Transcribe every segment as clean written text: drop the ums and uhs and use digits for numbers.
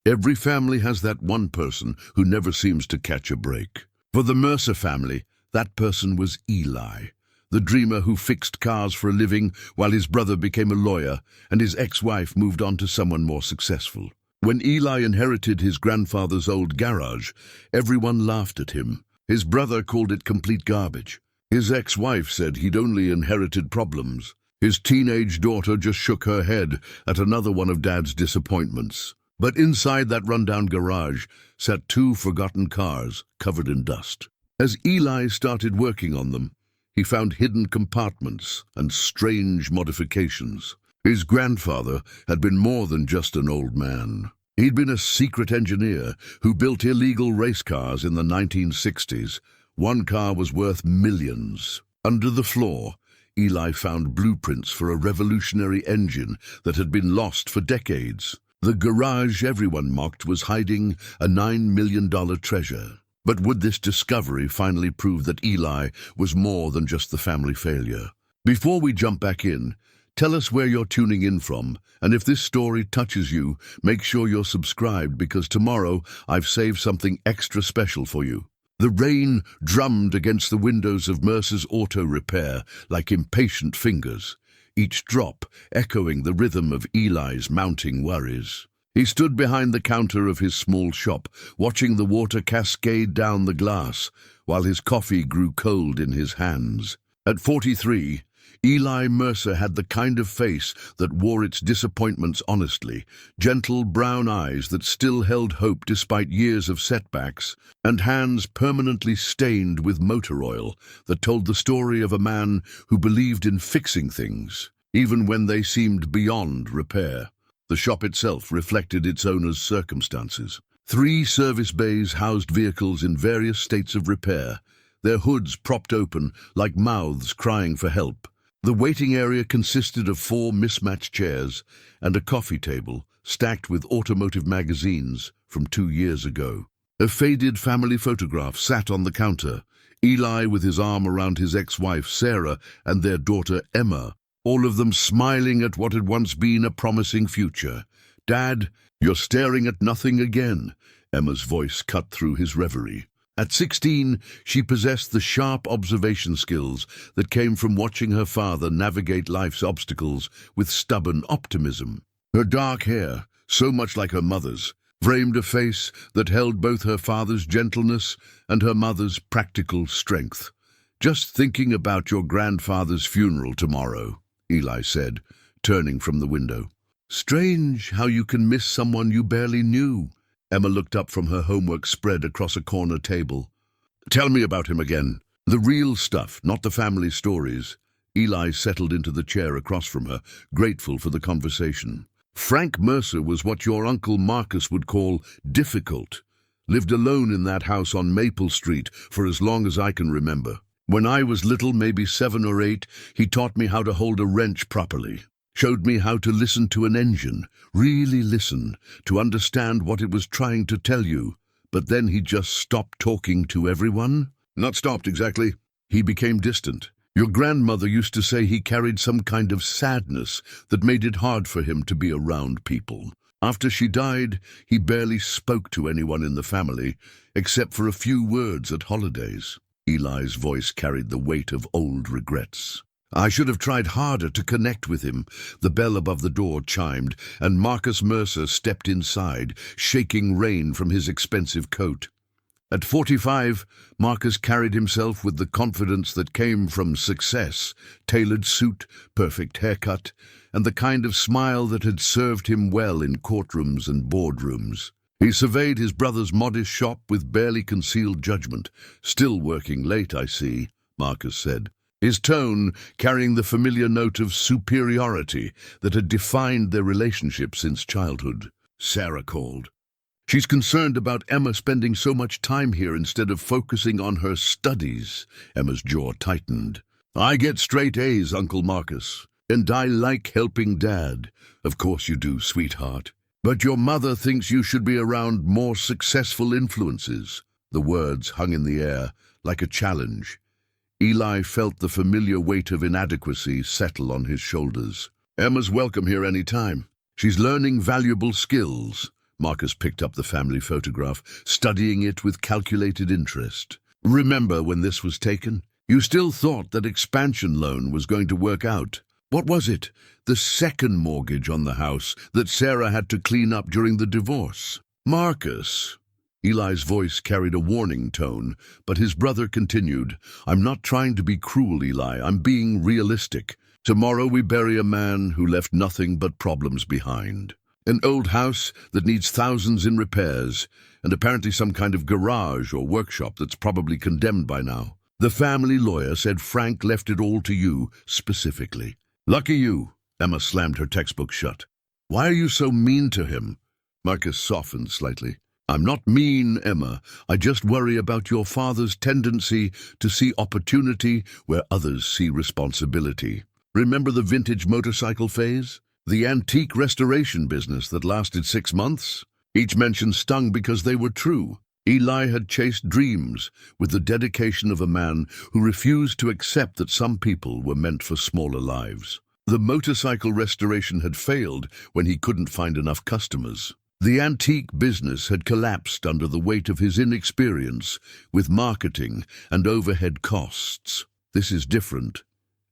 Every family has that one person who never seems to catch a break. For the Mercer family, that person was Eli, the dreamer who fixed cars for a living while his brother became a lawyer and his ex-wife moved on to someone more successful. When Eli inherited his grandfather's old garage, everyone laughed at him. His brother called it complete garbage. His ex-wife said he'd only inherited problems. His teenage daughter just shook her head at another one of Dad's disappointments. But inside that rundown garage sat two forgotten cars covered in dust. As Eli started working on them, he found hidden compartments and strange modifications. His grandfather had been more than just an old man. He'd been a secret engineer who built illegal race cars in the 1960s. One car was worth millions. Under the floor, Eli found blueprints for a revolutionary engine that had been lost for decades. The garage everyone mocked was hiding a $9 million treasure. But would this discovery finally prove that Eli was more than just the family failure? Before we jump back in, tell us where you're tuning in from, and if this story touches you, make sure you're subscribed because tomorrow I've saved something extra special for you. The rain drummed against the windows of Mercer's auto repair like impatient fingers, each drop echoing the rhythm of Eli's mounting worries. He stood behind the counter of his small shop, watching the water cascade down the glass, while his coffee grew cold in his hands. At 43, Eli Mercer had the kind of face that wore its disappointments honestly, gentle brown eyes that still held hope despite years of setbacks, and hands permanently stained with motor oil that told the story of a man who believed in fixing things, even when they seemed beyond repair. The shop itself reflected its owner's circumstances. 3 service bays housed vehicles in various states of repair, their hoods propped open like mouths crying for help. The waiting area consisted of 4 mismatched chairs and a coffee table stacked with automotive magazines from 2 years ago. A faded family photograph sat on the counter, Eli with his arm around his ex-wife Sarah and their daughter Emma, all of them smiling at what had once been a promising future. "Dad, you're staring at nothing again," Emma's voice cut through his reverie. At 16, she possessed the sharp observation skills that came from watching her father navigate life's obstacles with stubborn optimism. Her dark hair, so much like her mother's, framed a face that held both her father's gentleness and her mother's practical strength. "Just thinking about your grandfather's funeral tomorrow," Eli said, turning from the window. "Strange how you can miss someone you barely knew." Emma looked up from her homework spread across a corner table. "Tell me about him again. The real stuff, not the family stories." Eli settled into the chair across from her, grateful for the conversation. "Frank Mercer was what your Uncle Marcus would call difficult. Lived alone in that house on Maple Street for as long as I can remember. When I was little, maybe 7 or 8, he taught me how to hold a wrench properly. Showed me how to listen to an engine, really listen, to understand what it was trying to tell you. But then he just stopped talking to everyone." "Not stopped, exactly. He became distant. Your grandmother used to say he carried some kind of sadness that made it hard for him to be around people. After she died, he barely spoke to anyone in the family, except for a few words at holidays." Eli's voice carried the weight of old regrets. "I should have tried harder to connect with him." The bell above the door chimed, and Marcus Mercer stepped inside, shaking rain from his expensive coat. At 45, Marcus carried himself with the confidence that came from success, tailored suit, perfect haircut, and the kind of smile that had served him well in courtrooms and boardrooms. He surveyed his brother's modest shop with barely concealed judgment. "Still working late, I see," Marcus said, his tone carrying the familiar note of superiority that had defined their relationship since childhood. Sarah called. "She's concerned about Emma spending so much time here instead of focusing on her studies." Emma's jaw tightened. "I get straight A's, Uncle Marcus, and I like helping Dad." "Of course you do, sweetheart. But your mother thinks you should be around more successful influences." The words hung in the air like a challenge. Eli felt the familiar weight of inadequacy settle on his shoulders. "Emma's welcome here any time. She's learning valuable skills," Marcus picked up the family photograph, studying it with calculated interest. Remember when this was taken? You still thought that expansion loan was going to work out. What was it? The second mortgage on the house that Sarah had to clean up during the divorce. Marcus. Eli's voice carried a warning tone, but his brother continued, I'm not trying to be cruel, Eli. I'm being realistic. Tomorrow we bury a man who left nothing but problems behind. An old house that needs thousands in repairs, and apparently some kind of garage or workshop that's probably condemned by now. The family lawyer said Frank left it all to you, specifically. Lucky you. Emma slammed her textbook shut. Why are you so mean to him? Marcus softened slightly. I'm not mean, Emma. I just worry about your father's tendency to see opportunity where others see responsibility. Remember the vintage motorcycle phase? The antique restoration business that lasted 6 months? Each mention stung because they were true. Eli had chased dreams with the dedication of a man who refused to accept that some people were meant for smaller lives. The motorcycle restoration had failed when he couldn't find enough customers. The antique business had collapsed under the weight of his inexperience with marketing and overhead costs. This is different,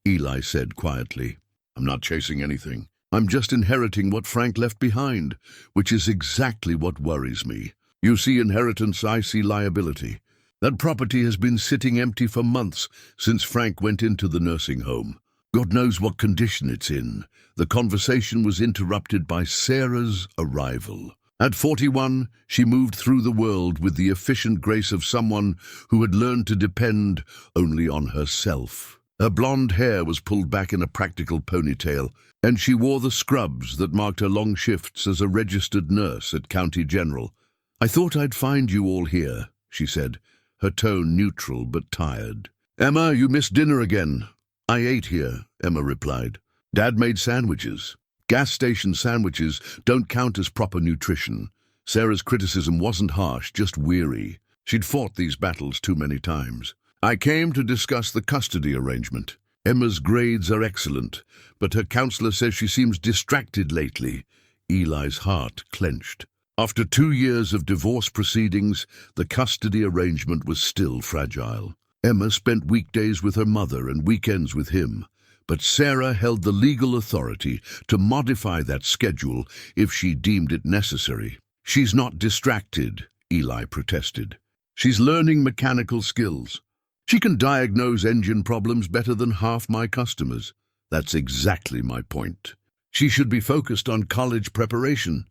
Eli said quietly. I'm not chasing anything. I'm just inheriting what Frank left behind, which is exactly what worries me. You see inheritance, I see liability. That property has been sitting empty for months since Frank went into the nursing home. God knows what condition it's in. The conversation was interrupted by Sarah's arrival. At 41, she moved through the world with the efficient grace of someone who had learned to depend only on herself. Her blonde hair was pulled back in a practical ponytail, and she wore the scrubs that marked her long shifts as a registered nurse at County General. I thought I'd find you all here, she said, her tone neutral but tired. Emma, you missed dinner again. I ate here, Emma replied. Dad made sandwiches. Gas station sandwiches don't count as proper nutrition. Sarah's criticism wasn't harsh, just weary. She'd fought these battles too many times. I came to discuss the custody arrangement. Emma's grades are excellent, but her counselor says she seems distracted lately. Eli's heart clenched. After 2 years of divorce proceedings, the custody arrangement was still fragile. Emma spent weekdays with her mother and weekends with him, but Sarah held the legal authority to modify that schedule if she deemed it necessary. She's not distracted, Eli protested. She's learning mechanical skills. She can diagnose engine problems better than half my customers. That's exactly my point. She should be focused on college preparation,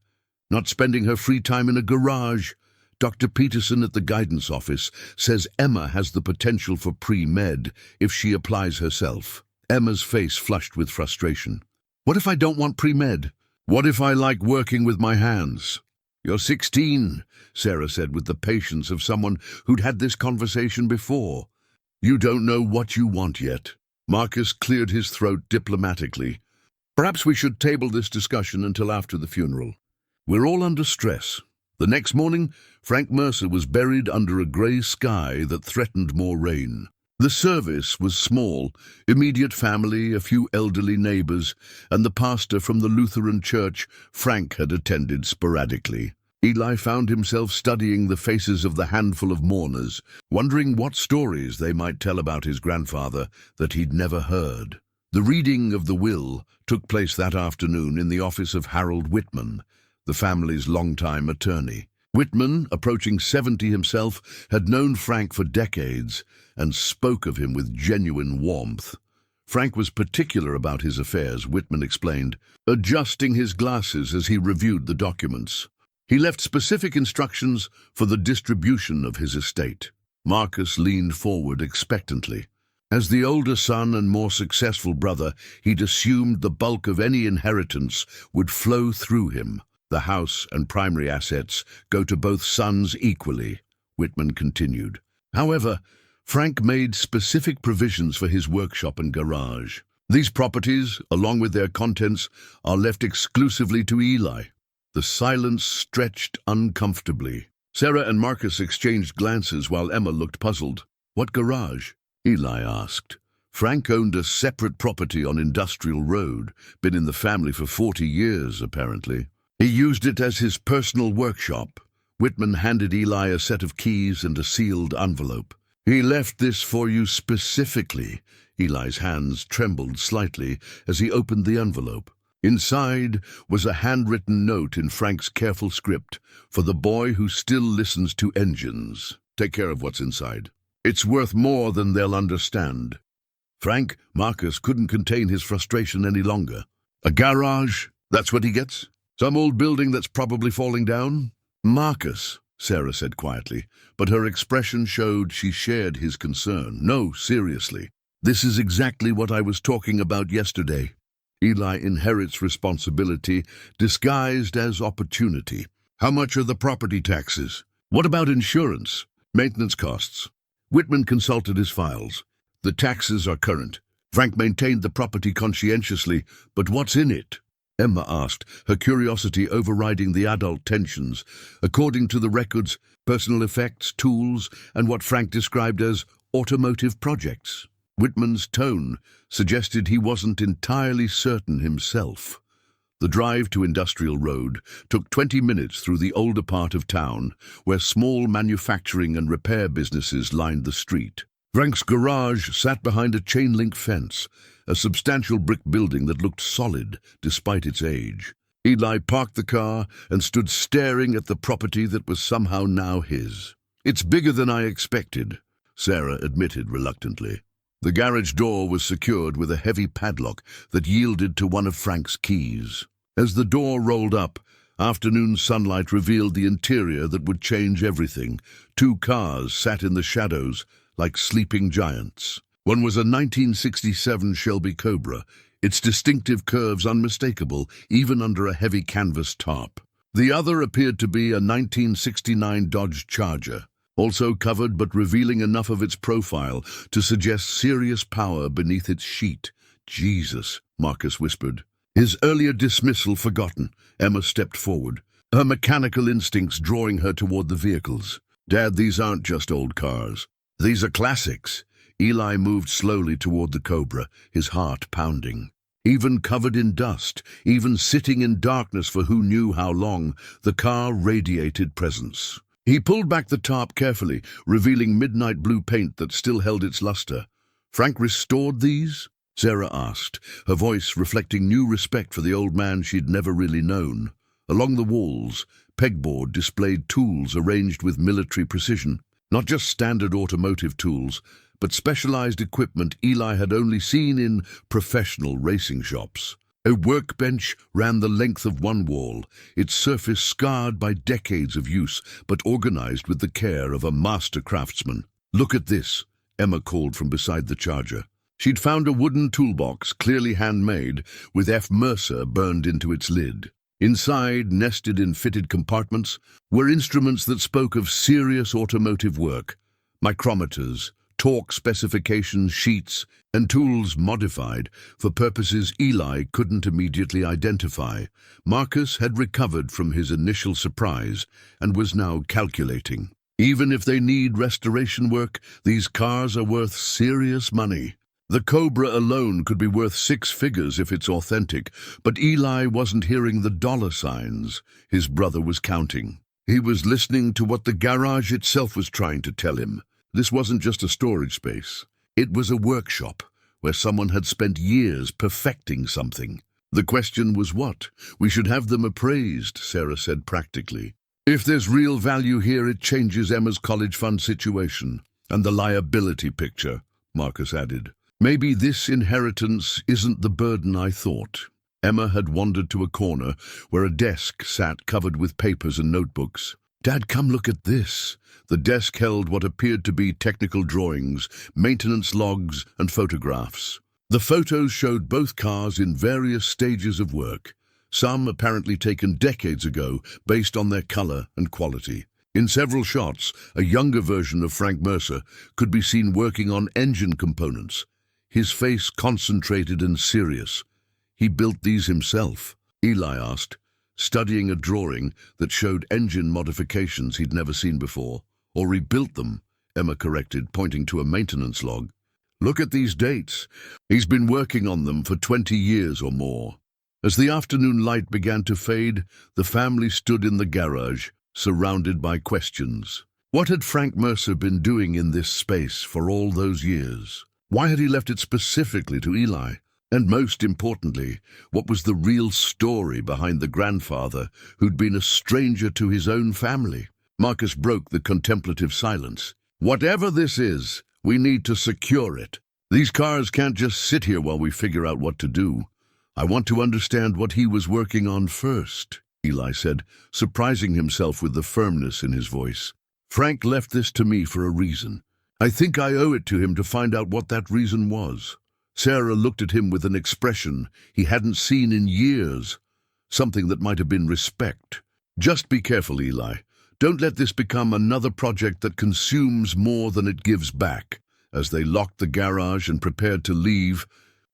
not spending her free time in a garage. Dr. Peterson at the guidance office says Emma has the potential for pre-med if she applies herself. Emma's face flushed with frustration. What if I don't want pre-med? What if I like working with my hands? You're 16, Sarah said with the patience of someone who'd had this conversation before. You don't know what you want yet. Marcus cleared his throat diplomatically. Perhaps we should table this discussion until after the funeral. We're all under stress. The next morning, Frank Mercer was buried under a grey sky that threatened more rain. The service was small, immediate family, a few elderly neighbors, and the pastor from the Lutheran church Frank had attended sporadically. Eli found himself studying the faces of the handful of mourners, wondering what stories they might tell about his grandfather that he'd never heard. The reading of the will took place that afternoon in the office of Harold Whitman, the family's longtime attorney. Whitman, approaching 70 himself, had known Frank for decades and spoke of him with genuine warmth. Frank was particular about his affairs, Whitman explained, adjusting his glasses as he reviewed the documents. He left specific instructions for the distribution of his estate. Marcus leaned forward expectantly. As the older son and more successful brother, he'd assumed the bulk of any inheritance would flow through him. The house and primary assets go to both sons equally, Whitman continued. However, Frank made specific provisions for his workshop and garage. These properties, along with their contents, are left exclusively to Eli. The silence stretched uncomfortably. Sarah and Marcus exchanged glances while Emma looked puzzled. What garage? Eli asked. Frank owned a separate property on Industrial Road, been in the family for 40 years, apparently. He used it as his personal workshop. Whitman handed Eli a set of keys and a sealed envelope. "He left this for you specifically." Eli's hands trembled slightly as he opened the envelope. Inside was a handwritten note in Frank's careful script, "For the boy who still listens to engines. Take care of what's inside. It's worth more than they'll understand." Marcus couldn't contain his frustration any longer. "A garage? That's what he gets? Some old building that's probably falling down?" "Marcus," Sarah said quietly, but her expression showed she shared his concern. "No, seriously. This is exactly what I was talking about yesterday." Eli inherits responsibility disguised as opportunity. "How much are the property taxes? What about insurance? Maintenance costs?" Whitman consulted his files. "The taxes are current. Frank maintained the property conscientiously, but what's in it?" Emma asked, her curiosity overriding the adult tensions. "According to the records, personal effects, tools, and what Frank described as automotive projects." Whitman's tone suggested he wasn't entirely certain himself. The drive to Industrial Road took 20 minutes through the older part of town, where small manufacturing and repair businesses lined the street. Frank's garage sat behind a chain-link fence, a substantial brick building that looked solid despite its age. Eli parked the car and stood staring at the property that was somehow now his. "It's bigger than I expected," Sarah admitted reluctantly. The garage door was secured with a heavy padlock that yielded to one of Frank's keys. As the door rolled up, afternoon sunlight revealed the interior that would change everything. 2 cars sat in the shadows like sleeping giants. One was a 1967 Shelby Cobra, its distinctive curves unmistakable even under a heavy canvas top. The other appeared to be a 1969 Dodge Charger, also covered but revealing enough of its profile to suggest serious power beneath its sheet. "Jesus," Marcus whispered. His earlier dismissal forgotten, Emma stepped forward, her mechanical instincts drawing her toward the vehicles. "Dad, these aren't just old cars. These are classics." Eli moved slowly toward the Cobra, his heart pounding. Even covered in dust, even sitting in darkness for who knew how long, the car radiated presence. He pulled back the tarp carefully, revealing midnight blue paint that still held its luster. "Frank restored these?" Sarah asked, her voice reflecting new respect for the old man she'd never really known. Along the walls, pegboard displayed tools arranged with military precision. Not just standard automotive tools, but specialized equipment Eli had only seen in professional racing shops. A workbench ran the length of one wall, its surface scarred by decades of use, but organized with the care of a master craftsman. "Look at this," Emma called from beside the Charger. She'd found a wooden toolbox, clearly handmade, with F. Mercer burned into its lid. Inside, nested in fitted compartments, were instruments that spoke of serious automotive work: micrometers, torque specifications sheets, and tools modified for purposes Eli couldn't immediately identify. Marcus had recovered from his initial surprise and was now calculating. Even if they need restoration work, these cars are worth serious money. The Cobra alone could be worth 6 figures if it's authentic, but Eli wasn't hearing the dollar signs his brother was counting. He was listening to what the garage itself was trying to tell him. This wasn't just a storage space. It was a workshop where someone had spent years perfecting something. The question was what? "We should have them appraised," Sarah said practically. "If there's real value here, it changes Emma's college fund situation and the liability picture," Marcus added. "Maybe this inheritance isn't the burden I thought." Emma had wandered to a corner where a desk sat covered with papers and notebooks. "Dad, come look at this." The desk held what appeared to be technical drawings, maintenance logs, and photographs. The photos showed both cars in various stages of work, some apparently taken decades ago based on their color and quality. In several shots, a younger version of Frank Mercer could be seen working on engine components, his face concentrated and serious. "He built these himself?" Eli asked, studying a drawing that showed engine modifications he'd never seen before. "Or rebuilt them," Emma corrected, pointing to a maintenance log. "Look at these dates. He's been working on them for 20 years or more." As the afternoon light began to fade, the family stood in the garage, surrounded by questions. What had Frank Mercer been doing in this space for all those years? Why had he left it specifically to Eli? And most importantly, what was the real story behind the grandfather who'd been a stranger to his own family? Marcus broke the contemplative silence. Whatever this is, we need to secure it. These cars can't just sit here while we figure out what to do. I want to understand what he was working on first, Eli said, surprising himself with the firmness in his voice. Frank left this to me for a reason. I think I owe it to him to find out what that reason was. Sarah looked at him with an expression he hadn't seen in years, something that might have been respect. Just be careful, Eli. Don't let this become another project that consumes more than it gives back. As they locked the garage and prepared to leave,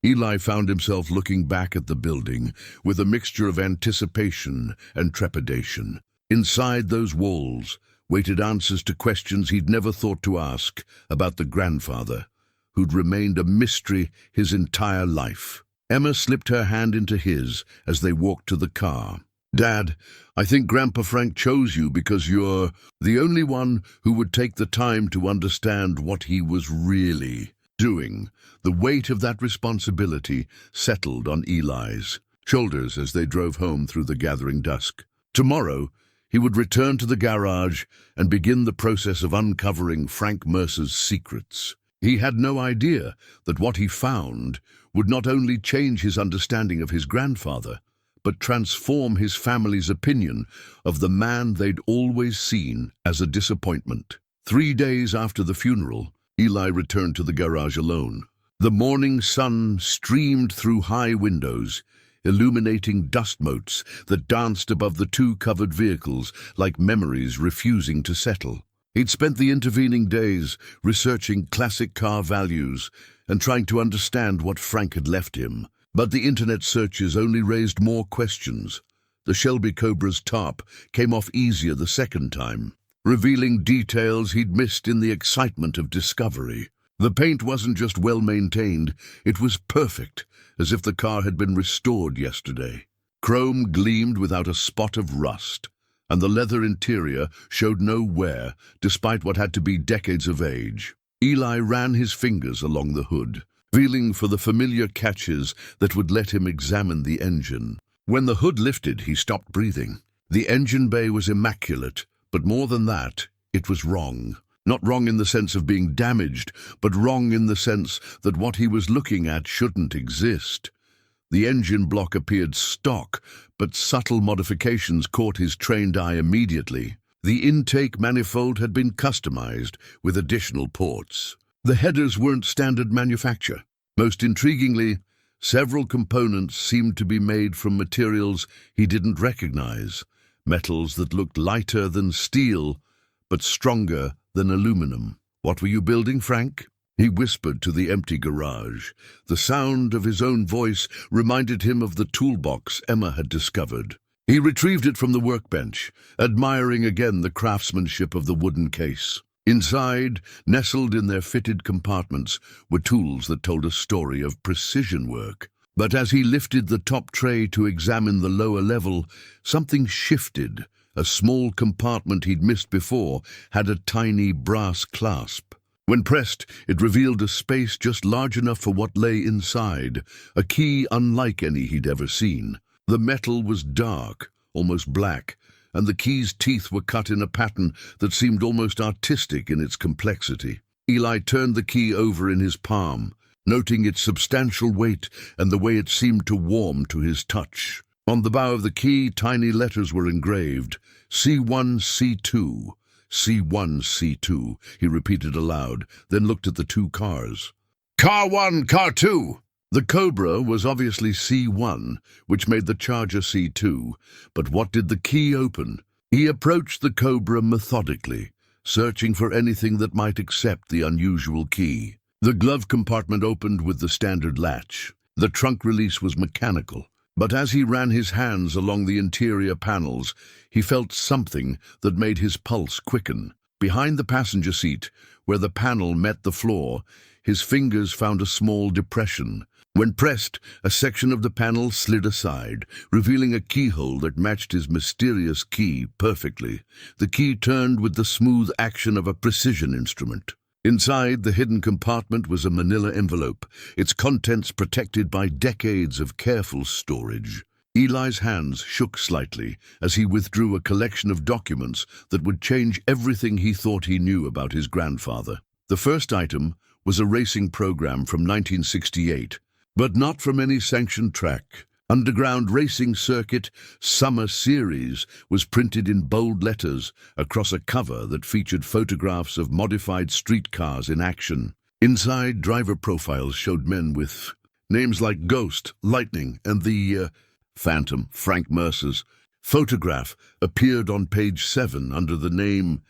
Eli found himself looking back at the building with a mixture of anticipation and trepidation. Inside those walls waited answers to questions he'd never thought to ask about the grandfather, who'd remained a mystery his entire life. Emma slipped her hand into his as they walked to the car. Dad, I think Grandpa Frank chose you because you're the only one who would take the time to understand what he was really doing. The weight of that responsibility settled on Eli's shoulders as they drove home through the gathering dusk. Tomorrow, he would return to the garage and begin the process of uncovering Frank Mercer's secrets. He had no idea that what he found would not only change his understanding of his grandfather, but transform his family's opinion of the man they'd always seen as a disappointment. 3 days after the funeral, Eli returned to the garage alone. The morning sun streamed through high windows, illuminating dust motes that danced above the two covered vehicles like memories refusing to settle. He'd spent the intervening days researching classic car values and trying to understand what Frank had left him. But the internet searches only raised more questions. The Shelby Cobra's top came off easier the second time, revealing details he'd missed in the excitement of discovery. The paint wasn't just well maintained, it was perfect, as if the car had been restored yesterday. Chrome gleamed without a spot of rust, and the leather interior showed no wear, despite what had to be decades of age. Eli ran his fingers along the hood, feeling for the familiar catches that would let him examine the engine. When the hood lifted, he stopped breathing. The engine bay was immaculate, but more than that, it was wrong. Not wrong in the sense of being damaged, but wrong in the sense that what he was looking at shouldn't exist. The engine block appeared stock, but subtle modifications caught his trained eye immediately. The intake manifold had been customized with additional ports. The headers weren't standard manufacture. Most intriguingly, several components seemed to be made from materials he didn't recognize, metals that looked lighter than steel, but stronger than aluminum. "What were you building, Frank?" he whispered to the empty garage. The sound of his own voice reminded him of the toolbox Emma had discovered. He retrieved it from the workbench, admiring again the craftsmanship of the wooden case. Inside, nestled in their fitted compartments, were tools that told a story of precision work. But as he lifted the top tray to examine the lower level, something shifted. A small compartment he'd missed before had a tiny brass clasp. When pressed, it revealed a space just large enough for what lay inside, a key unlike any he'd ever seen. The metal was dark, almost black, and the key's teeth were cut in a pattern that seemed almost artistic in its complexity. Eli turned the key over in his palm, noting its substantial weight and the way it seemed to warm to his touch. On the bow of the key, tiny letters were engraved. C1, C2. C1, C2, he repeated aloud, then looked at the two cars. Car 1, Car 2! The Cobra was obviously C1, which made the Charger C2. But what did the key open? He approached the Cobra methodically, searching for anything that might accept the unusual key. The glove compartment opened with the standard latch. The trunk release was mechanical. But as he ran his hands along the interior panels, he felt something that made his pulse quicken. Behind the passenger seat, where the panel met the floor, his fingers found a small depression. When pressed, a section of the panel slid aside, revealing a keyhole that matched his mysterious key perfectly. The key turned with the smooth action of a precision instrument. Inside the hidden compartment was a manila envelope, its contents protected by decades of careful storage. Eli's hands shook slightly as he withdrew a collection of documents that would change everything he thought he knew about his grandfather. The first item was a racing program from 1968, but not from any sanctioned track. Underground Racing Circuit Summer Series was printed in bold letters across a cover that featured photographs of modified streetcars in action. Inside, driver profiles showed men with names like Ghost, Lightning, and the Phantom, Frank Mercer's photograph appeared on page 7 under the name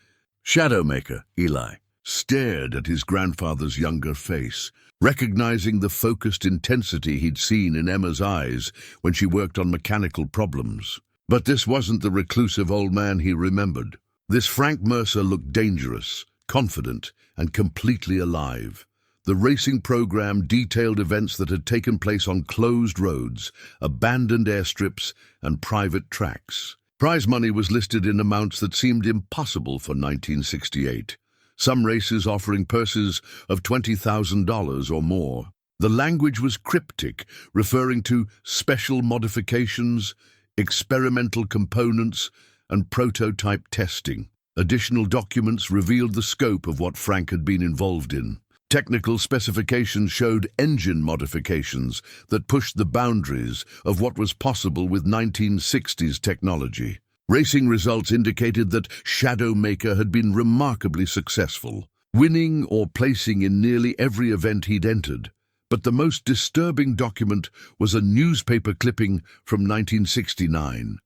Shadowmaker. Eli stared at his grandfather's younger face, recognizing the focused intensity he'd seen in Emma's eyes when she worked on mechanical problems. But this wasn't the reclusive old man he remembered. This Frank Mercer looked dangerous, confident, and completely alive. The racing program detailed events that had taken place on closed roads, abandoned airstrips, and private tracks. Prize money was listed in amounts that seemed impossible for 1968. Some races offering purses of $20,000 or more. The language was cryptic, referring to special modifications, experimental components, and prototype testing. Additional documents revealed the scope of what Frank had been involved in. Technical specifications showed engine modifications that pushed the boundaries of what was possible with 1960s technology. Racing results indicated that Shadowmaker had been remarkably successful, winning or placing in nearly every event he'd entered. But the most disturbing document was a newspaper clipping from 1969.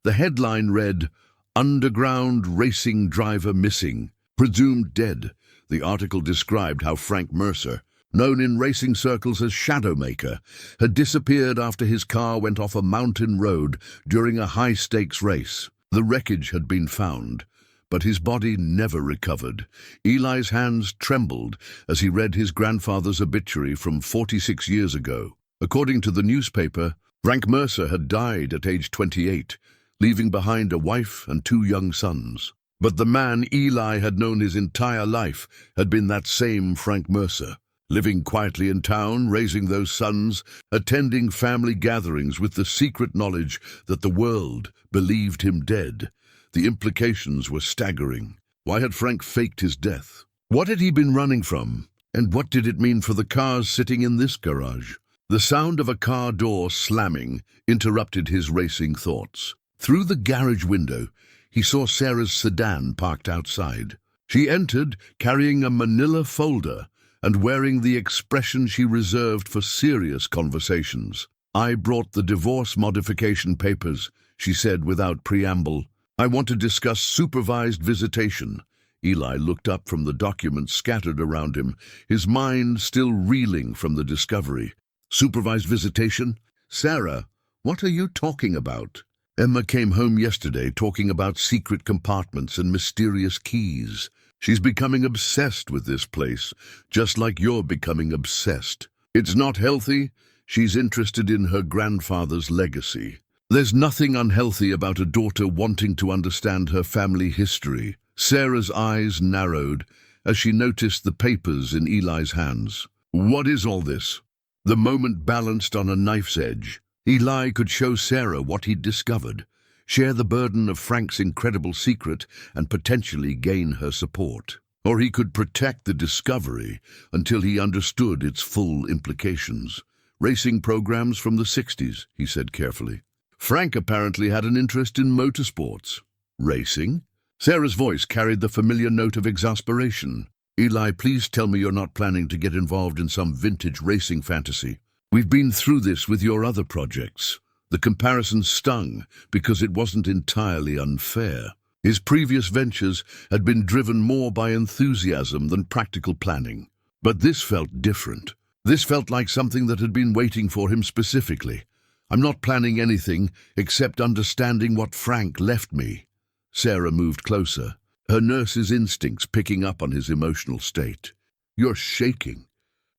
The headline read, "Underground Racing Driver Missing, Presumed Dead." The article described how Frank Mercer, known in racing circles as Shadowmaker, had disappeared after his car went off a mountain road during a high-stakes race. The wreckage had been found, but his body never recovered. Eli's hands trembled as he read his grandfather's obituary from 46 years ago. According to the newspaper, Frank Mercer had died at age 28, leaving behind a wife and 2 young sons. But the man Eli had known his entire life had been that same Frank Mercer, living quietly in town, raising those sons, attending family gatherings with the secret knowledge that the world believed him dead. The implications were staggering. Why had Frank faked his death? What had he been running from? And what did it mean for the cars sitting in this garage? The sound of a car door slamming interrupted his racing thoughts. Through the garage window, he saw Sarah's sedan parked outside. She entered carrying a manila folder and wearing the expression she reserved for serious conversations. "I brought the divorce modification papers," she said without preamble. "I want to discuss supervised visitation." Eli looked up from the documents scattered around him, his mind still reeling from the discovery. "Supervised visitation? Sarah, what are you talking about?" "Emma came home yesterday talking about secret compartments and mysterious keys. She's becoming obsessed with this place, just like you're becoming obsessed. It's not healthy. She's interested in her grandfather's legacy. There's nothing unhealthy about a daughter wanting to understand her family history." Sarah's eyes narrowed as she noticed the papers in Eli's hands. "What is all this?" The moment balanced on a knife's edge. Eli could show Sarah what he'd discovered, share the burden of Frank's incredible secret, and potentially gain her support. Or he could protect the discovery until he understood its full implications. "Racing programs from the 60s, he said carefully. Frank apparently had an interest in motorsports. "Racing?" Sarah's voice carried the familiar note of exasperation. "Eli, please tell me you're not planning to get involved in some vintage racing fantasy. We've been through this with your other projects." The comparison stung because it wasn't entirely unfair. His previous ventures had been driven more by enthusiasm than practical planning. But this felt different. This felt like something that had been waiting for him specifically. "I'm not planning anything except understanding what Frank left me." Sarah moved closer, her nurse's instincts picking up on his emotional state. "You're shaking.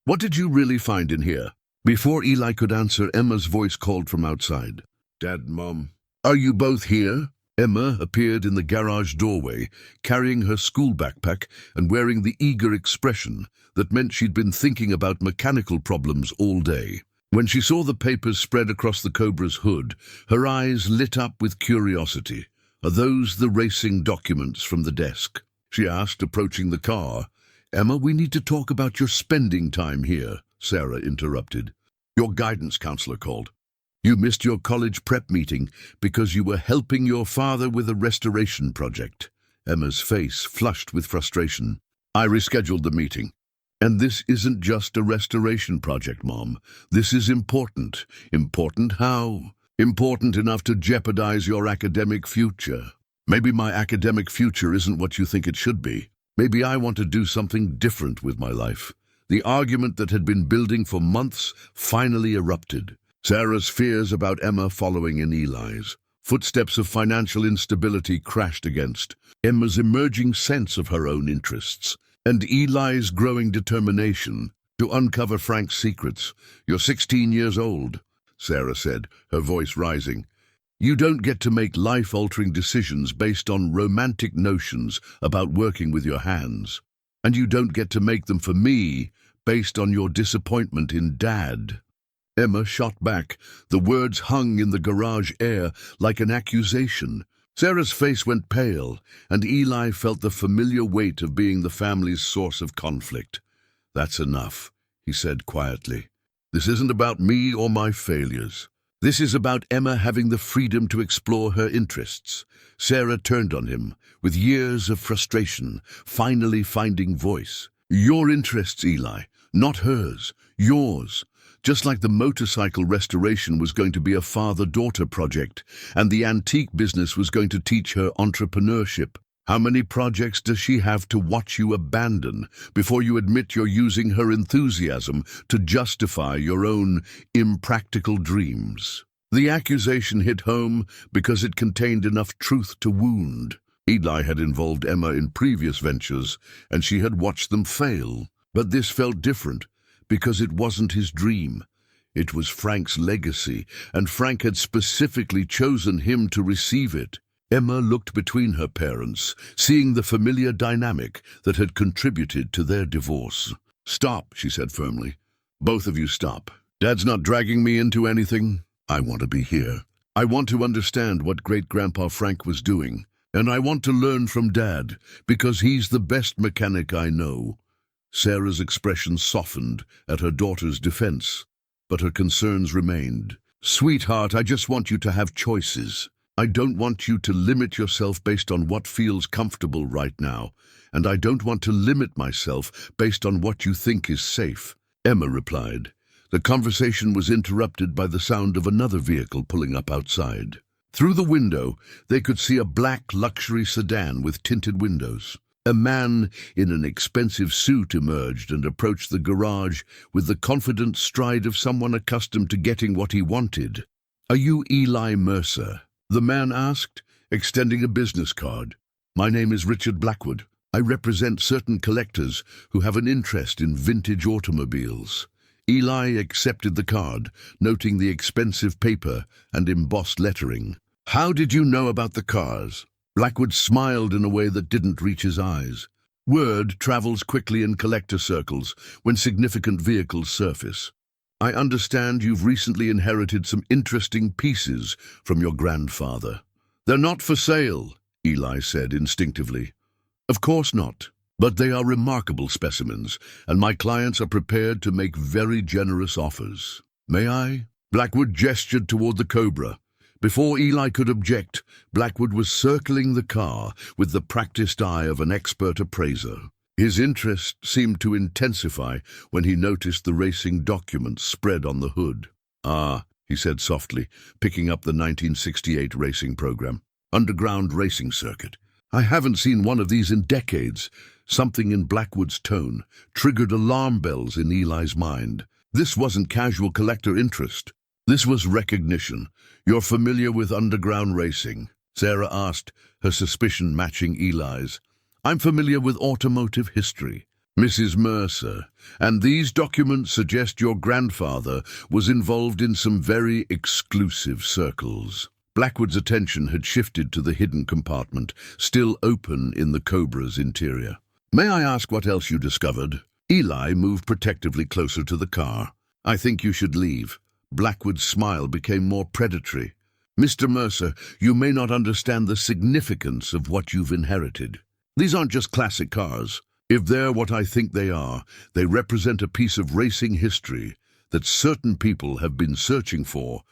What did you really find in here?" Before Eli could answer, Emma's voice called from outside. "Dad, Mom, are you both here?" Emma appeared in the garage doorway, carrying her school backpack and wearing the eager expression that meant she'd been thinking about mechanical problems all day. When she saw the papers spread across the Cobra's hood, her eyes lit up with curiosity. "Are those the racing documents from the desk?" she asked, approaching the car. "Emma, we need to talk about your spending time here," Sarah interrupted. "Your guidance counselor called. You missed your college prep meeting because you were helping your father with a restoration project." Emma's face flushed with frustration. "I rescheduled the meeting. And this isn't just a restoration project, Mom. This is important. Important how? Important enough to jeopardize your academic future. Maybe my academic future isn't what you think it should be. Maybe I want to do something different with my life." The argument that had been building for months finally erupted. Sarah's fears about Emma following in Eli's. Footsteps of financial instability crashed against Emma's emerging sense of her own interests, and Eli's growing determination to uncover Frank's secrets. "You're 16 years old," Sarah said, her voice rising. "You don't get to make life-altering decisions based on romantic notions about working with your hands. And you don't get to make them for me based on your disappointment in Dad." Emma shot back. The words hung in the garage air like an accusation. Sarah's face went pale, and Eli felt the familiar weight of being the family's source of conflict. "That's enough," he said quietly. "This isn't about me or my failures. This is about Emma having the freedom to explore her interests." Sarah turned on him, with years of frustration, finally finding voice. "Your interests, Eli, not hers. Yours. Just like the motorcycle restoration was going to be a father-daughter project, and the antique business was going to teach her entrepreneurship. How many projects does she have to watch you abandon before you admit you're using her enthusiasm to justify your own impractical dreams?" The accusation hit home because it contained enough truth to wound. Eli had involved Emma in previous ventures, and she had watched them fail. But this felt different, because it wasn't his dream. It was Frank's legacy, and Frank had specifically chosen him to receive it. Emma looked between her parents, seeing the familiar dynamic that had contributed to their divorce. "Stop," she said firmly. "Both of you stop. Dad's not dragging me into anything. I want to be here. I want to understand what Great-Grandpa Frank was doing, and I want to learn from Dad, because he's the best mechanic I know." Sarah's expression softened at her daughter's defense, but her concerns remained. "Sweetheart, I just want you to have choices. I don't want you to limit yourself based on what feels comfortable right now, and I don't want to limit myself based on what you think is safe," Emma replied. The conversation was interrupted by the sound of another vehicle pulling up outside. Through the window, they could see a black luxury sedan with tinted windows. A man in an expensive suit emerged and approached the garage with the confident stride of someone accustomed to getting what he wanted. "Are you Eli Mercer?" the man asked, extending a business card. "My name is Richard Blackwood. I represent certain collectors who have an interest in vintage automobiles." Eli accepted the card, noting the expensive paper and embossed lettering. "How did you know about the cars?" Blackwood smiled in a way that didn't reach his eyes. Word travels quickly in collector circles when significant vehicles surface. "I understand you've recently inherited some interesting pieces from your grandfather." "They're not for sale," Eli said instinctively. "Of course not, but they are remarkable specimens, and my clients are prepared to make very generous offers." "May I?" Blackwood gestured toward the Cobra. Before Eli could object, Blackwood was circling the car with the practiced eye of an expert appraiser. His interest seemed to intensify when he noticed the racing documents spread on the hood. "Ah," he said softly, picking up the 1968 racing program. "Underground racing circuit. I haven't seen one of these in decades." Something in Blackwood's tone triggered alarm bells in Eli's mind. This wasn't casual collector interest. This was recognition. "You're familiar with underground racing?" Sarah asked, her suspicion matching Eli's. "I'm familiar with automotive history. Mrs. Mercer, and these documents suggest your grandfather was involved in some very exclusive circles. Blackwood's attention had shifted to the hidden compartment, still open in the Cobra's interior. May I ask what else you discovered? Eli moved protectively closer to the car. I think you should leave. Blackwood's smile became more predatory. Mr. Mercer, you may not understand the significance of what you've inherited. These aren't just classic cars. If they're what I think they are, they represent a piece of racing history that certain people have been searching for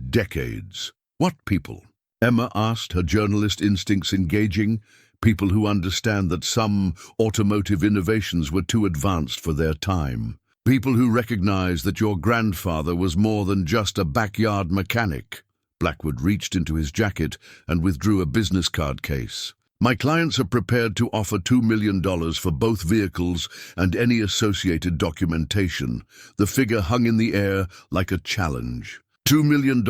decades. What people? Emma asked, her journalist instincts engaging. People who understand that some automotive innovations were too advanced for their time. People who recognize that your grandfather was more than just a backyard mechanic. Blackwood reached into his jacket and withdrew a business card case. My clients are prepared to offer $2 million for both vehicles and any associated documentation. The figure hung in the air like a challenge. $2 million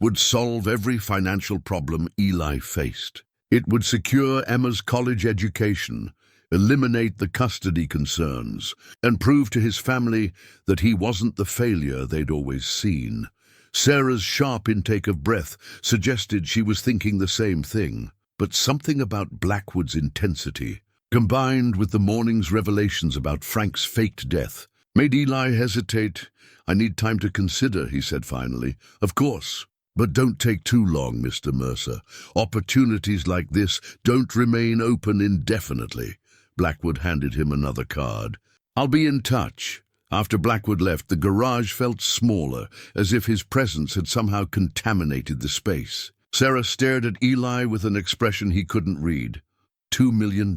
would solve every financial problem Eli faced. It would secure Emma's college education, eliminate the custody concerns, and prove to his family that he wasn't the failure they'd always seen. Sarah's sharp intake of breath suggested she was thinking the same thing. But something about Blackwood's intensity, combined with the morning's revelations about Frank's faked death, made Eli hesitate. I need time to consider, he said finally. Of course, but don't take too long, Mr. Mercer. Opportunities like this don't remain open indefinitely. Blackwood handed him another card. I'll be in touch. After Blackwood left, the garage felt smaller, as if his presence had somehow contaminated the space. Sarah stared at Eli with an expression he couldn't read. $2 million,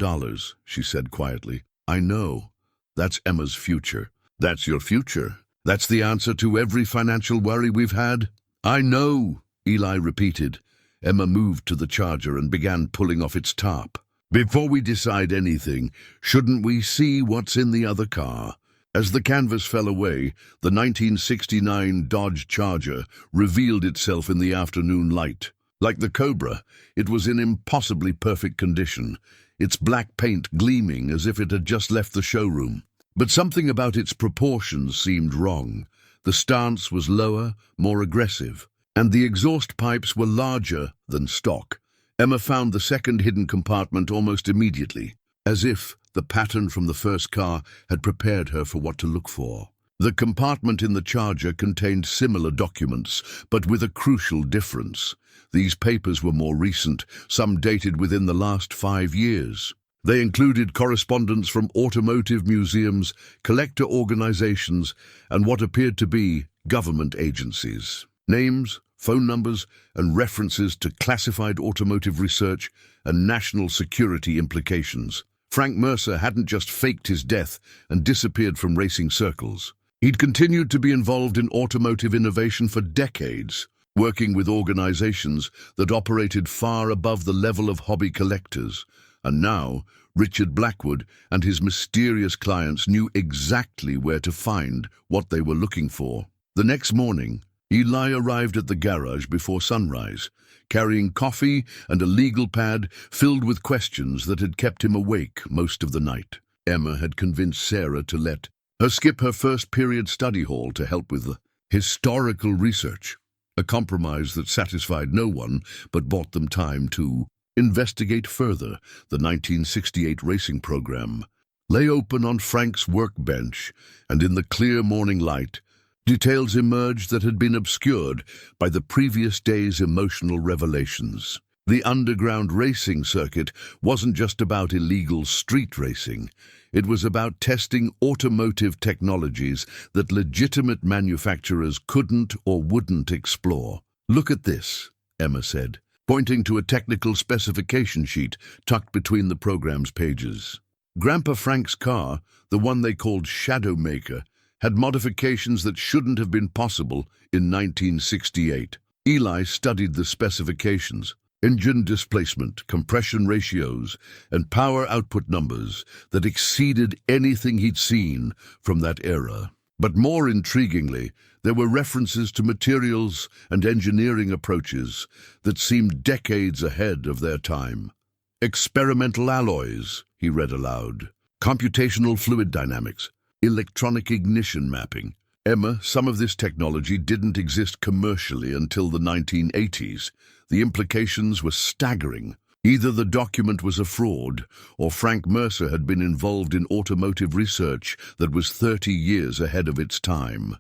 she said quietly. I know. That's Emma's future. That's your future. That's the answer to every financial worry we've had. I know, Eli repeated. Emma moved to the Charger and began pulling off its top. Before we decide anything, shouldn't we see what's in the other car? As the canvas fell away, the 1969 Dodge Charger revealed itself in the afternoon light. Like the Cobra, it was in impossibly perfect condition, its black paint gleaming as if it had just left the showroom. But something about its proportions seemed wrong. The stance was lower, more aggressive, and the exhaust pipes were larger than stock. Emma found the second hidden compartment almost immediately, as if the pattern from the first car had prepared her for what to look for. The compartment in the Charger contained similar documents, but with a crucial difference. These papers were more recent, some dated within the last 5 years. They included correspondence from automotive museums, collector organizations, and what appeared to be government agencies. Names, phone numbers, and references to classified automotive research and national security implications. Frank Mercer hadn't just faked his death and disappeared from racing circles. He'd continued to be involved in automotive innovation for decades, working with organizations that operated far above the level of hobby collectors. And now, Richard Blackwood and his mysterious clients knew exactly where to find what they were looking for. The next morning, Eli arrived at the garage before sunrise, carrying coffee and a legal pad filled with questions that had kept him awake most of the night. Emma had convinced Sarah to let her skip her first period study hall to help with the historical research, a compromise that satisfied no one but bought them time to investigate further. The 1968 racing program lay open on Frank's workbench, and in the clear morning light, details emerged that had been obscured by the previous day's emotional revelations. The underground racing circuit wasn't just about illegal street racing. It was about testing automotive technologies that legitimate manufacturers couldn't or wouldn't explore. Look at this, Emma said, pointing to a technical specification sheet tucked between the program's pages. Grandpa Frank's car, the one they called Shadowmaker, had modifications that shouldn't have been possible in 1968. Eli studied the specifications, engine displacement, compression ratios, and power output numbers that exceeded anything he'd seen from that era. But more intriguingly, there were references to materials and engineering approaches that seemed decades ahead of their time. Experimental alloys, he read aloud. computational fluid dynamics, electronic ignition mapping. Emma, some of this technology didn't exist commercially until the 1980s. The implications were staggering. Either the document was a fraud, or Frank Mercer had been involved in automotive research that was 30 years ahead of its time.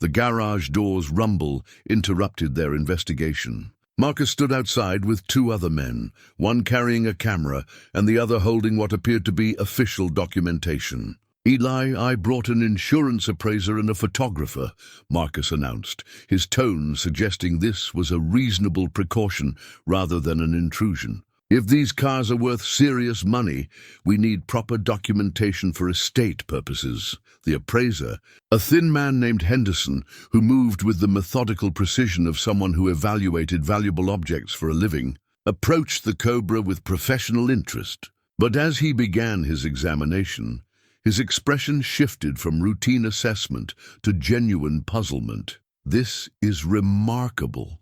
The garage door's rumble interrupted their investigation. Marcus stood outside with two other men, one carrying a camera and the other holding what appeared to be official documentation. "Eli, I brought an insurance appraiser and a photographer," Marcus announced, his tone suggesting this was a reasonable precaution rather than an intrusion. "If these cars are worth serious money, we need proper documentation for estate purposes." The appraiser, a thin man named Henderson, who moved with the methodical precision of someone who evaluated valuable objects for a living, approached the Cobra with professional interest. But as he began his examination, his expression shifted from routine assessment to genuine puzzlement. "This is remarkable,"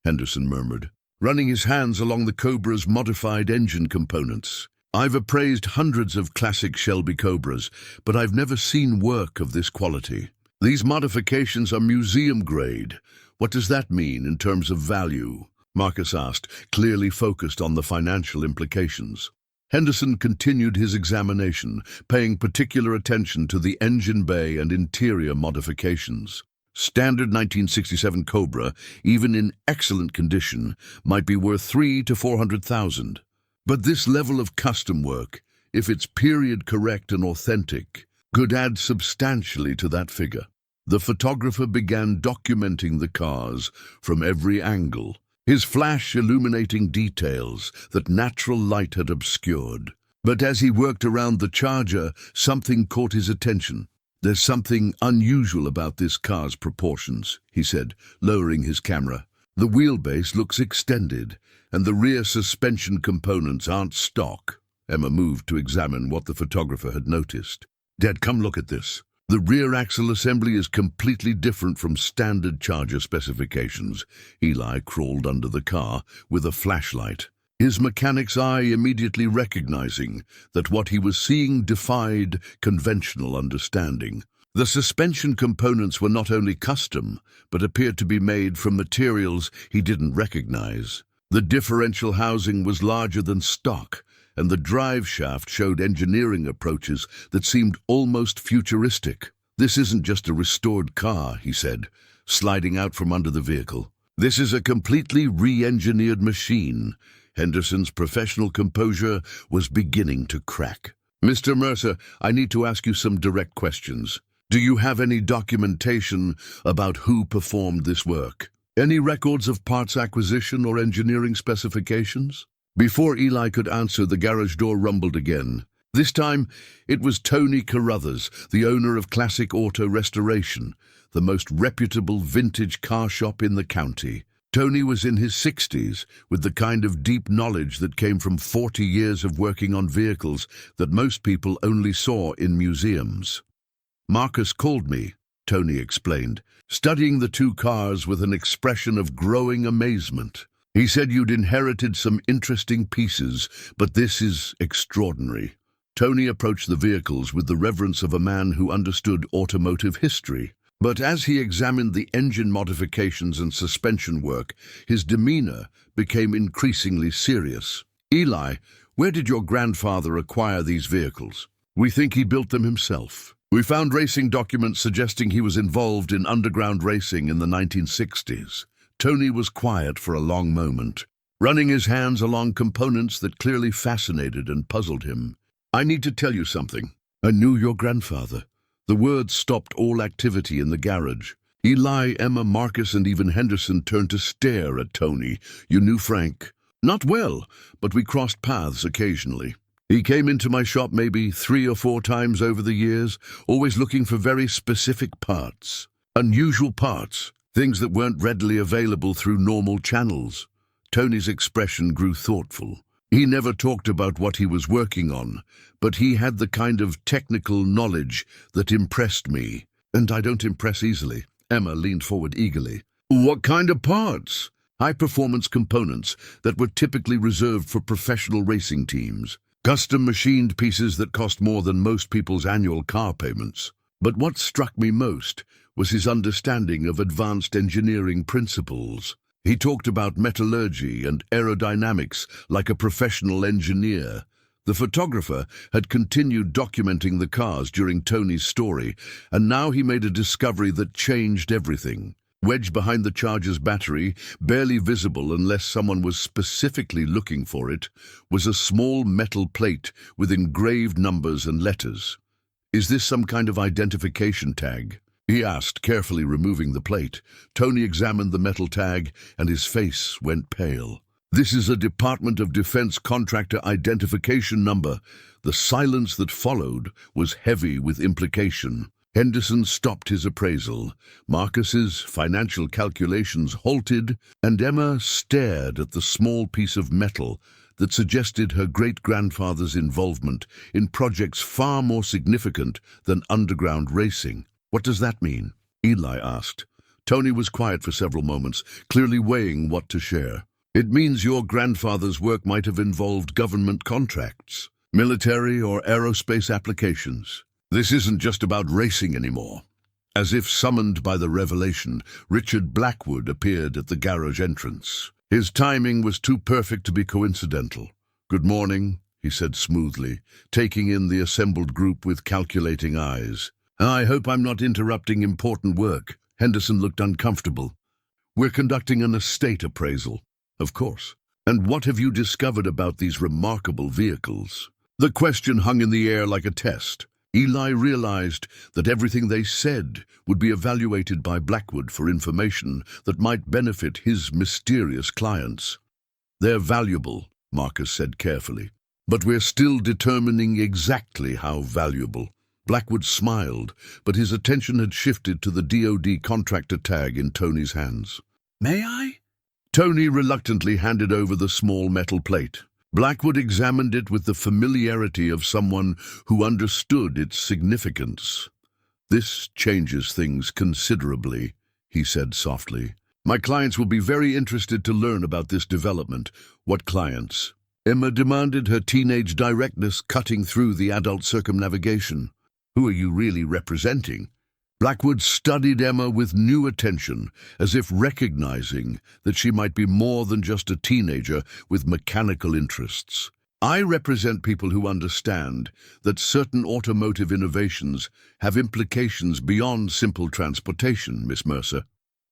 Henderson murmured, running his hands along the Cobra's modified engine components. "I've appraised hundreds of classic Shelby Cobras, but I've never seen work of this quality. These modifications are museum grade. What does that mean in terms of value?" Marcus asked, clearly focused on the financial implications. Henderson continued his examination, paying particular attention to the engine bay and interior modifications. Standard 1967 Cobra, even in excellent condition, might be worth $300,000 to $400,000. But this level of custom work, if it's period correct and authentic, could add substantially to that figure. The photographer began documenting the cars from every angle, his flash illuminating details that natural light had obscured. But as he worked around the Charger, something caught his attention. "There's something unusual about this car's proportions," he said, lowering his camera. "The wheelbase looks extended, and the rear suspension components aren't stock." Emma moved to examine what the photographer had noticed. "Dad, come look at this. The rear axle assembly is completely different from standard Charger specifications." Eli crawled under the car with a flashlight, his mechanic's eye immediately recognizing that what he was seeing defied conventional understanding. The suspension components were not only custom, but appeared to be made from materials he didn't recognize. The differential housing was larger than stock, and the drive shaft showed engineering approaches that seemed almost futuristic. "This isn't just a restored car," he said, sliding out from under the vehicle. "This is a completely re-engineered machine." Henderson's professional composure was beginning to crack. "Mr. Mercer, I need to ask you some direct questions. Do you have any documentation about who performed this work? Any records of parts acquisition or engineering specifications?" Before Eli could answer, the garage door rumbled again. This time, it was Tony Carruthers, the owner of Classic Auto Restoration, the most reputable vintage car shop in the county. Tony was in his 60s, with the kind of deep knowledge that came from 40 years of working on vehicles that most people only saw in museums. "Marcus called me," Tony explained, studying the two cars with an expression of growing amazement. "He said you'd inherited some interesting pieces, but this is extraordinary." Tony approached the vehicles with the reverence of a man who understood automotive history. But as he examined the engine modifications and suspension work, his demeanor became increasingly serious. "Eli, where did your grandfather acquire these vehicles?" "We think he built them himself. We found racing documents suggesting he was involved in underground racing in the 1960s. Tony was quiet for a long moment, running his hands along components that clearly fascinated and puzzled him. "I need to tell you something. I knew your grandfather." The words stopped all activity in the garage. Eli, Emma, Marcus, and even Henderson turned to stare at Tony. "You knew Frank?" "Not well, but we crossed paths occasionally. He came into my shop maybe 3 or 4 times over the years, always looking for very specific parts. Unusual parts, things that weren't readily available through normal channels." Tony's expression grew thoughtful. He never talked about what he was working on, but he had the kind of technical knowledge that impressed me. "And I don't impress easily." Emma leaned forward eagerly. "What kind of parts?" "High-performance components that were typically reserved for professional racing teams. Custom machined pieces that cost more than most people's annual car payments. But what struck me most was his understanding of advanced engineering principles. He talked about metallurgy and aerodynamics like a professional engineer. The photographer had continued documenting the cars during Tony's story, and now he made a discovery that changed everything. Wedged behind the Charger's battery, barely visible unless someone was specifically looking for it, was a small metal plate with engraved numbers and letters. "Is this some kind of identification tag?" he asked, carefully removing the plate. Tony examined the metal tag, and his face went pale. "This is a Department of Defense contractor identification number." The silence that followed was heavy with implication. Henderson stopped his appraisal. Marcus's financial calculations halted, and Emma stared at the small piece of metal that suggested her great-grandfather's involvement in projects far more significant than underground racing. "What does that mean?" Eli asked. Tony was quiet for several moments, clearly weighing what to share. "It means your grandfather's work might have involved government contracts, military or aerospace applications. This isn't just about racing anymore." As if summoned by the revelation, Richard Blackwood appeared at the garage entrance. His timing was too perfect to be coincidental. "Good morning," he said smoothly, taking in the assembled group with calculating eyes. "I hope I'm not interrupting important work." Henderson looked uncomfortable. "We're conducting an estate appraisal." "Of course. And what have you discovered about these remarkable vehicles?" The question hung in the air like a test. Eli realized that everything they said would be evaluated by Blackwood for information that might benefit his mysterious clients. "They're valuable," Marcus said carefully. "But we're still determining exactly how valuable." Blackwood smiled, but his attention had shifted to the DoD contractor tag in Tony's hands. "May I?" Tony reluctantly handed over the small metal plate. Blackwood examined it with the familiarity of someone who understood its significance. "This changes things considerably," he said softly. "My clients will be very interested to learn about this development." "What clients?" Emma demanded, her teenage directness cutting through the adult circumnavigation. "Who are you really representing?" Blackwood studied Emma with new attention, as if recognizing that she might be more than just a teenager with mechanical interests. "I represent people who understand that certain automotive innovations have implications beyond simple transportation, Miss Mercer.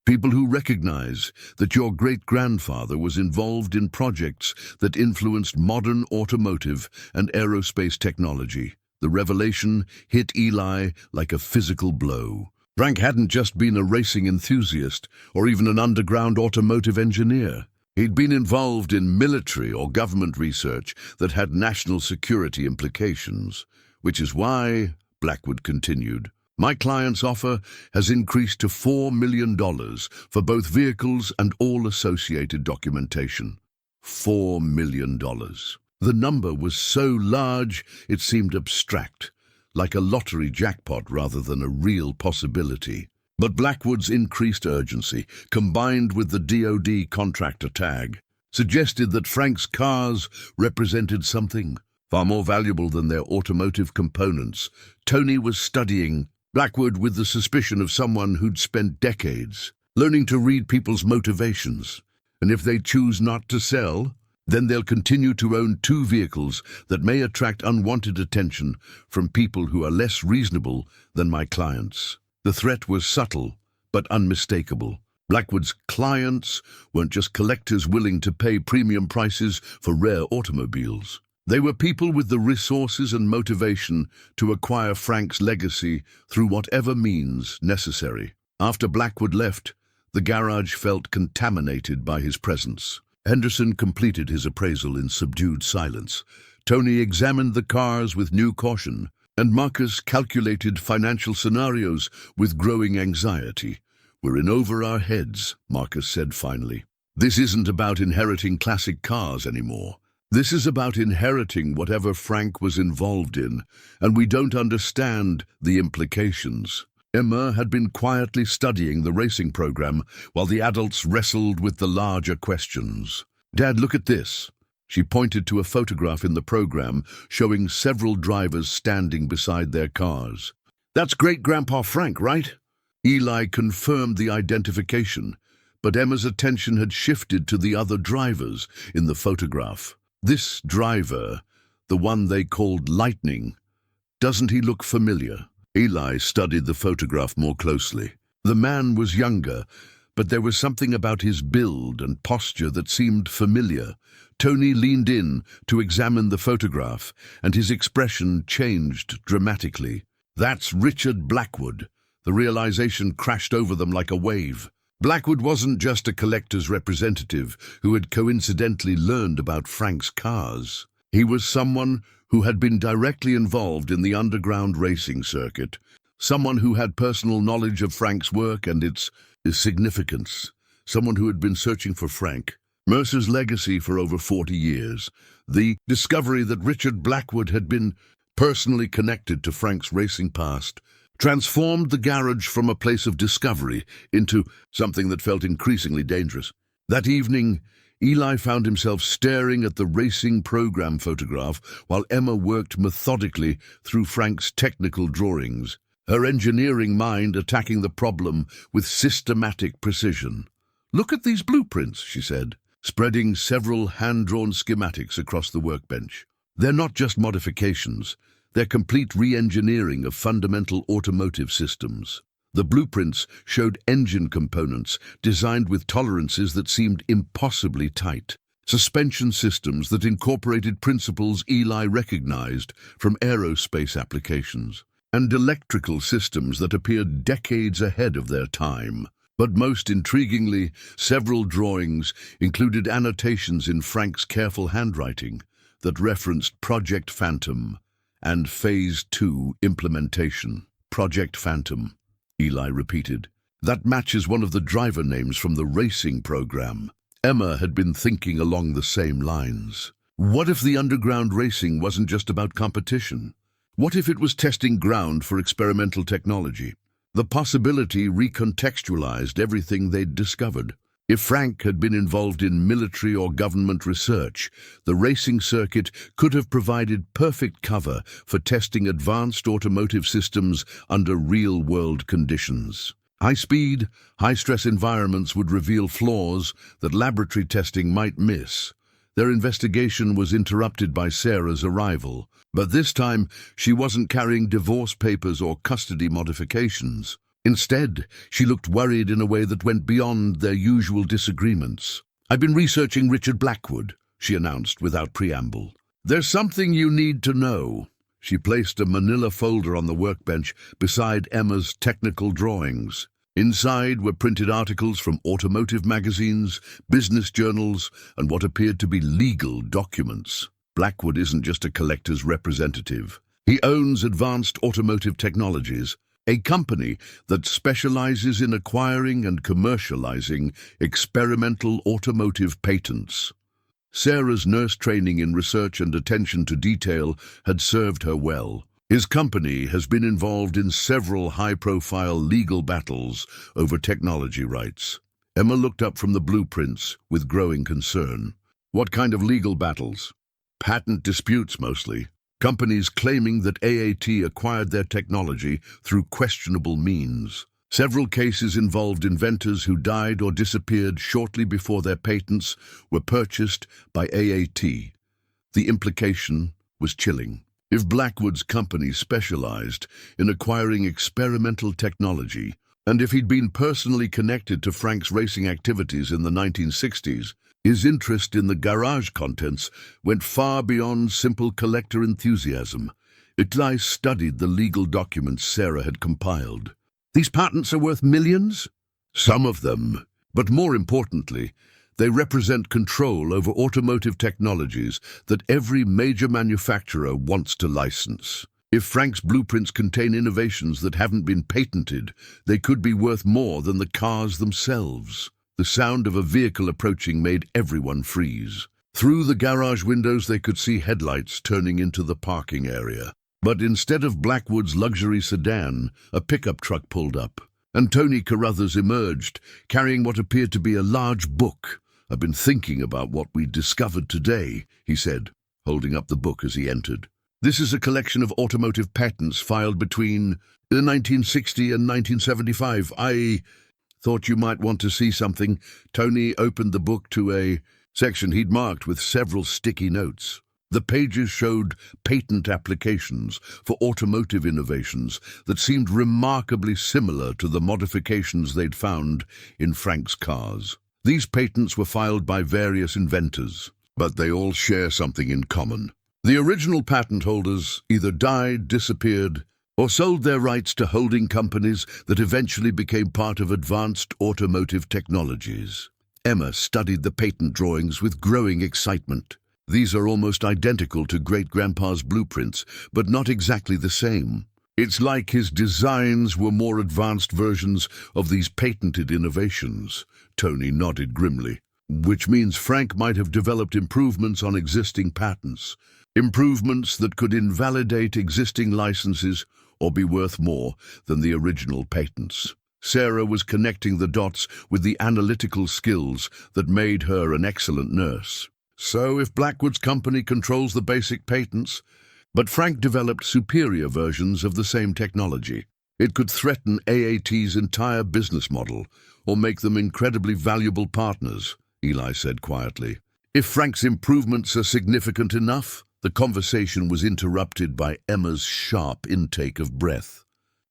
People who recognize that your great-grandfather was involved in projects that influenced modern automotive and aerospace technology." The revelation hit Eli like a physical blow. Frank hadn't just been a racing enthusiast or even an underground automotive engineer. He'd been involved in military or government research that had national security implications, which is why, Blackwood continued, "my client's offer has increased to $4 million for both vehicles and all associated documentation." $4 million. The number was so large it seemed abstract, like a lottery jackpot rather than a real possibility. But Blackwood's increased urgency, combined with the DoD contractor tag, suggested that Frank's cars represented something far more valuable than their automotive components. Tony was studying Blackwood with the suspicion of someone who'd spent decades learning to read people's motivations. And if they choose not to sell, then they'll continue to own two vehicles that may attract unwanted attention from people who are less reasonable than my clients. The threat was subtle, but unmistakable. Blackwood's clients weren't just collectors willing to pay premium prices for rare automobiles. They were people with the resources and motivation to acquire Frank's legacy through whatever means necessary. After Blackwood left, the garage felt contaminated by his presence. Henderson completed his appraisal in subdued silence. Tony examined the cars with new caution, and Marcus calculated financial scenarios with growing anxiety. "We're in over our heads," Marcus said finally. "This isn't about inheriting classic cars anymore. This is about inheriting whatever Frank was involved in, and we don't understand the implications." Emma had been quietly studying the racing program while the adults wrestled with the larger questions. "Dad, look at this." She pointed to a photograph in the program showing several drivers standing beside their cars. "That's Great-Grandpa Frank, right?" Eli confirmed the identification, but Emma's attention had shifted to the other drivers in the photograph. This driver, the one they called Lightning, doesn't he look familiar? Eli studied the photograph more closely. The man was younger, but there was something about his build and posture that seemed familiar. Tony leaned in to examine the photograph, and his expression changed dramatically. "That's Richard Blackwood." The realization crashed over them like a wave. Blackwood wasn't just a collector's representative who had coincidentally learned about Frank's cars. He was someone who had been directly involved in the underground racing circuit, someone who had personal knowledge of Frank's work and its significance, someone who had been searching for Frank, Mercer's legacy for over 40 years. The discovery that Richard Blackwood had been personally connected to Frank's racing past transformed the garage from a place of discovery into something that felt increasingly dangerous. That evening, Eli found himself staring at the racing program photograph while Emma worked methodically through Frank's technical drawings, her engineering mind attacking the problem with systematic precision. "Look at these blueprints," she said, spreading several hand-drawn schematics across the workbench. "They're not just modifications. They're complete re-engineering of fundamental automotive systems." The blueprints showed engine components designed with tolerances that seemed impossibly tight, suspension systems that incorporated principles Eli recognized from aerospace applications, and electrical systems that appeared decades ahead of their time. But most intriguingly, several drawings included annotations in Frank's careful handwriting that referenced Project Phantom and Phase 2 implementation. Project Phantom, Eli repeated. That matches one of the driver names from the racing program. Emma had been thinking along the same lines. What if the underground racing wasn't just about competition? What if it was testing ground for experimental technology? The possibility recontextualized everything they'd discovered. If Frank had been involved in military or government research, the racing circuit could have provided perfect cover for testing advanced automotive systems under real-world conditions. High-speed, high-stress environments would reveal flaws that laboratory testing might miss. Their investigation was interrupted by Sarah's arrival, but this time she wasn't carrying divorce papers or custody modifications. Instead, she looked worried in a way that went beyond their usual disagreements. "I've been researching Richard Blackwood," she announced without preamble. "There's something you need to know." She placed a manila folder on the workbench beside Emma's technical drawings. Inside were printed articles from automotive magazines, business journals, and what appeared to be legal documents. Blackwood isn't just a collector's representative. He owns Advanced Automotive Technologies, a company that specializes in acquiring and commercializing experimental automotive patents. Sarah's nurse training in research and attention to detail had served her well. His company has been involved in several high-profile legal battles over technology rights. Emma looked up from the blueprints with growing concern. "What kind of legal battles?" "Patent disputes, mostly. Companies claiming that AAT acquired their technology through questionable means. Several cases involved inventors who died or disappeared shortly before their patents were purchased by AAT. The implication was chilling. If Blackwood's company specialized in acquiring experimental technology, and if he'd been personally connected to Frank's racing activities in the 1960s, his interest in the garage contents went far beyond simple collector enthusiasm. Eli studied the legal documents Sarah had compiled. "These patents are worth millions?" "Some of them, but more importantly, they represent control over automotive technologies that every major manufacturer wants to license. If Frank's blueprints contain innovations that haven't been patented, they could be worth more than the cars themselves." The sound of a vehicle approaching made everyone freeze. Through the garage windows they could see headlights turning into the parking area. But instead of Blackwood's luxury sedan, a pickup truck pulled up, and Tony Carruthers emerged, carrying what appeared to be a large book. I've been thinking about what we discovered today, he said, holding up the book as he entered. This is a collection of automotive patents filed between 1960 and 1975. I thought you might want to see something. Tony opened the book to a section he'd marked with several sticky notes. The pages showed patent applications for automotive innovations that seemed remarkably similar to the modifications they'd found in Frank's cars. These patents were filed by various inventors, but they all share something in common. The original patent holders either died, disappeared, or sold their rights to holding companies that eventually became part of advanced automotive technologies. Emma studied the patent drawings with growing excitement. These are almost identical to Great-Grandpa's blueprints, but not exactly the same. It's like his designs were more advanced versions of these patented innovations. Tony nodded grimly. Which means Frank might have developed improvements on existing patents. Improvements that could invalidate existing licenses or be worth more than the original patents. Sarah was connecting the dots with the analytical skills that made her an excellent nurse. So if Blackwood's company controls the basic patents, but Frank developed superior versions of the same technology, it could threaten AAT's entire business model or make them incredibly valuable partners, Eli said quietly. If Frank's improvements are significant enough, the conversation was interrupted by Emma's sharp intake of breath.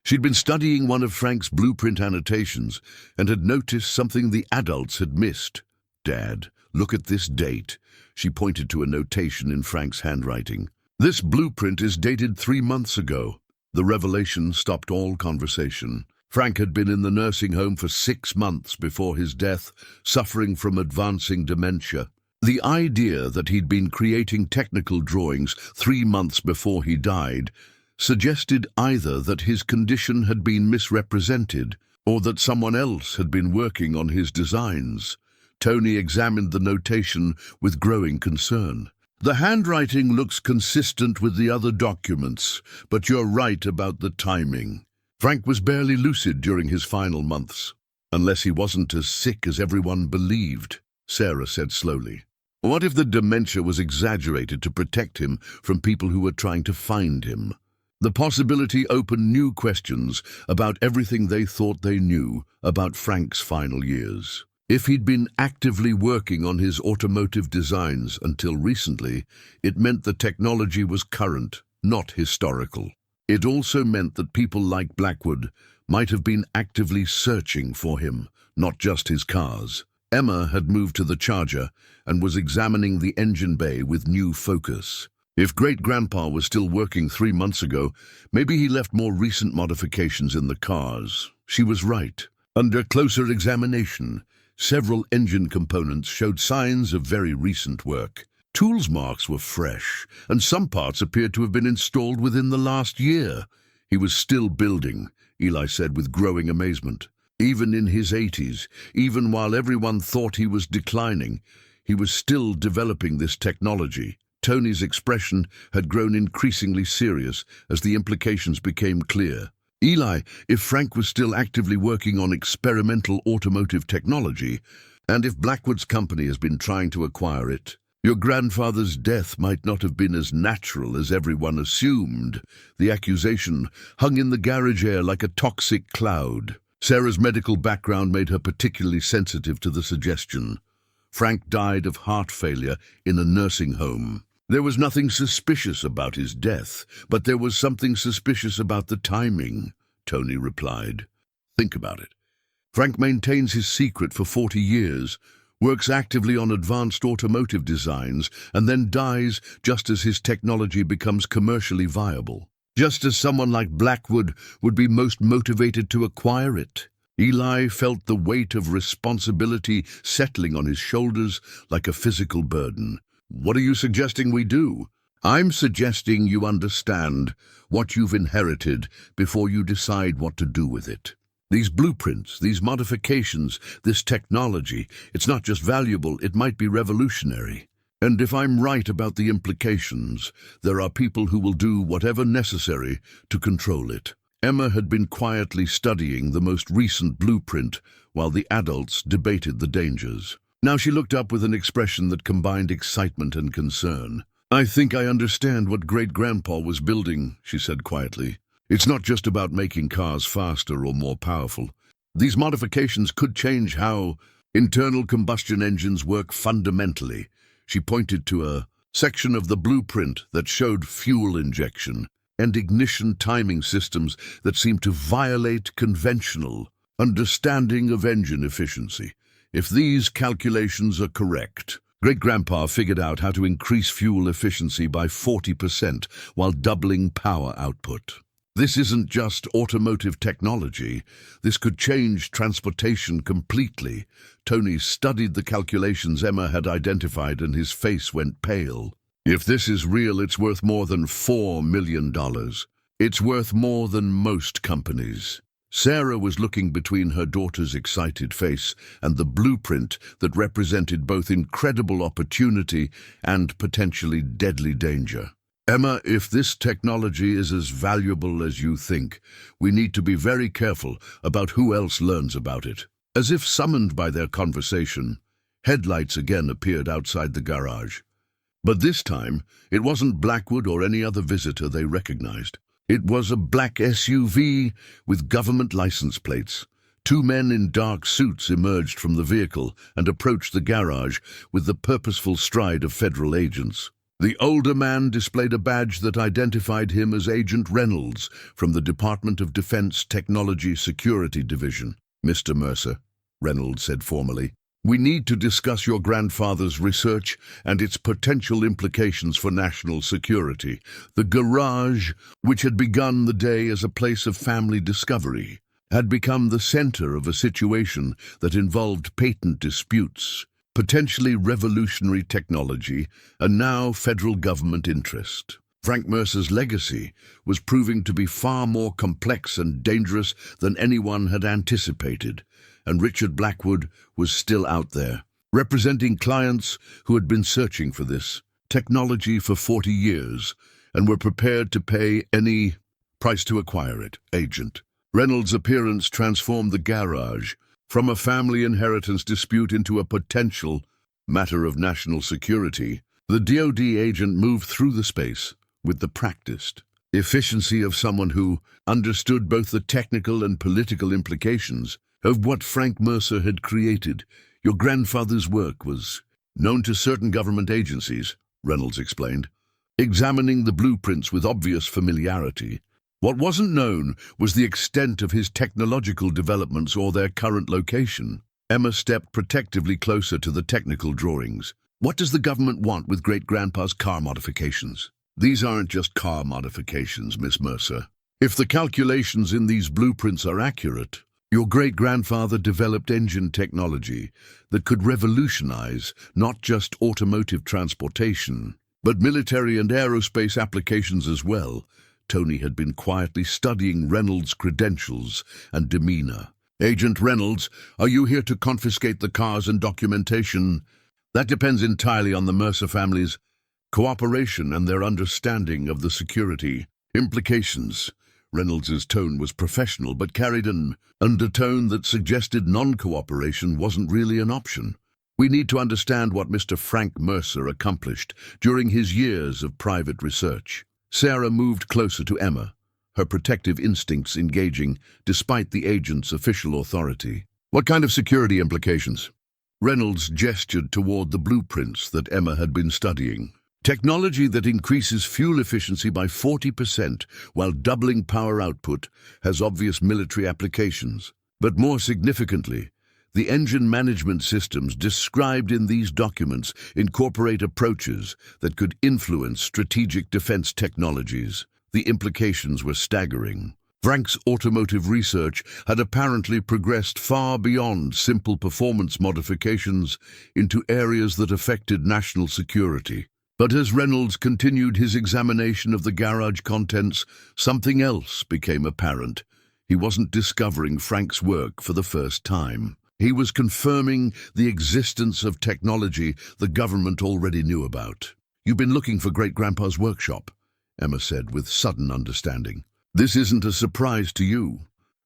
She'd been studying one of Frank's blueprint annotations and had noticed something the adults had missed. Dad, look at this date. She pointed to a notation in Frank's handwriting. This blueprint is dated 3 months ago. The revelation stopped all conversation. Frank had been in the nursing home for 6 months before his death, suffering from advancing dementia. The idea that he'd been creating technical drawings 3 months before he died suggested either that his condition had been misrepresented or that someone else had been working on his designs. Tony examined the notation with growing concern. The handwriting looks consistent with the other documents, but you're right about the timing. Frank was barely lucid during his final months, unless he wasn't as sick as everyone believed, Sarah said slowly. What if the dementia was exaggerated to protect him from people who were trying to find him? The possibility opened new questions about everything they thought they knew about Frank's final years. If he'd been actively working on his automotive designs until recently, it meant the technology was current, not historical. It also meant that people like Blackwood might have been actively searching for him, not just his cars. Emma had moved to the Charger and was examining the engine bay with new focus. If Great-Grandpa was still working 3 months ago, maybe he left more recent modifications in the cars. She was right. Under closer examination, several engine components showed signs of very recent work. Tools marks were fresh, and some parts appeared to have been installed within the last year. He was still building, Eli said with growing amazement. Even in his 80s, even while everyone thought he was declining, he was still developing this technology. Tony's expression had grown increasingly serious as the implications became clear. Eli, if Frank was still actively working on experimental automotive technology, and if Blackwood's company has been trying to acquire it, your grandfather's death might not have been as natural as everyone assumed. The accusation hung in the garage air like a toxic cloud. Sarah's medical background made her particularly sensitive to the suggestion. Frank died of heart failure in a nursing home. There was nothing suspicious about his death, but there was something suspicious about the timing, Tony replied. Think about it. Frank maintains his secret for 40 years, works actively on advanced automotive designs, and then dies just as his technology becomes commercially viable. Just as someone like Blackwood would be most motivated to acquire it. Eli felt the weight of responsibility settling on his shoulders like a physical burden. What are you suggesting we do? I'm suggesting you understand what you've inherited before you decide what to do with it. These blueprints, these modifications, this technology, it's not just valuable, it might be revolutionary. And if I'm right about the implications, there are people who will do whatever necessary to control it. Emma had been quietly studying the most recent blueprint while the adults debated the dangers. Now she looked up with an expression that combined excitement and concern. "I think I understand what Great-Grandpa was building," she said quietly. "It's not just about making cars faster or more powerful. These modifications could change how internal combustion engines work fundamentally." She pointed to a section of the blueprint that showed fuel injection and ignition timing systems that seemed to violate conventional understanding of engine efficiency. If these calculations are correct, Great-Grandpa figured out how to increase fuel efficiency by 40% while doubling power output. This isn't just automotive technology. This could change transportation completely. Tony studied the calculations Emma had identified and his face went pale. "If this is real, it's worth more than $4 million. It's worth more than most companies." Sarah was looking between her daughter's excited face and the blueprint that represented both incredible opportunity and potentially deadly danger. "Emma, if this technology is as valuable as you think, we need to be very careful about who else learns about it." As if summoned by their conversation, headlights again appeared outside the garage. But this time, it wasn't Blackwood or any other visitor they recognized. It was a black SUV with government license plates. Two men in dark suits emerged from the vehicle and approached the garage with the purposeful stride of federal agents. The older man displayed a badge that identified him as Agent Reynolds from the Department of Defense Technology Security Division. "Mr. Mercer," Reynolds said formally, "we need to discuss your grandfather's research and its potential implications for national security." The garage, which had begun the day as a place of family discovery, had become the center of a situation that involved patent disputes, potentially revolutionary technology, and now federal government interest. Frank Mercer's legacy was proving to be far more complex and dangerous than anyone had anticipated, and Richard Blackwood was still out there, representing clients who had been searching for this technology for 40 years and were prepared to pay any price to acquire it. Agent Reynolds' appearance transformed the garage from a family inheritance dispute into a potential matter of national security. The DoD agent moved through the space with the practiced efficiency of someone who understood both the technical and political implications of what Frank Mercer had created. "Your grandfather's work was known to certain government agencies," Reynolds explained, examining the blueprints with obvious familiarity. What wasn't known was the extent of his technological developments or their current location. Emma stepped protectively closer to the technical drawings. "What does the government want with Great-Grandpa's car modifications?" "These aren't just car modifications, Miss Mercer. If the calculations in these blueprints are accurate, your great-grandfather developed engine technology that could revolutionize not just automotive transportation, but military and aerospace applications as well." Tony had been quietly studying Reynolds' credentials and demeanor. "Agent Reynolds, are you here to confiscate the cars and documentation?" "That depends entirely on the Mercer family's cooperation and their understanding of the security implications." Reynolds' tone was professional but carried an undertone that suggested non-cooperation wasn't really an option. "We need to understand what Mr. Frank Mercer accomplished during his years of private research." Sarah moved closer to Emma, her protective instincts engaging despite the agent's official authority. "What kind of security implications?" Reynolds gestured toward the blueprints that Emma had been studying. "Technology that increases fuel efficiency by 40% while doubling power output has obvious military applications. But more significantly, the engine management systems described in these documents incorporate approaches that could influence strategic defense technologies." The implications were staggering. Frank's automotive research had apparently progressed far beyond simple performance modifications into areas that affected national security. But as Reynolds continued his examination of the garage contents, something else became apparent. He wasn't discovering Frank's work for the first time. He was confirming the existence of technology the government already knew about. "You've been looking for Great-Grandpa's workshop," Emma said with sudden understanding. "This isn't a surprise to you."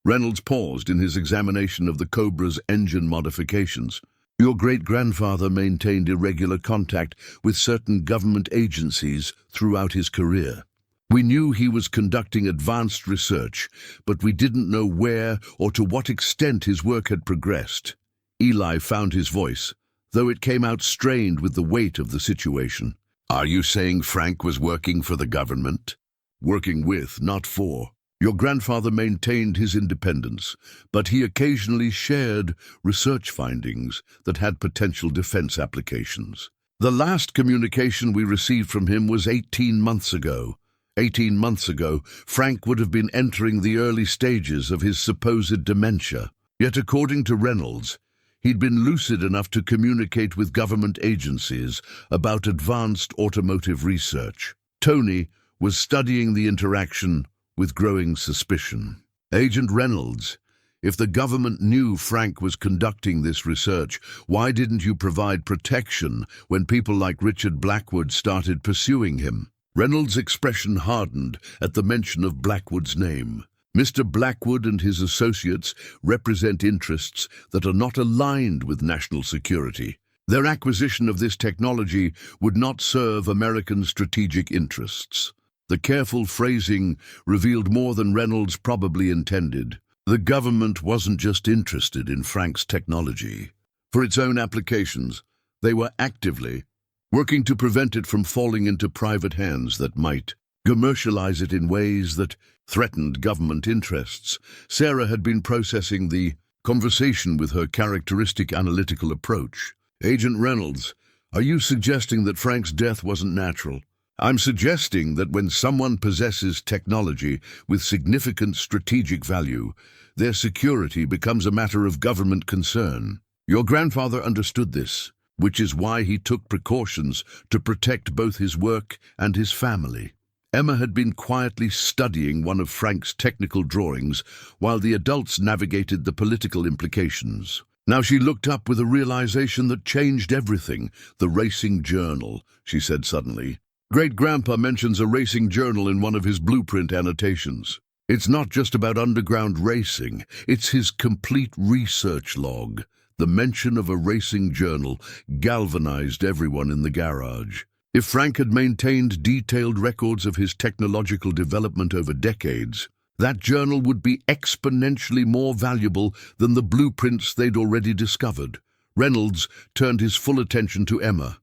Reynolds paused in his examination of the Cobra's engine modifications. Your great-grandfather maintained irregular contact with certain government agencies throughout his career. We knew he was conducting advanced research, but we didn't know where or to what extent his work had progressed. Eli found his voice, though it came out strained with the weight of the situation. Are you saying Frank was working for the government? Working with, not for. Your grandfather maintained his independence, but he occasionally shared research findings that had potential defense applications. The last communication we received from him was 18 months ago. 18 months ago, Frank would have been entering the early stages of his supposed dementia. Yet according to Reynolds, he'd been lucid enough to communicate with government agencies about advanced automotive research. Tony was studying the interaction with growing suspicion. Agent Reynolds, if the government knew Frank was conducting this research, why didn't you provide protection when people like Richard Blackwood started pursuing him? Reynolds' expression hardened at the mention of Blackwood's name. Mr. Blackwood and his associates represent interests that are not aligned with national security. Their acquisition of this technology would not serve American strategic interests. The careful phrasing revealed more than Reynolds probably intended. The government wasn't just interested in Frank's technology. For its own applications, they were actively working to prevent it from falling into private hands that might commercialize it in ways that threatened government interests. Sarah had been processing the conversation with her characteristic analytical approach. Agent Reynolds, are you suggesting that Frank's death wasn't natural? I'm suggesting that when someone possesses technology with significant strategic value, their security becomes a matter of government concern. Your grandfather understood this, which is why he took precautions to protect both his work and his family. Emma had been quietly studying one of Frank's technical drawings while the adults navigated the political implications. Now she looked up with a realization that changed everything. The racing journal, she said suddenly. Great-grandpa mentions a racing journal in one of his blueprint annotations. It's not just about underground racing, it's his complete research log. The mention of a racing journal galvanized everyone in the garage. If Frank had maintained detailed records of his technological development over decades, that journal would be exponentially more valuable than the blueprints they'd already discovered. Reynolds turned his full attention to Emma.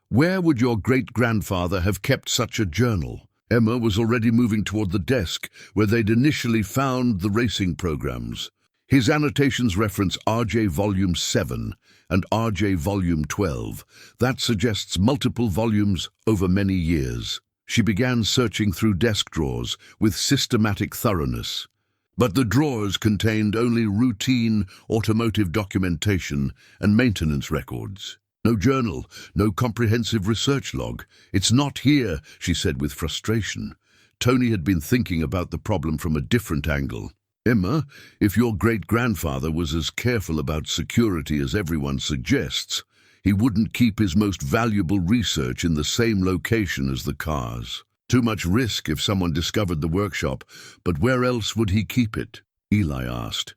Where would your great-grandfather have kept such a journal? Emma was already moving toward the desk where they'd initially found the racing programs. His annotations reference RJ Volume 7 and RJ Volume 12. That suggests multiple volumes over many years. She began searching through desk drawers with systematic thoroughness. But the drawers contained only routine automotive documentation and maintenance records. No journal, no comprehensive research log. It's not here, she said with frustration. Tony had been thinking about the problem from a different angle. Emma, if your great-grandfather was as careful about security as everyone suggests, he wouldn't keep his most valuable research in the same location as the cars. Too much risk if someone discovered the workshop, but where else would he keep it? Eli asked.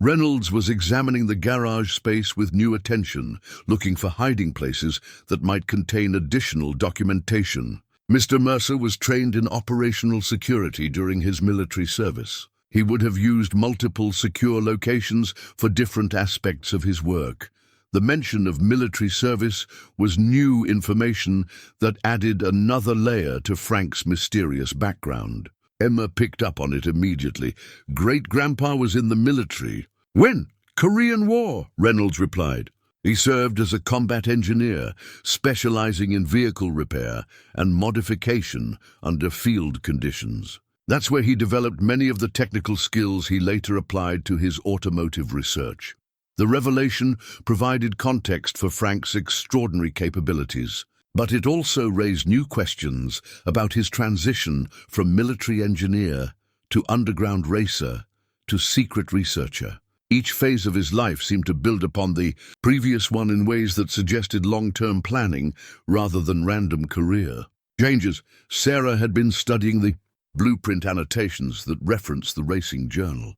Reynolds was examining the garage space with new attention, looking for hiding places that might contain additional documentation. Mr. Mercer was trained in operational security during his military service. He would have used multiple secure locations for different aspects of his work. The mention of military service was new information that added another layer to Frank's mysterious background. Emma picked up on it immediately. Great-grandpa was in the military. When? Korean War, Reynolds replied. He served as a combat engineer, specializing in vehicle repair and modification under field conditions. That's where he developed many of the technical skills he later applied to his automotive research. The revelation provided context for Frank's extraordinary capabilities, but it also raised new questions about his transition from military engineer to underground racer to secret researcher. Each phase of his life seemed to build upon the previous one in ways that suggested long-term planning rather than random career changes. Sarah had been studying the blueprint annotations that reference the racing journal.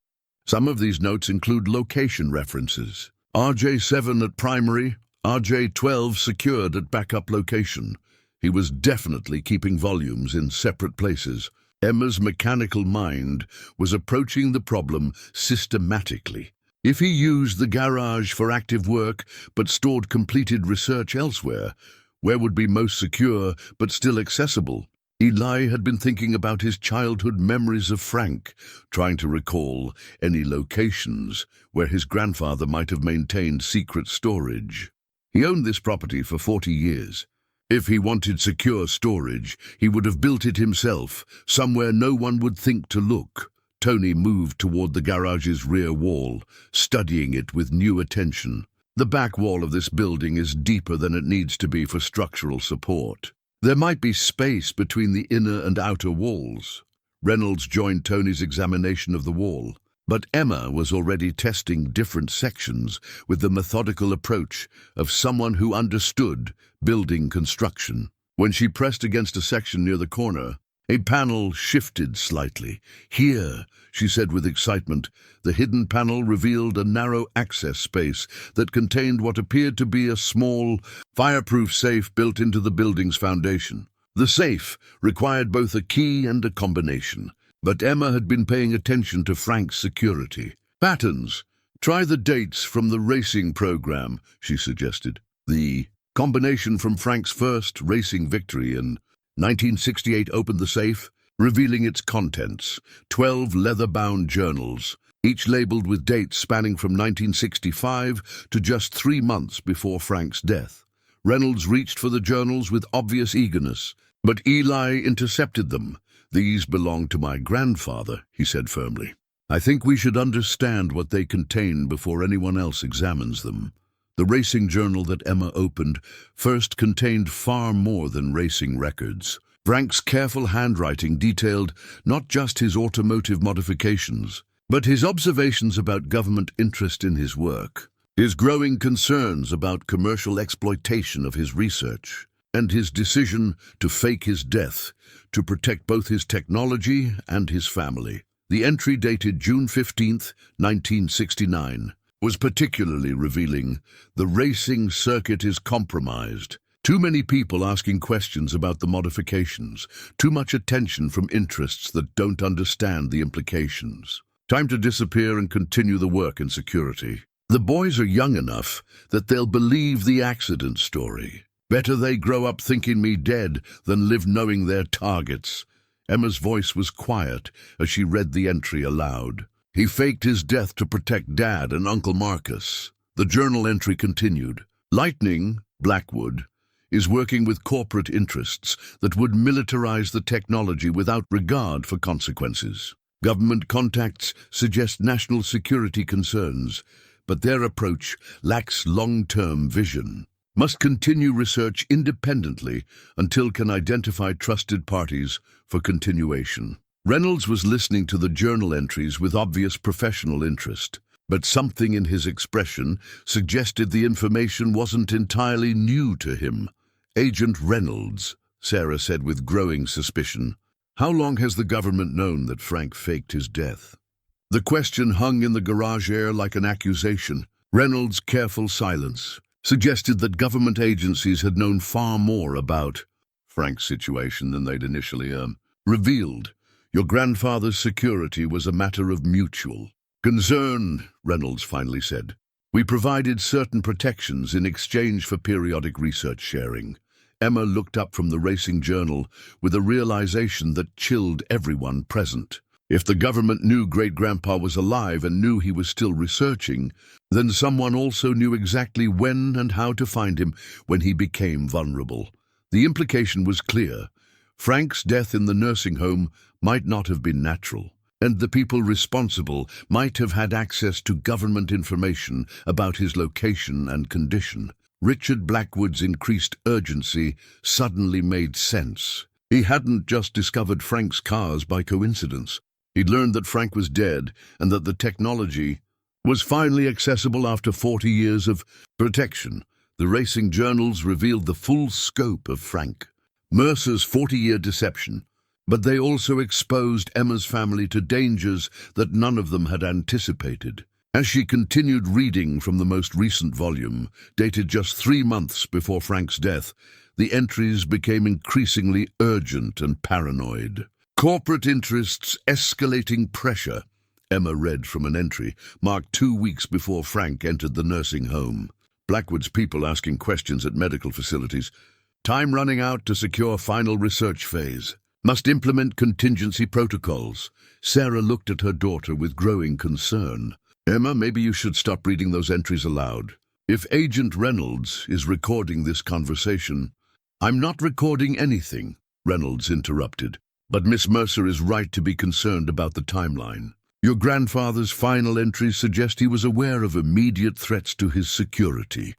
Some of these notes include location references. RJ7 at primary, RJ12 secured at backup location. He was definitely keeping volumes in separate places. Emma's mechanical mind was approaching the problem systematically. If he used the garage for active work but stored completed research elsewhere, where would be most secure but still accessible? Eli had been thinking about his childhood memories of Frank, trying to recall any locations where his grandfather might have maintained secret storage. He owned this property for 40 years. If he wanted secure storage, he would have built it himself, somewhere no one would think to look. Tony moved toward the garage's rear wall, studying it with new attention. The back wall of this building is deeper than it needs to be for structural support. There might be space between the inner and outer walls. Reynolds joined Tony's examination of the wall, but Emma was already testing different sections with the methodical approach of someone who understood building construction. When she pressed against a section near the corner, a panel shifted slightly. "Here," she said with excitement. The hidden panel revealed a narrow access space that contained what appeared to be a small, fireproof safe built into the building's foundation. The safe required both a key and a combination, but Emma had been paying attention to Frank's security. "Patterns. Try the dates from the racing program," she suggested. The combination from Frank's first racing victory in 1968 opened the safe, revealing its contents: 12 leather-bound journals, each labeled with dates spanning from 1965 to just 3 months before Frank's death. Reynolds reached for the journals with obvious eagerness, but Eli intercepted them. "These belong to my grandfather," he said firmly. "I think we should understand what they contain before anyone else examines them." The racing journal that Emma opened first contained far more than racing records. Frank's careful handwriting detailed not just his automotive modifications, but his observations about government interest in his work, his growing concerns about commercial exploitation of his research, and his decision to fake his death to protect both his technology and his family. The entry dated June 15, 1969. Was particularly revealing. "The racing circuit is compromised. Too many people asking questions about the modifications. Too much attention from interests that don't understand the implications. Time to disappear and continue the work in security. The boys are young enough that they'll believe the accident story. Better they grow up thinking me dead than live knowing their targets." Emma's voice was quiet as she read the entry aloud. "He faked his death to protect Dad and Uncle Marcus." The journal entry continued. "Lightning, Blackwood, is working with corporate interests that would militarize the technology without regard for consequences. Government contacts suggest national security concerns, but their approach lacks long-term vision. Must continue research independently until can identify trusted parties for continuation." Reynolds was listening to the journal entries with obvious professional interest, but something in his expression suggested the information wasn't entirely new to him. "Agent Reynolds," Sarah said with growing suspicion. "How long has the government known that Frank faked his death?" The question hung in the garage air like an accusation. Reynolds' careful silence suggested that government agencies had known far more about Frank's situation than they'd initially revealed. "Your grandfather's security was a matter of mutual concern," Reynolds finally said. "We provided certain protections in exchange for periodic research sharing." Emma looked up from the racing journal with a realization that chilled everyone present. If the government knew Great-Grandpa was alive and knew he was still researching, then someone also knew exactly when and how to find him when he became vulnerable. The implication was clear. Frank's death in the nursing home might not have been natural, and the people responsible might have had access to government information about his location and condition. Richard Blackwood's increased urgency suddenly made sense. He hadn't just discovered Frank's cars by coincidence. He'd learned that Frank was dead and that the technology was finally accessible after 40 years of protection. The racing journals revealed the full scope of Frank Mercer's 40-year deception, but they also exposed Emma's family to dangers that none of them had anticipated. As she continued reading from the most recent volume, dated just 3 months before Frank's death, the entries became increasingly urgent and paranoid. Corporate interests escalating pressure, Emma read from an entry, marked 2 weeks before Frank entered the nursing home. Blackwood's people asking questions at medical facilities. Time running out to secure final research phase. Must implement contingency protocols. Sarah looked at her daughter with growing concern. Emma, maybe you should stop reading those entries aloud. If Agent Reynolds is recording this conversation... I'm not recording anything, Reynolds interrupted. But Miss Mercer is right to be concerned about the timeline. Your grandfather's final entries suggest he was aware of immediate threats to his security.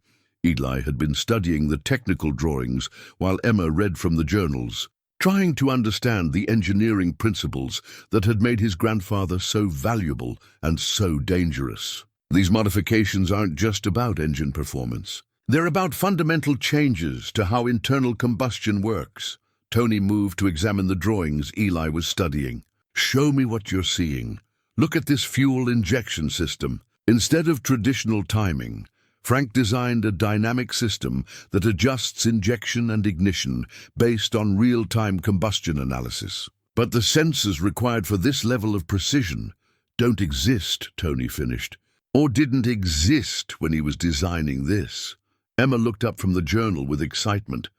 Eli had been studying the technical drawings while Emma read from the journals, trying to understand the engineering principles that had made his grandfather so valuable and so dangerous. These modifications aren't just about engine performance. They're about fundamental changes to how internal combustion works. Tony moved to examine the drawings Eli was studying. Show me what you're seeing. Look at this fuel injection system. Instead of traditional timing, Frank designed a dynamic system that adjusts injection and ignition based on real-time combustion analysis. But the sensors required for this level of precision don't exist, Tony finished, or didn't exist when he was designing this. Emma looked up from the journal with excitement.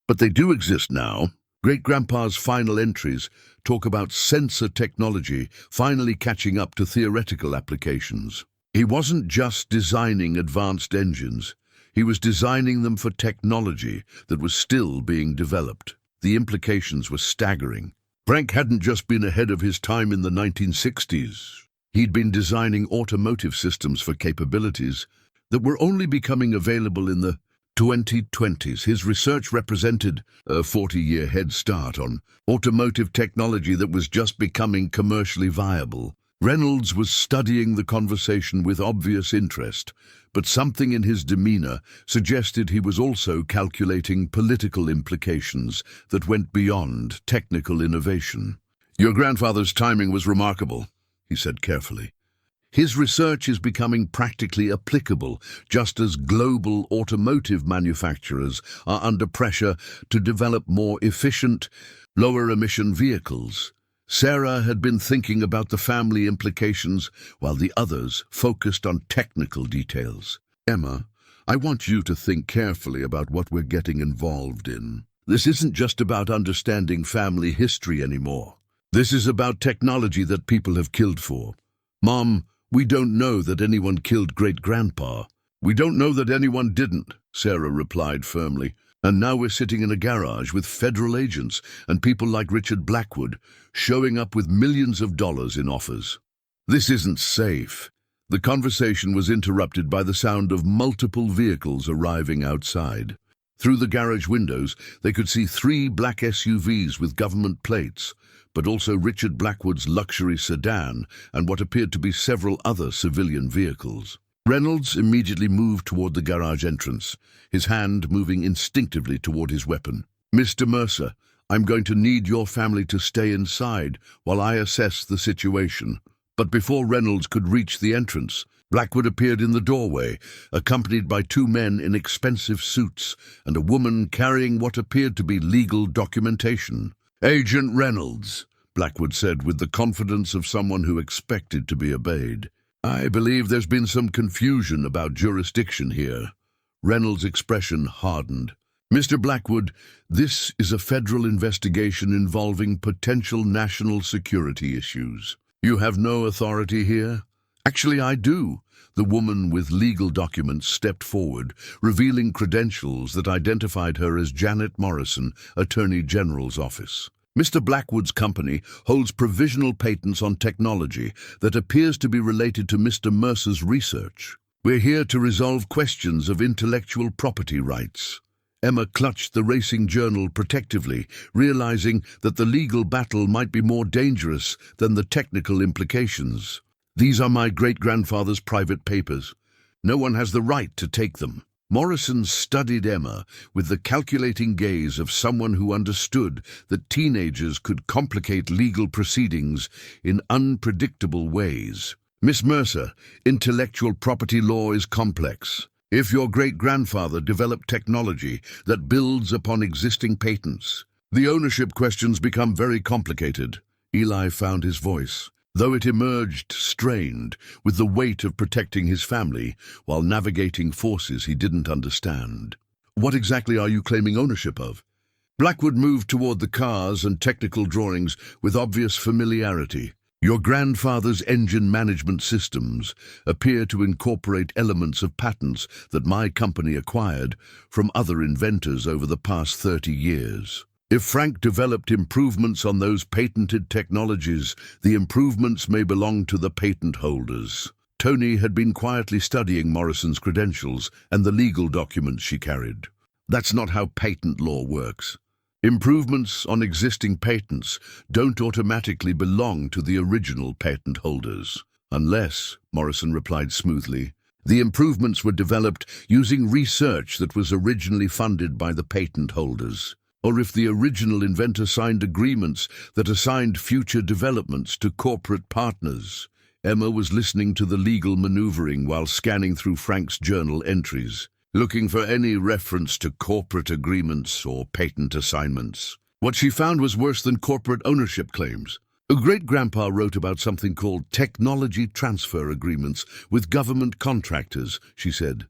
But they do exist now. Great-grandpa's final entries talk about sensor technology finally catching up to theoretical applications. He wasn't just designing advanced engines. He was designing them for technology that was still being developed. The implications were staggering. Frank hadn't just been ahead of his time in the 1960s. He'd been designing automotive systems for capabilities that were only becoming available in the 2020s. His research represented a 40-year head start on automotive technology that was just becoming commercially viable. Reynolds was studying the conversation with obvious interest, but something in his demeanor suggested he was also calculating political implications that went beyond technical innovation. Your grandfather's timing was remarkable, he said carefully. His research is becoming practically applicable, just as global automotive manufacturers are under pressure to develop more efficient, lower-emission vehicles. Sarah had been thinking about the family implications, while the others focused on technical details. Emma, I want you to think carefully about what we're getting involved in. This isn't just about understanding family history anymore. This is about technology that people have killed for. Mom, we don't know that anyone killed Great-Grandpa. We don't know that anyone didn't, Sarah replied firmly. And now we're sitting in a garage with federal agents and people like Richard Blackwood showing up with millions of dollars in offers. This isn't safe. The conversation was interrupted by the sound of multiple vehicles arriving outside. Through the garage windows, they could see 3 black SUVs with government plates, but also Richard Blackwood's luxury sedan and what appeared to be several other civilian vehicles. Reynolds immediately moved toward the garage entrance, his hand moving instinctively toward his weapon. Mr. Mercer, I'm going to need your family to stay inside while I assess the situation. But before Reynolds could reach the entrance, Blackwood appeared in the doorway, accompanied by 2 men in expensive suits and a woman carrying what appeared to be legal documentation. Agent Reynolds, Blackwood said with the confidence of someone who expected to be obeyed. I believe there's been some confusion about jurisdiction here. Reynolds' expression hardened. Mr. Blackwood, this is a federal investigation involving potential national security issues. You have no authority here? Actually, I do. The woman with legal documents stepped forward, revealing credentials that identified her as Janet Morrison, Attorney General's office. Mr. Blackwood's company holds provisional patents on technology that appears to be related to Mr. Mercer's research. We're here to resolve questions of intellectual property rights. Emma clutched the racing journal protectively, realizing that the legal battle might be more dangerous than the technical implications. These are my great-grandfather's private papers. No one has the right to take them. Morrison studied Emma with the calculating gaze of someone who understood that teenagers could complicate legal proceedings in unpredictable ways. Miss Mercer, intellectual property law is complex. If your great-grandfather developed technology that builds upon existing patents, the ownership questions become very complicated. Eli found his voice, though it emerged strained with the weight of protecting his family while navigating forces he didn't understand. What exactly are you claiming ownership of? Blackwood moved toward the cars and technical drawings with obvious familiarity. Your grandfather's engine management systems appear to incorporate elements of patents that my company acquired from other inventors over the past 30 years. If Frank developed improvements on those patented technologies, the improvements may belong to the patent holders. Tony had been quietly studying Morrison's credentials and the legal documents she carried. That's not how patent law works. Improvements on existing patents don't automatically belong to the original patent holders. Unless, Morrison replied smoothly, the improvements were developed using research that was originally funded by the patent holders, or if the original inventor signed agreements that assigned future developments to corporate partners. Emma was listening to the legal maneuvering while scanning through Frank's journal entries, looking for any reference to corporate agreements or patent assignments. What she found was worse than corporate ownership claims. A great-grandpa wrote about something called technology transfer agreements with government contractors, she said.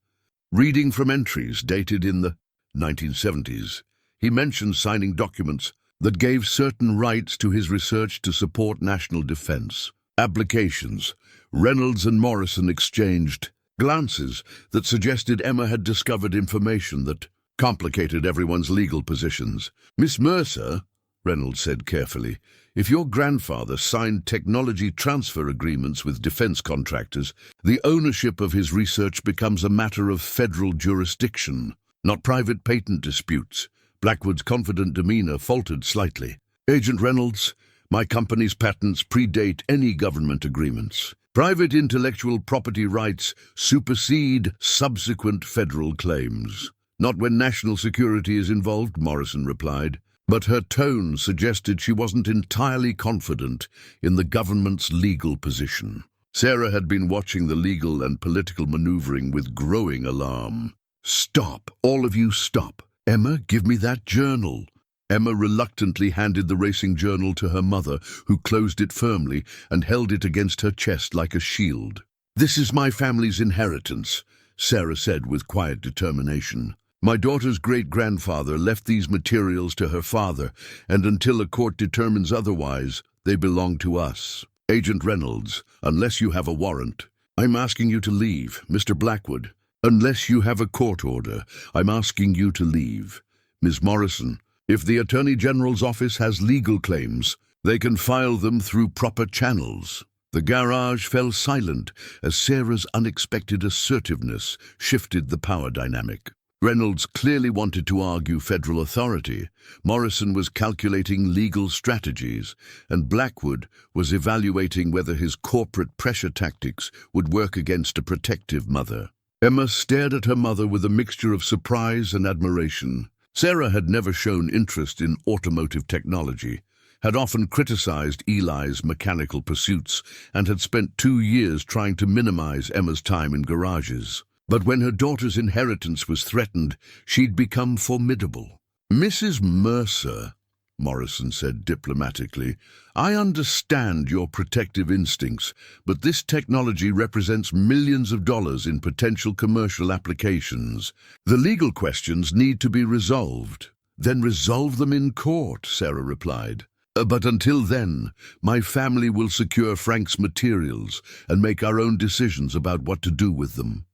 Reading from entries dated in the 1970s, he mentioned signing documents that gave certain rights to his research to support national defense. Applications. Reynolds and Morrison exchanged glances that suggested Emma had discovered information that complicated everyone's legal positions. Miss Mercer, Reynolds said carefully, if your grandfather signed technology transfer agreements with defense contractors, the ownership of his research becomes a matter of federal jurisdiction, not private patent disputes. Blackwood's confident demeanor faltered slightly. Agent Reynolds, my company's patents predate any government agreements. Private intellectual property rights supersede subsequent federal claims. Not when national security is involved, Morrison replied, but her tone suggested she wasn't entirely confident in the government's legal position. Sarah had been watching the legal and political maneuvering with growing alarm. Stop, all of you stop. Emma, give me that journal. Emma reluctantly handed the racing journal to her mother, who closed it firmly and held it against her chest like a shield. This is my family's inheritance, Sarah said with quiet determination. My daughter's great-grandfather left these materials to her father, and until a court determines otherwise, they belong to us. Agent Reynolds, unless you have a warrant, I'm asking you to leave. Mr. Blackwood, unless you have a court order, I'm asking you to leave. Ms. Morrison, if the Attorney General's office has legal claims, they can file them through proper channels. The garage fell silent as Sarah's unexpected assertiveness shifted the power dynamic. Reynolds clearly wanted to argue federal authority, Morrison was calculating legal strategies, and Blackwood was evaluating whether his corporate pressure tactics would work against a protective mother. Emma stared at her mother with a mixture of surprise and admiration. Sarah had never shown interest in automotive technology, had often criticized Eli's mechanical pursuits, and had spent 2 years trying to minimize Emma's time in garages. But when her daughter's inheritance was threatened, she'd become formidable. Mrs. Mercer, Morrison said diplomatically, I understand your protective instincts, but this technology represents millions of dollars in potential commercial applications. The legal questions need to be resolved. Then resolve them in court, Sarah replied. But until then, my family will secure Frank's materials and make our own decisions about what to do with them.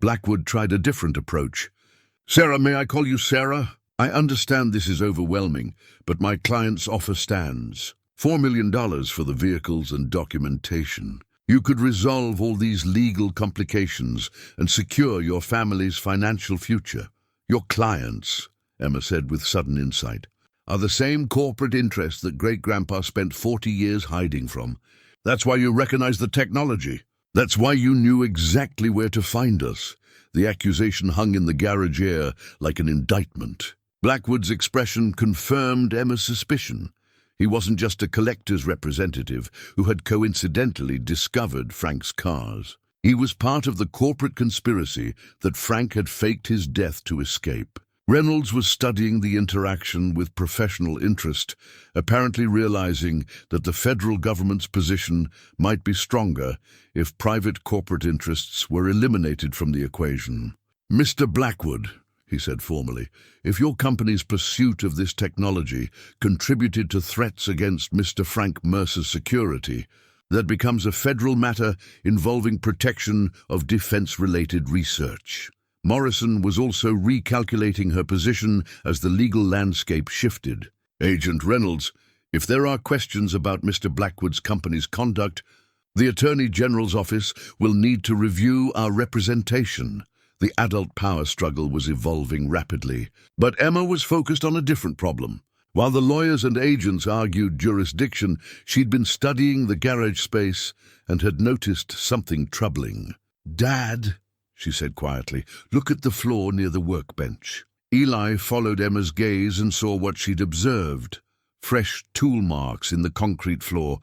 Blackwood tried a different approach. Sarah, may I call you Sarah? I understand this is overwhelming, but my client's offer stands. $4 million for the vehicles and documentation. You could resolve all these legal complications and secure your family's financial future. Your clients, Emma said with sudden insight, are the same corporate interests that Great-Grandpa spent 40 years hiding from. That's why you recognize the technology. That's why you knew exactly where to find us. The accusation hung in the garage air like an indictment. Blackwood's expression confirmed Emma's suspicion. He wasn't just a collector's representative who had coincidentally discovered Frank's cars. He was part of the corporate conspiracy that Frank had faked his death to escape. Reynolds was studying the interaction with professional interest, apparently realizing that the federal government's position might be stronger if private corporate interests were eliminated from the equation. "Mr. Blackwood," he said formally, "if your company's pursuit of this technology contributed to threats against Mr. Frank Mercer's security, that becomes a federal matter involving protection of defense-related research." Morrison was also recalculating her position as the legal landscape shifted. "Agent Reynolds, if there are questions about Mr. Blackwood's company's conduct, the Attorney General's office will need to review our representation." The adult power struggle was evolving rapidly, but Emma was focused on a different problem. While the lawyers and agents argued jurisdiction, she'd been studying the garage space and had noticed something troubling. "Dad," she said quietly, "look at the floor near the workbench." Eli followed Emma's gaze and saw what she'd observed: fresh tool marks in the concrete floor,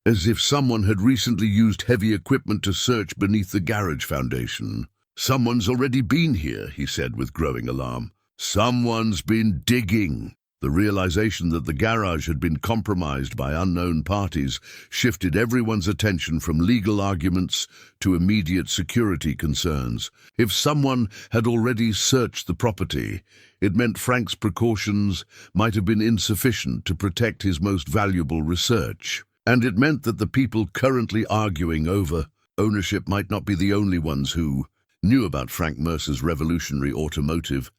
as if someone had recently used heavy equipment to search beneath the garage foundation. "Someone's already been here," he said with growing alarm. "Someone's been digging." The realization that the garage had been compromised by unknown parties shifted everyone's attention from legal arguments to immediate security concerns. If someone had already searched the property, it meant Frank's precautions might have been insufficient to protect his most valuable research. And it meant that the people currently arguing over ownership might not be the only ones who knew about Frank Mercer's revolutionary automotive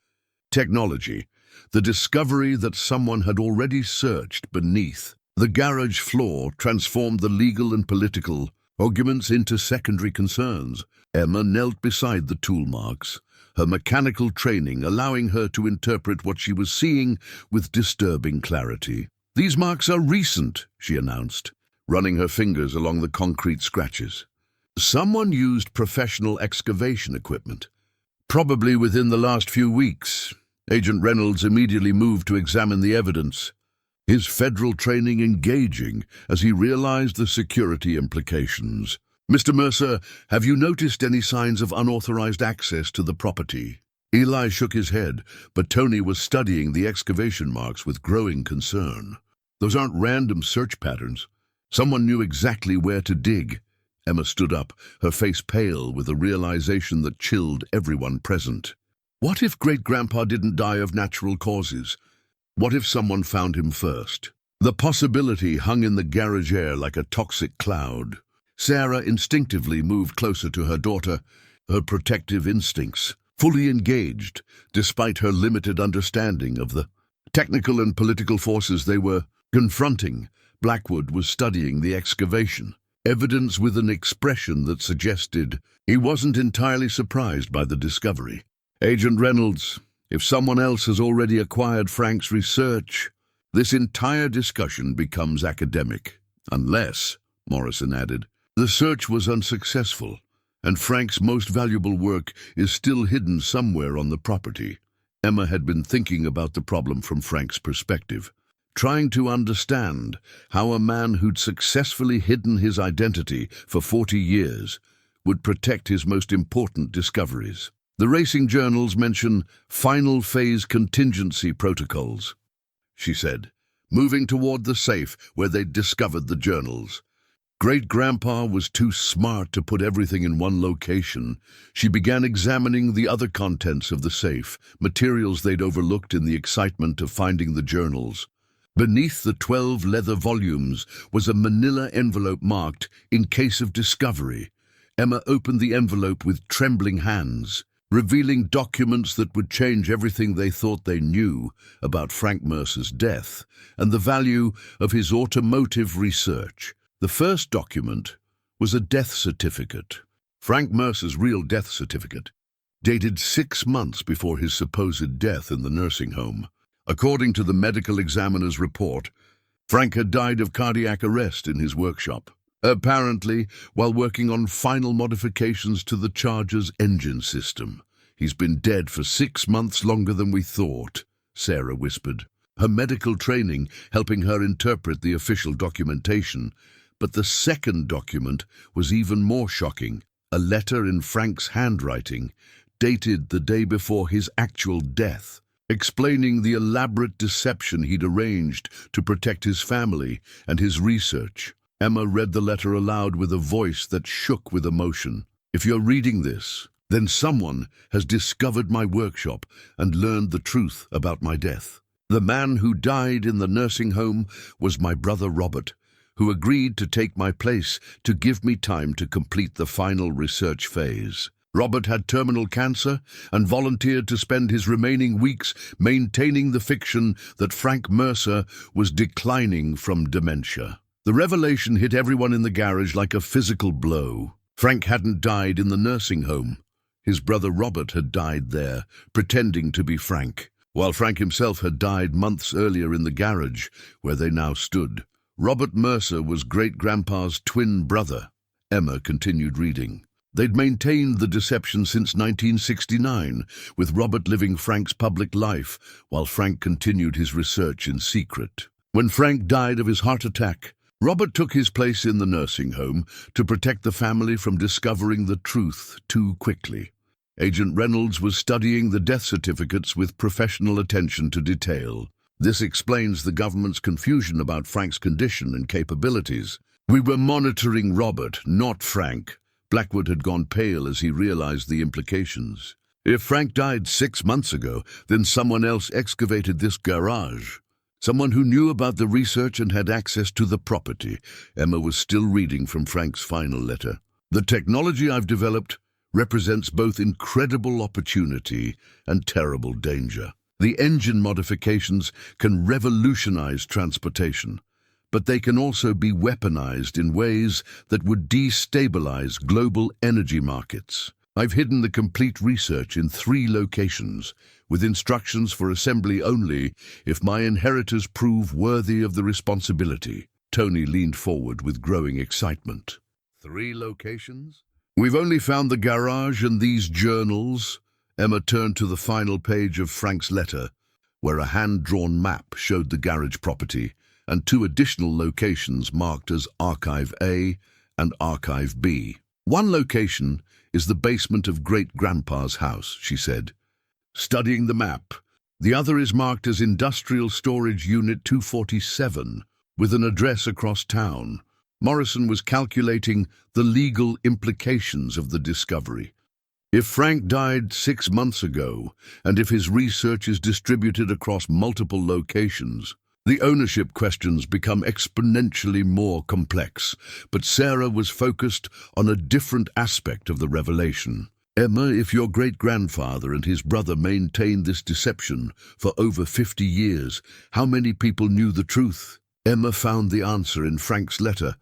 technology. The discovery that someone had already searched beneath the garage floor transformed the legal and political arguments into secondary concerns. Emma knelt beside the tool marks, her mechanical training allowing her to interpret what she was seeing with disturbing clarity. "These marks are recent," she announced, running her fingers along the concrete scratches. "Someone used professional excavation equipment, probably within the last few weeks." Agent Reynolds immediately moved to examine the evidence, his federal training engaging as he realized the security implications. "Mr. Mercer, have you noticed any signs of unauthorized access to the property?" Eli shook his head, but Tony was studying the excavation marks with growing concern. "Those aren't random search patterns. Someone knew exactly where to dig." Emma stood up, her face pale with a realization that chilled everyone present. What if Great-Grandpa didn't die of natural causes? What if someone found him first? The possibility hung in the garage air like a toxic cloud. Sarah instinctively moved closer to her daughter, her protective instincts fully engaged, despite her limited understanding of the technical and political forces they were confronting. Blackwood was studying the excavation evidence with an expression that suggested he wasn't entirely surprised by the discovery. "Agent Reynolds, if someone else has already acquired Frank's research, this entire discussion becomes academic. Unless," Morrison added, "the search was unsuccessful, and Frank's most valuable work is still hidden somewhere on the property." Emma had been thinking about the problem from Frank's perspective, trying to understand how a man who'd successfully hidden his identity for 40 years would protect his most important discoveries. "The racing journals mention final phase contingency protocols," she said, moving toward the safe where they'd discovered the journals. Great-Grandpa was too smart to put everything in one location. She began examining the other contents of the safe, materials they'd overlooked in the excitement of finding the journals. Beneath the 12 leather volumes was a manila envelope marked "In case of discovery." Emma opened the envelope with trembling hands, revealing documents that would change everything they thought they knew about Frank Mercer's death and the value of his automotive research. The first document was a death certificate, Frank Mercer's real death certificate, dated 6 months before his supposed death in the nursing home. According to the medical examiner's report, Frank had died of cardiac arrest in his workshop, apparently while working on final modifications to the Charger's engine system. "He's been dead for 6 months longer than we thought," Sarah whispered. her medical training helping her interpret the official documentation. But the second document was even more shocking, a letter in Frank's handwriting, dated the day before his actual death, explaining the elaborate deception he'd arranged to protect his family and his research. Emma read the letter aloud with a voice that shook with emotion. "If you're reading this, then someone has discovered my workshop and learned the truth about my death. The man who died in the nursing home was my brother Robert, who agreed to take my place to give me time to complete the final research phase. Robert had terminal cancer and volunteered to spend his remaining weeks maintaining the fiction that Frank Mercer was declining from dementia." The revelation hit everyone in the garage like a physical blow. Frank hadn't died in the nursing home. His brother Robert had died there, pretending to be Frank, while Frank himself had died months earlier in the garage, where they now stood. Robert Mercer was great-grandpa's twin brother. Emma continued reading. They'd maintained the deception since 1969, with Robert living Frank's public life, while Frank continued his research in secret. When Frank died of his heart attack, Robert took his place in the nursing home to protect the family from discovering the truth too quickly. Agent Reynolds was studying the death certificates with professional attention to detail. This explains the government's confusion about Frank's condition and capabilities. "We were monitoring Robert, not Frank." Blackwood had gone pale as he realized the implications. "If Frank died 6 months ago, then someone else excavated this garage. Someone who knew about the research and had access to the property." Emma was still reading from Frank's final letter. "The technology I've developed represents both incredible opportunity and terrible danger. The engine modifications can revolutionize transportation, but they can also be weaponized in ways that would destabilize global energy markets. I've hidden the complete research in 3 locations, with instructions for assembly only if my inheritors prove worthy of the responsibility." Tony leaned forward with growing excitement. 3 locations? "We've only found the garage and these journals." Emma turned to the final page of Frank's letter, where a hand-drawn map showed the garage property and 2 additional locations marked as Archive A and Archive B. "One location is the basement of Great-Grandpa's house," she said, studying the map. "The other is marked as Industrial Storage Unit 247, with an address across town." Morrison was calculating the legal implications of the discovery. If Frank died 6 months ago, and if his research is distributed across multiple locations, the ownership questions become exponentially more complex. But Sarah was focused on a different aspect of the revelation. "Emma, if your great-grandfather and his brother maintained this deception for over 50 years, how many people knew the truth?" Emma found the answer in Frank's letter.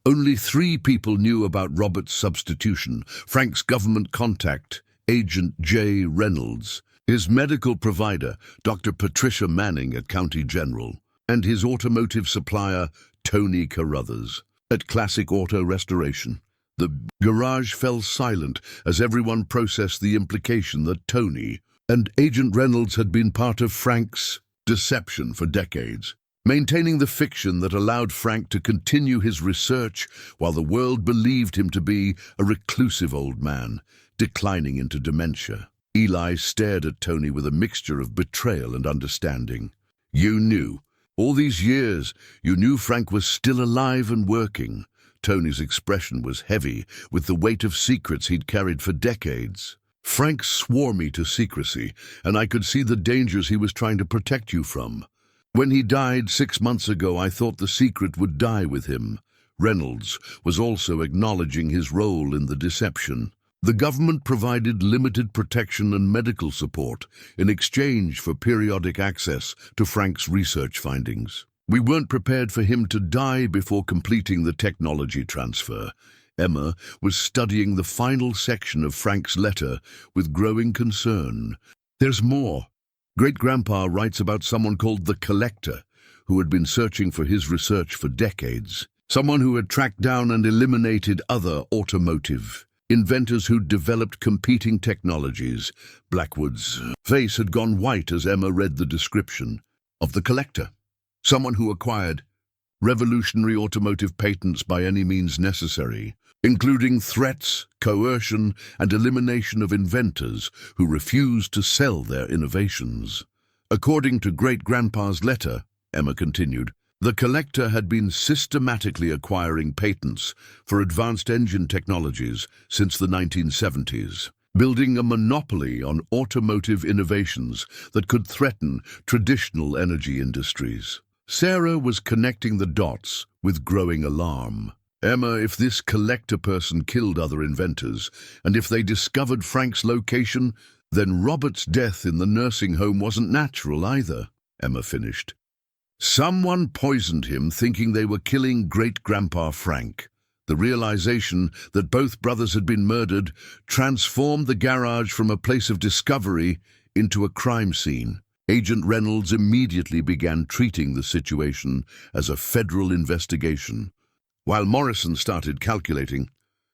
Only 3 people knew about Robert's substitution: Frank's government contact, Agent J. Reynolds, his medical provider, Dr. Patricia Manning at County General, and his automotive supplier, Tony Carruthers, at Classic Auto Restoration. The garage fell silent as everyone processed the implication that Tony and Agent Reynolds had been part of Frank's deception for decades, maintaining the fiction that allowed Frank to continue his research while the world believed him to be a reclusive old man, declining into dementia. Eli stared at Tony with a mixture of betrayal and understanding. "You knew. All these years, you knew Frank was still alive and working." Tony's expression was heavy with the weight of secrets he'd carried for decades. "Frank swore me to secrecy, and I could see the dangers he was trying to protect you from. When he died 6 months ago, I thought the secret would die with him." Reynolds was also acknowledging his role in the deception. "The government provided limited protection and medical support in exchange for periodic access to Frank's research findings. We weren't prepared for him to die before completing the technology transfer." Emma was studying the final section of Frank's letter with growing concern. "There's more. Great-grandpa writes about someone called the Collector, who had been searching for his research for decades. Someone who had tracked down and eliminated other automotive inventors who'd developed competing technologies." Blackwood's face had gone white as Emma read the description. of the collector, someone who acquired revolutionary automotive patents by any means necessary, including threats, coercion, and elimination of inventors who refused to sell their innovations. According to Great-Grandpa's letter, Emma continued, the collector had been systematically acquiring patents for advanced engine technologies since the 1970s, building a monopoly on automotive innovations that could threaten traditional energy industries. Sarah was connecting the dots with growing alarm. Emma, if this collector person killed other inventors, and if they discovered Frank's location, then Robert's death in the nursing home wasn't natural either, Emma finished. Someone poisoned him thinking they were killing Great-Grandpa Frank. The realization that both brothers had been murdered transformed the garage from a place of discovery into a crime scene. Agent Reynolds immediately began treating the situation as a federal investigation, while Morrison started calculating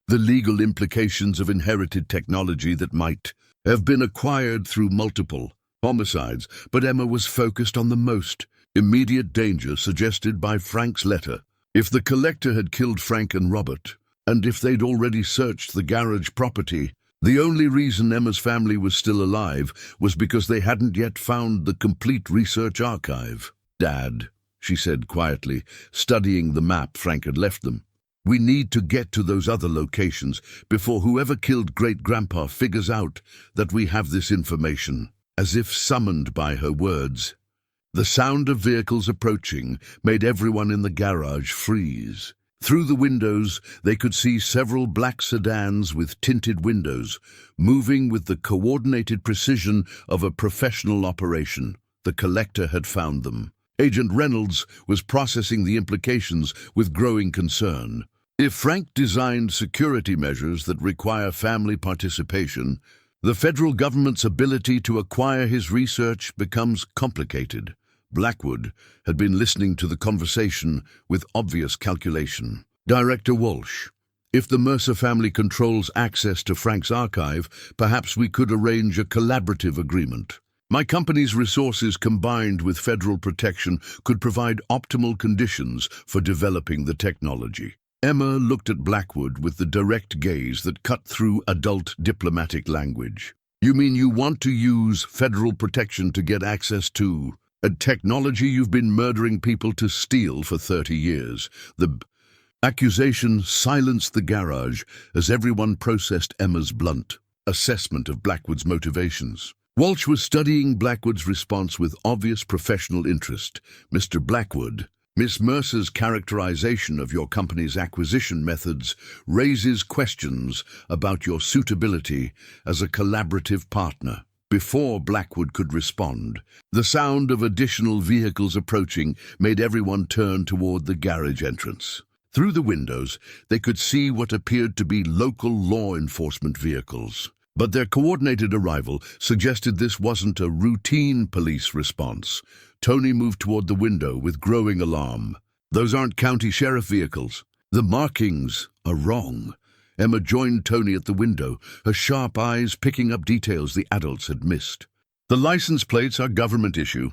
the legal implications of inherited technology that might have been acquired through multiple homicides. But Emma was focused on the most immediate danger suggested by Frank's letter. If the collector had killed Frank and Robert, and if they'd already searched the garage property, the only reason Emma's family was still alive was because they hadn't yet found the complete research archive. Dad, she said quietly, studying the map Frank had left them, we need to get to those other locations before whoever killed Great-Grandpa figures out that we have this information. As if summoned by her words, the sound of vehicles approaching made everyone in the garage freeze. Through the windows, they could see several black sedans with tinted windows, moving with the coordinated precision of a professional operation. The collector had found them. Agent Reynolds was processing the implications with growing concern. If Frank designed security measures that require family participation, the federal government's ability to acquire his research becomes complicated. Blackwood had been listening to the conversation with obvious calculation. Director Walsh, if the Mercer family controls access to Frank's archive, perhaps we could arrange a collaborative agreement. My company's resources combined with federal protection could provide optimal conditions for developing the technology. Emma looked at Blackwood with the direct gaze that cut through adult diplomatic language. You mean you want to use federal protection to get access to a technology you've been murdering people to steal for 30 years? The accusation silenced the garage as everyone processed Emma's blunt assessment of Blackwood's motivations. Walsh was studying Blackwood's response with obvious professional interest. Mr. Blackwood, Miss Mercer's characterization of your company's acquisition methods raises questions about your suitability as a collaborative partner. Before Blackwood could respond, the sound of additional vehicles approaching made everyone turn toward the garage entrance. Through the windows, they could see what appeared to be local law enforcement vehicles. But their coordinated arrival suggested this wasn't a routine police response. Tony moved toward the window with growing alarm. Those aren't county sheriff vehicles. The markings are wrong. Emma joined Tony at the window, her sharp eyes picking up details the adults had missed. The license plates are government issue,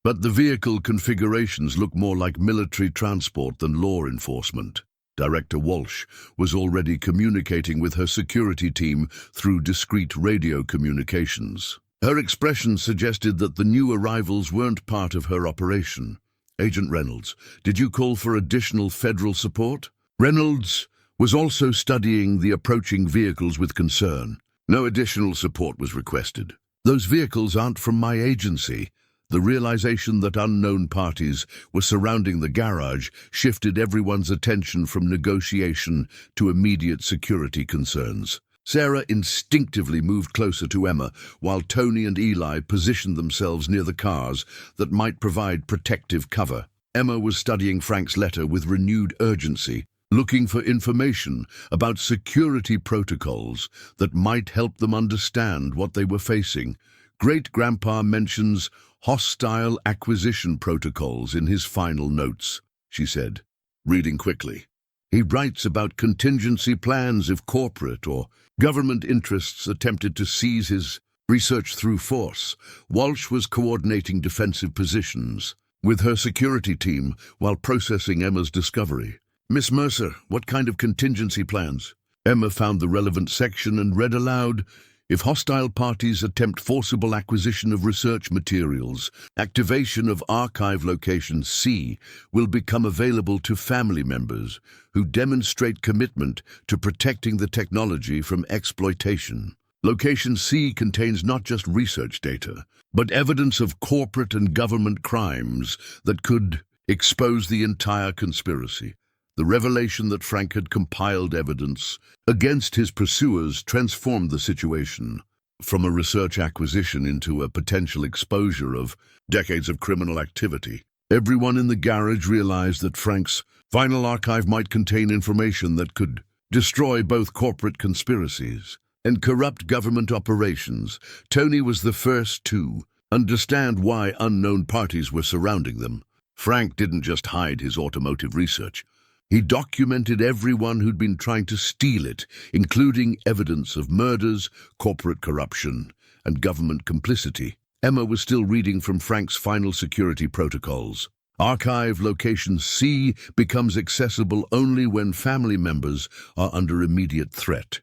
but the vehicle configurations look more like military transport than law enforcement. Director Walsh was already communicating with her security team through discreet radio communications. Her expression suggested that the new arrivals weren't part of her operation. Agent Reynolds, did you call for additional federal support? Reynolds was also studying the approaching vehicles with concern. No additional support was requested. Those vehicles aren't from my agency. The realization that unknown parties were surrounding the garage shifted everyone's attention from negotiation to immediate security concerns. Sarah instinctively moved closer to Emma, while Tony and Eli positioned themselves near the cars that might provide protective cover. Emma was studying Frank's letter with renewed urgency, looking for information about security protocols that might help them understand what they were facing. Great-Grandpa mentions hostile acquisition protocols in his final notes, she said, reading quickly. He writes about contingency plans if corporate or government interests attempted to seize his Research through force. Walsh was coordinating defensive positions with her security team while processing Emma's discovery. Miss Mercer, what kind of contingency plans? Emma found the relevant section and read aloud, if hostile parties attempt forcible acquisition of research materials, activation of archive location C will become available to family members who demonstrate commitment to protecting the technology from exploitation. Location C contains not just research data, but evidence of corporate and government crimes that could expose the entire conspiracy. The revelation that Frank had compiled evidence against his pursuers transformed the situation from a research acquisition into a potential exposure of decades of criminal activity. Everyone in the garage realized that Frank's final archive might contain information that could destroy both corporate conspiracies and corrupt government operations. Tony was the first to understand why unknown parties were surrounding them. Frank didn't just hide his automotive research. He documented everyone who'd been trying to steal it, including evidence of murders, corporate corruption, and government complicity. Emma was still reading from Frank's final security protocols. Archive location C becomes accessible only when family members are under immediate threat,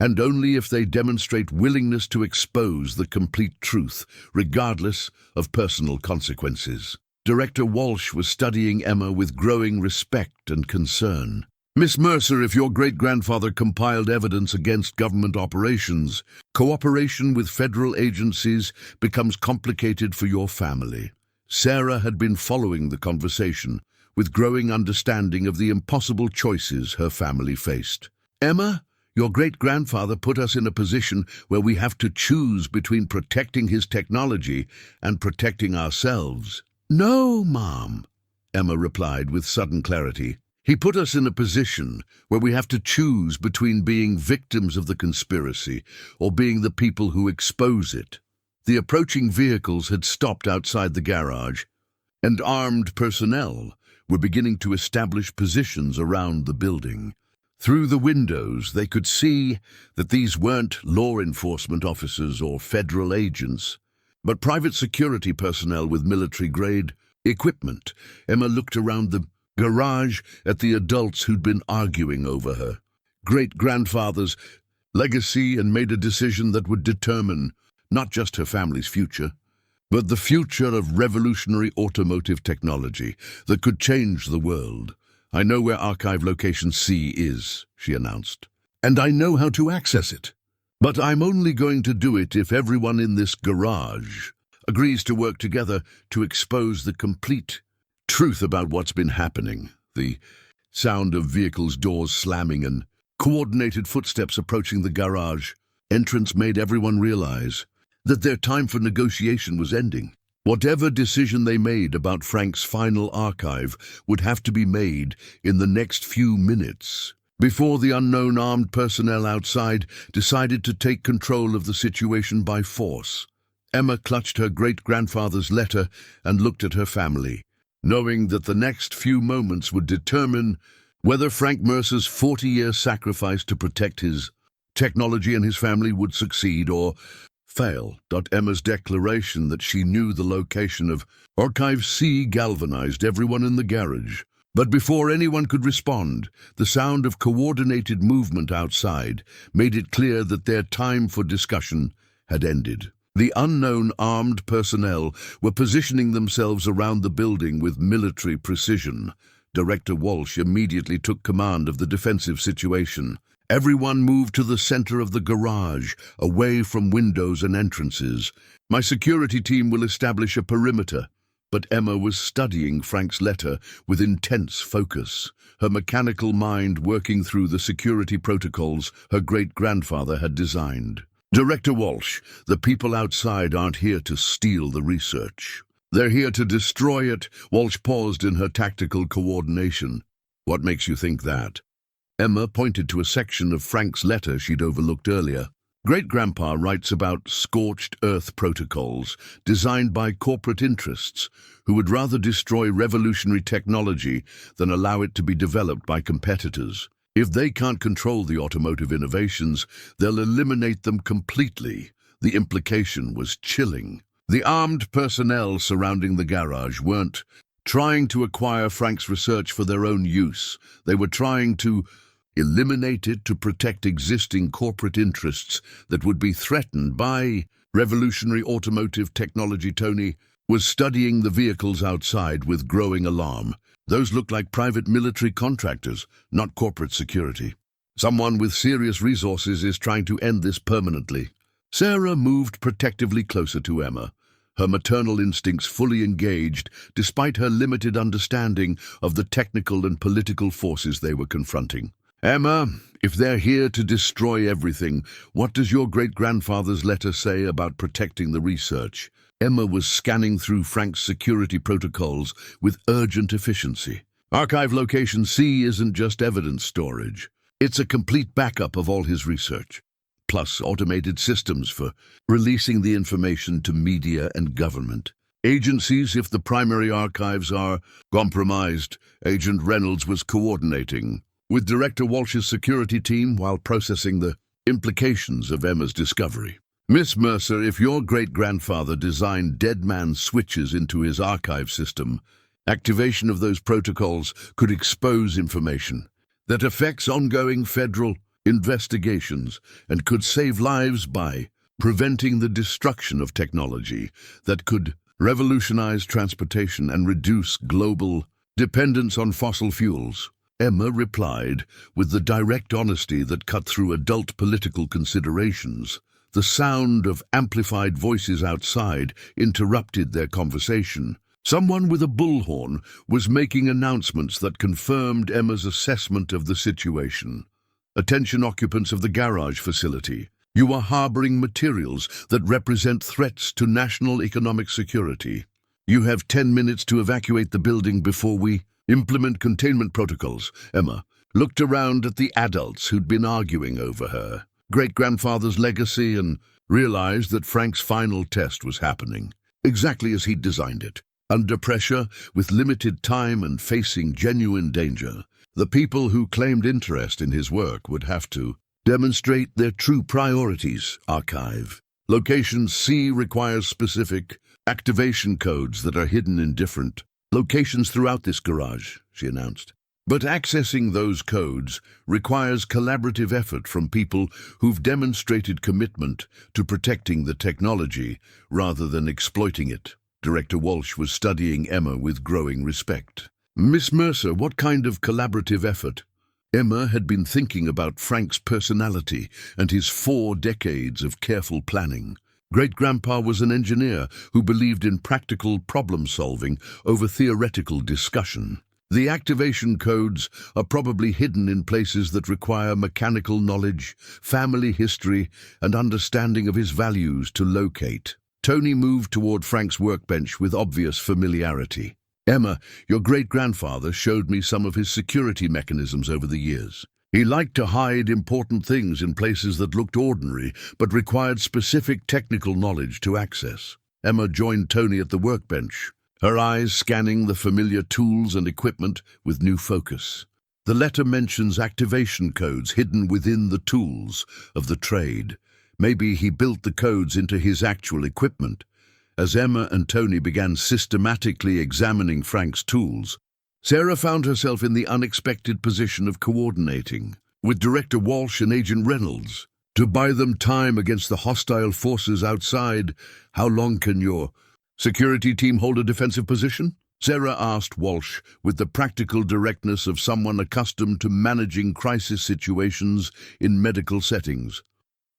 and only if they demonstrate willingness to expose the complete truth, regardless of personal consequences. Director Walsh was studying Emma with growing respect and concern. Miss Mercer, if your great-grandfather compiled evidence against government operations, cooperation with federal agencies becomes complicated for your family. Sarah had been following the conversation with growing understanding of the impossible choices her family faced. Emma, your great-grandfather put us in a position where we have to choose between protecting his technology and protecting ourselves. No, Mom, Emma replied with sudden clarity. He put us in a position where we have to choose between being victims of the conspiracy or being the people who expose it. The approaching vehicles had stopped outside the garage, and armed personnel were beginning to establish positions around the building. Through the windows, they could see that these weren't law enforcement officers or federal agents, but private security personnel with military-grade equipment. Emma looked around the garage at the adults who'd been arguing over her great-grandfather's legacy and made a decision that would determine not just her family's future, but the future of revolutionary automotive technology that could change the world. I know where archive location C is, she announced, and I know how to access it. But I'm only going to do it if everyone in this garage agrees to work together to expose the complete truth about what's been happening. The sound of vehicles' doors slamming and coordinated footsteps approaching the garage entrance made everyone realize that their time for negotiation was ending. Whatever decision they made about Frank's final archive would have to be made in the next few minutes, before the unknown armed personnel outside decided to take control of the situation by force. Emma clutched her great-grandfather's letter and looked at her family, knowing that the next few moments would determine whether Frank Mercer's 40-year sacrifice to protect his technology and his family would succeed or fail. Emma's declaration that she knew the location of Archive C galvanized everyone in the garage. But before anyone could respond, the sound of coordinated movement outside made it clear that their time for discussion had ended. The unknown armed personnel were positioning themselves around the building with military precision. Director Walsh immediately took command of the defensive situation. Everyone moved to the center of the garage, away from windows and entrances. My security team will establish a perimeter. But Emma was studying Frank's letter with intense focus, her mechanical mind working through the security protocols her great-grandfather had designed. Director Walsh, the people outside aren't here to steal the research. They're here to destroy it. Walsh paused in her tactical coordination. What makes you think that? Emma pointed to a section of Frank's letter she'd overlooked earlier. Great-grandpa writes about scorched earth protocols designed by corporate interests who would rather destroy revolutionary technology than allow it to be developed by competitors. If they can't control the automotive innovations, they'll eliminate them completely. The implication was chilling. The armed personnel surrounding the garage weren't trying to acquire Frank's research for their own use. They were trying to eliminate it to protect existing corporate interests that would be threatened by revolutionary automotive technology. Tony was studying the vehicles outside with growing alarm. Those looked like private military contractors, not corporate security. Someone with serious resources is trying to end this permanently. Sarah moved protectively closer to Emma, her maternal instincts fully engaged despite her limited understanding of the technical and political forces they were confronting. Emma, if they're here to destroy everything, what does your great-grandfather's letter say about protecting the research? Emma was scanning through Frank's security protocols with urgent efficiency. Archive Location C isn't just evidence storage. It's a complete backup of all his research, plus automated systems for releasing the information to media and government agencies if the primary archives are compromised. Agent Reynolds was coordinating with Director Walsh's security team while processing the implications of Emma's discovery. Miss Mercer, if your great-grandfather designed dead man switches into his archive system, activation of those protocols could expose information that affects ongoing federal investigations and could save lives by preventing the destruction of technology that could revolutionize transportation and reduce global dependence on fossil fuels. Emma replied with the direct honesty that cut through adult political considerations. The sound of amplified voices outside interrupted their conversation. Someone with a bullhorn was making announcements that confirmed Emma's assessment of the situation. Attention occupants of the garage facility. You are harboring materials that represent threats to national economic security. You have 10 minutes to evacuate the building before we implement containment protocols. Emma looked around at the adults who'd been arguing over her great-grandfather's legacy and realized that Frank's final test was happening, exactly as he'd designed it. Under pressure, with limited time and facing genuine danger, the people who claimed interest in his work would have to demonstrate their true priorities. Archive Location C requires specific activation codes that are hidden in different locations throughout this garage, she announced. But accessing those codes requires collaborative effort from people who've demonstrated commitment to protecting the technology rather than exploiting it. Director Walsh was studying Emma with growing respect. Miss Mercer, what kind of collaborative effort? Emma had been thinking about Frank's personality and his 4 decades of careful planning. Great-grandpa was an engineer who believed in practical problem-solving over theoretical discussion. The activation codes are probably hidden in places that require mechanical knowledge, family history, and understanding of his values to locate. Tony moved toward Frank's workbench with obvious familiarity. Emma, your great-grandfather showed me some of his security mechanisms over the years. He liked to hide important things in places that looked ordinary but required specific technical knowledge to access. Emma joined Tony at the workbench, her eyes scanning the familiar tools and equipment with new focus. The letter mentions activation codes hidden within the tools of the trade. Maybe he built the codes into his actual equipment. As Emma and Tony began systematically examining Frank's tools, Sarah found herself in the unexpected position of coordinating with Director Walsh and Agent Reynolds to buy them time against the hostile forces outside. How long can your security team hold a defensive position? Sarah asked Walsh with the practical directness of someone accustomed to managing crisis situations in medical settings.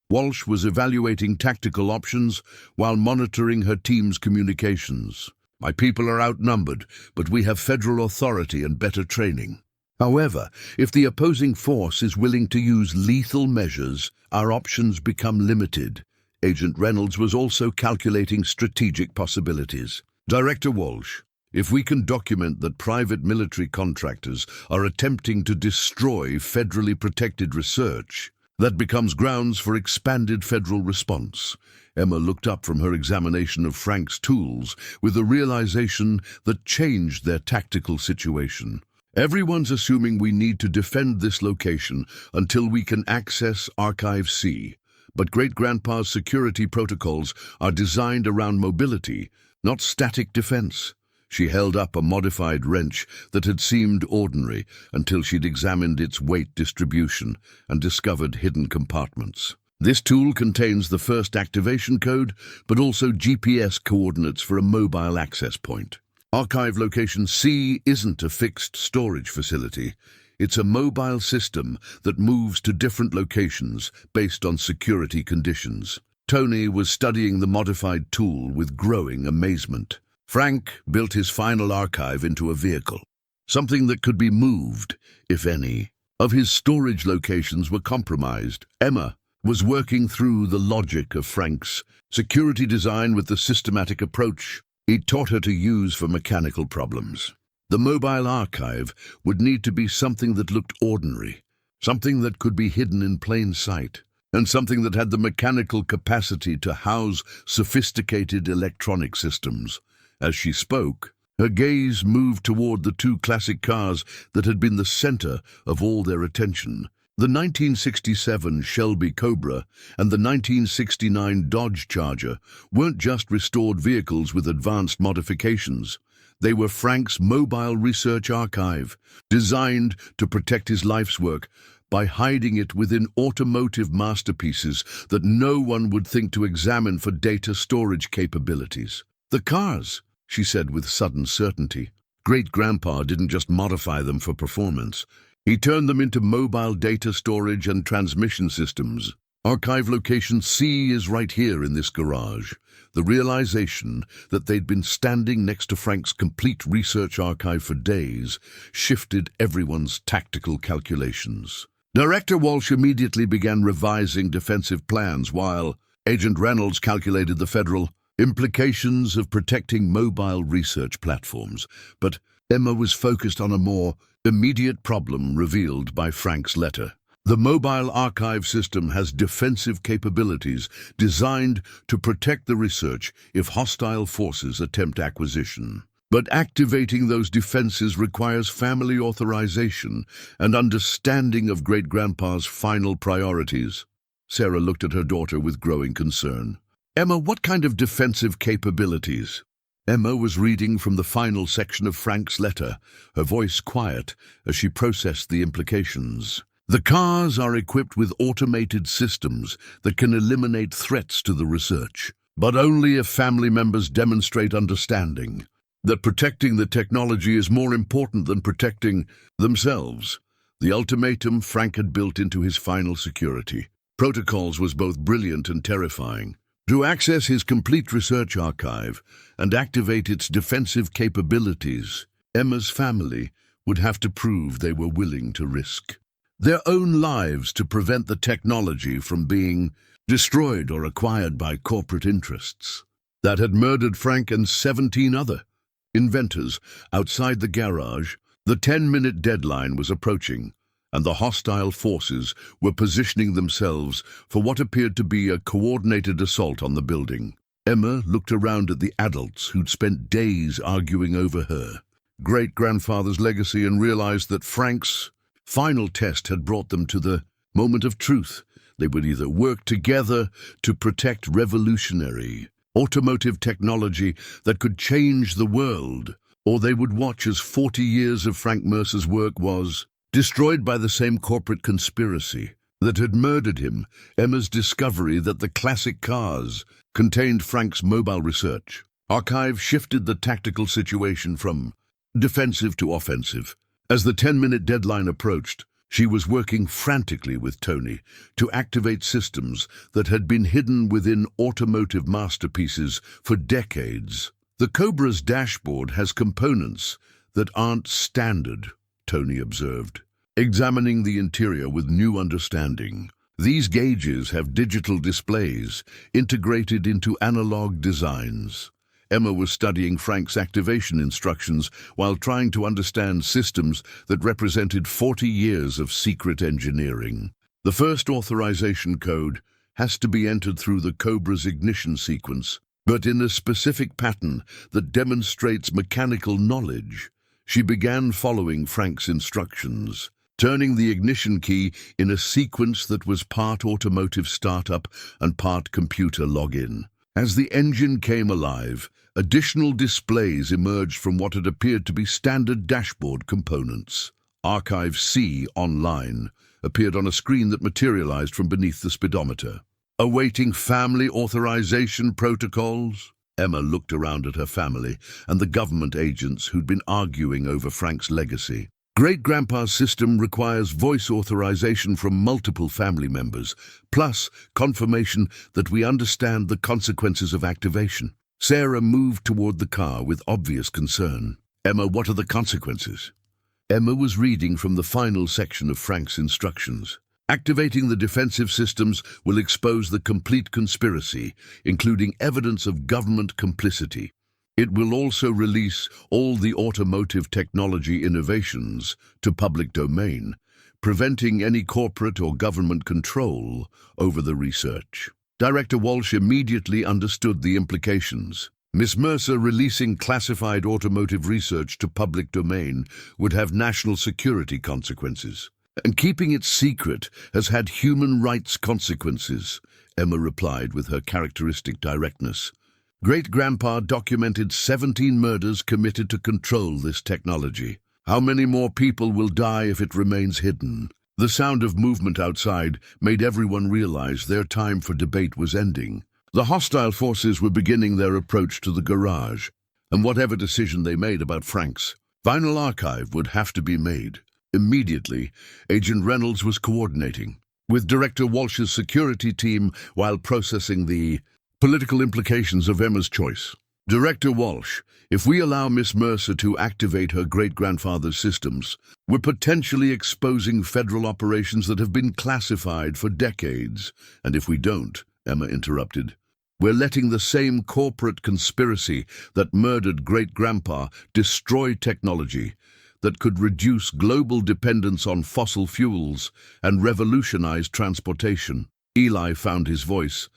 Walsh was evaluating tactical options while monitoring her team's communications. My people are outnumbered, but we have federal authority and better training. However, if the opposing force is willing to use lethal measures, our options become limited. Agent Reynolds was also calculating strategic possibilities. Director Walsh, if we can document that private military contractors are attempting to destroy federally protected research, that becomes grounds for expanded federal response. Emma looked up from her examination of Frank's tools with a realization that changed their tactical situation. Everyone's assuming we need to defend this location until we can access Archive C. But great-grandpa's security protocols are designed around mobility, not static defense. She held up a modified wrench that had seemed ordinary until she'd examined its weight distribution and discovered hidden compartments. This tool contains the first activation code, but also GPS coordinates for a mobile access point. Archive Location C isn't a fixed storage facility. It's a mobile system that moves to different locations based on security conditions. Tony was studying the modified tool with growing amazement. Frank built his final archive into a vehicle, something that could be moved, if any. Of his storage locations were compromised. Emma was working through the logic of Frank's security design with the systematic approach he'd taught her to use for mechanical problems. The mobile archive would need to be something that looked ordinary, something that could be hidden in plain sight, and something that had the mechanical capacity to house sophisticated electronic systems. As she spoke, her gaze moved toward the two classic cars that had been the center of all their attention. The 1967 Shelby Cobra and the 1969 Dodge Charger weren't just restored vehicles with advanced modifications. They were Frank's mobile research archive, designed to protect his life's work by hiding it within automotive masterpieces that no one would think to examine for data storage capabilities. The cars, she said with sudden certainty. Great-grandpa didn't just modify them for performance. He turned them into mobile data storage and transmission systems. Archive Location C is right here in this garage. The realization that they'd been standing next to Frank's complete research archive for days shifted everyone's tactical calculations. Director Walsh immediately began revising defensive plans while Agent Reynolds calculated the federal implications of protecting mobile research platforms. But Emma was focused on a more immediate problem revealed by Frank's letter. The mobile archive system has defensive capabilities designed to protect the research if hostile forces attempt acquisition. But activating those defenses requires family authorization and understanding of great-grandpa's final priorities. Sarah looked at her daughter with growing concern. Emma, what kind of defensive capabilities? Emma was reading from the final section of Frank's letter, her voice quiet as she processed the implications. The cars are equipped with automated systems that can eliminate threats to the research, but only if family members demonstrate understanding that protecting the technology is more important than protecting themselves. The ultimatum Frank had built into his final security protocols was both brilliant and terrifying. To access his complete research archive and activate its defensive capabilities, Emma's family would have to prove they were willing to risk their own lives to prevent the technology from being destroyed or acquired by corporate interests that had murdered Frank and 17 other inventors outside the garage. The 10-minute deadline was approaching, and the hostile forces were positioning themselves for what appeared to be a coordinated assault on the building. Emma looked around at the adults who'd spent days arguing over her great-grandfather's legacy and realized that Frank's final test had brought them to the moment of truth. They would either work together to protect revolutionary automotive technology that could change the world, or they would watch as 40 years of Frank Mercer's work was destroyed by the same corporate conspiracy that had murdered him. Emma's discovery that the classic cars contained Frank's mobile research archive shifted the tactical situation from defensive to offensive. As the 10-minute deadline approached, she was working frantically with Tony to activate systems that had been hidden within automotive masterpieces for decades. The Cobra's dashboard has components that aren't standard, Tony observed, examining the interior with new understanding. These gauges have digital displays integrated into analog designs. Emma was studying Frank's activation instructions while trying to understand systems that represented 40 years of secret engineering. The first authorization code has to be entered through the Cobra's ignition sequence, but in a specific pattern that demonstrates mechanical knowledge. She began following Frank's instructions. turning the ignition key in a sequence that was part automotive startup and part computer login. As the engine came alive, additional displays emerged from what had appeared to be standard dashboard components. Archive C Online appeared on a screen that materialized from beneath the speedometer. Awaiting family authorization protocols? Emma looked around at her family and the government agents who'd been arguing over Frank's legacy. Great-grandpa's system requires voice authorization from multiple family members, plus confirmation that we understand the consequences of activation. Sarah moved toward the car with obvious concern. Emma, what are the consequences? Emma was reading from the final section of Frank's instructions. Activating the defensive systems will expose the complete conspiracy, including evidence of government complicity. It will also release all the automotive technology innovations to public domain, preventing any corporate or government control over the research. Director Walsh immediately understood the implications. Miss Mercer releasing classified automotive research to public domain would have national security consequences. And keeping it secret has had human rights consequences, Emma replied with her characteristic directness. Great-grandpa documented 17 murders committed to control this technology. How many more people will die if it remains hidden? The sound of movement outside made everyone realize their time for debate was ending. The hostile forces were beginning their approach to the garage, and whatever decision they made about Frank's final archive would have to be made. Immediately, Agent Reynolds was coordinating with Director Walsh's security team while processing the political implications of Emma's choice. Director Walsh, if we allow Miss Mercer to activate her great-grandfather's systems, we're potentially exposing federal operations that have been classified for decades. And if we don't, Emma interrupted, we're letting the same corporate conspiracy that murdered great-grandpa destroy technology that could reduce global dependence on fossil fuels and revolutionize transportation. Eli found his voice,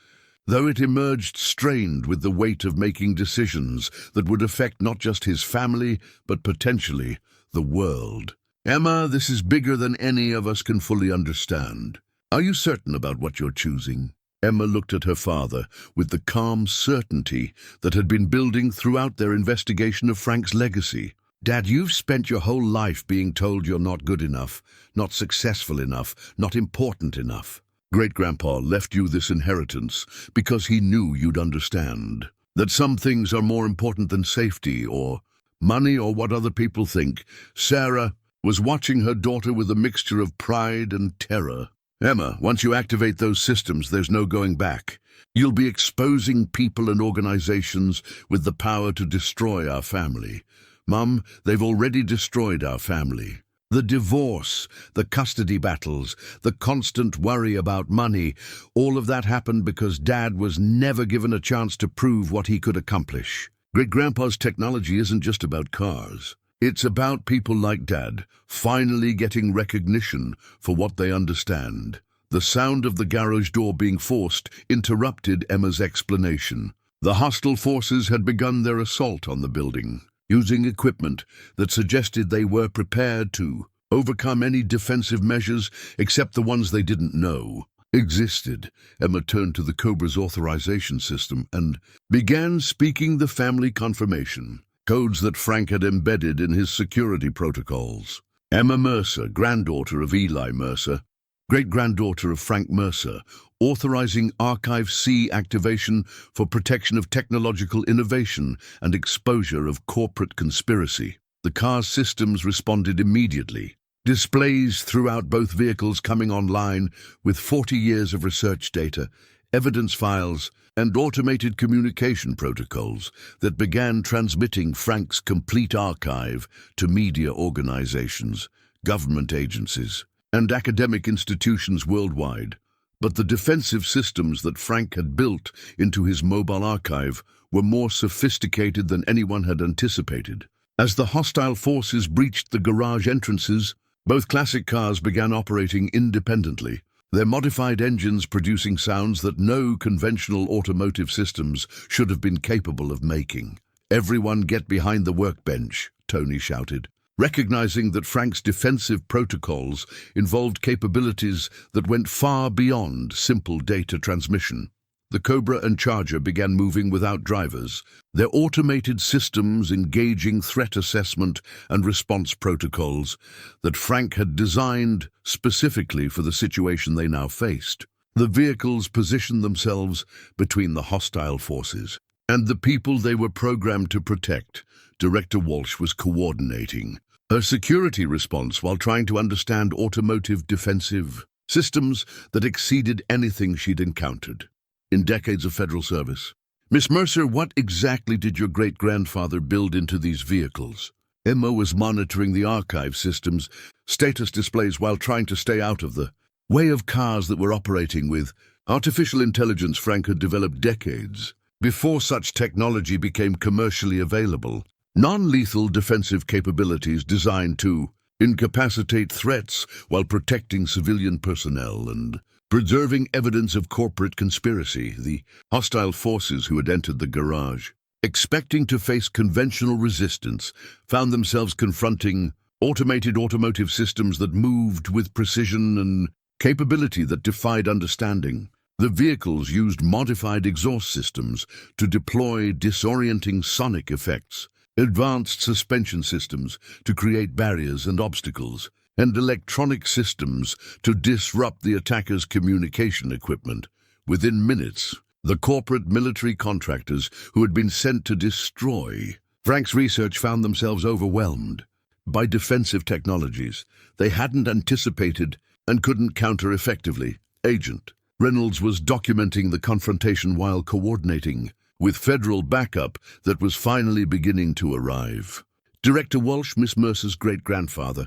though it emerged strained with the weight of making decisions that would affect not just his family, but potentially the world. Emma, this is bigger than any of us can fully understand. Are you certain about what you're choosing? Emma looked at her father with the calm certainty that had been building throughout their investigation of Frank's legacy. Dad, you've spent your whole life being told you're not good enough, not successful enough, not important enough. Great-grandpa left you this inheritance because he knew you'd understand that some things are more important than safety or money or what other people think. Sarah was watching her daughter with a mixture of pride and terror. Emma, once you activate those systems, there's no going back. You'll be exposing people and organizations with the power to destroy our family. Mum, they've already destroyed our family. The divorce, the custody battles, the constant worry about money, all of that happened because Dad was never given a chance to prove what he could accomplish. Great-grandpa's technology isn't just about cars. It's about people like Dad finally getting recognition for what they understand. The sound of the garage door being forced interrupted Emma's explanation. The hostile forces had begun their assault on the building, using equipment that suggested they were prepared to overcome any defensive measures except the ones they didn't know existed. Emma turned to the Cobra's authorization system and began speaking the family confirmation, codes that Frank had embedded in his security protocols. Emma Mercer, granddaughter of Eli Mercer, great-granddaughter of Frank Mercer, authorizing Archive C activation for protection of technological innovation and exposure of corporate conspiracy. The car's systems responded immediately. Displays throughout both vehicles coming online with 40 years of research data, evidence files, and automated communication protocols that began transmitting Frank's complete archive to media organizations, government agencies, and academic institutions worldwide. But the defensive systems that Frank had built into his mobile archive were more sophisticated than anyone had anticipated. As the hostile forces breached the garage entrances, both classic cars began operating independently, their modified engines producing sounds that no conventional automotive systems should have been capable of making. "Everyone get behind the workbench," Tony shouted. recognizing that Frank's defensive protocols involved capabilities that went far beyond simple data transmission. The Cobra and Charger began moving without drivers, their automated systems engaging threat assessment and response protocols that Frank had designed specifically for the situation they now faced. The vehicles positioned themselves between the hostile forces and the people they were programmed to protect. Director Walsh was coordinating her security response while trying to understand automotive defensive systems that exceeded anything she'd encountered in decades of federal service. Miss Mercer, what exactly did your great-grandfather build into these vehicles? Emma was monitoring the archive system's status displays while trying to stay out of the way of cars that were operating with artificial intelligence Frank had developed decades before such technology became commercially available. Non-lethal defensive capabilities designed to incapacitate threats while protecting civilian personnel and preserving evidence of corporate conspiracy. The hostile forces who had entered the garage, expecting to face conventional resistance, found themselves confronting automated automotive systems that moved with precision and capability that defied understanding. The vehicles used modified exhaust systems to deploy disorienting sonic effects, advanced suspension systems to create barriers and obstacles, and electronic systems to disrupt the attackers' communication equipment. Within minutes, the corporate military contractors who had been sent to destroy Frank's research found themselves overwhelmed by defensive technologies they hadn't anticipated and couldn't counter effectively. Agent Reynolds was documenting the confrontation while coordinating with federal backup that was finally beginning to arrive. Director Walsh, Miss Mercer's great-grandfather,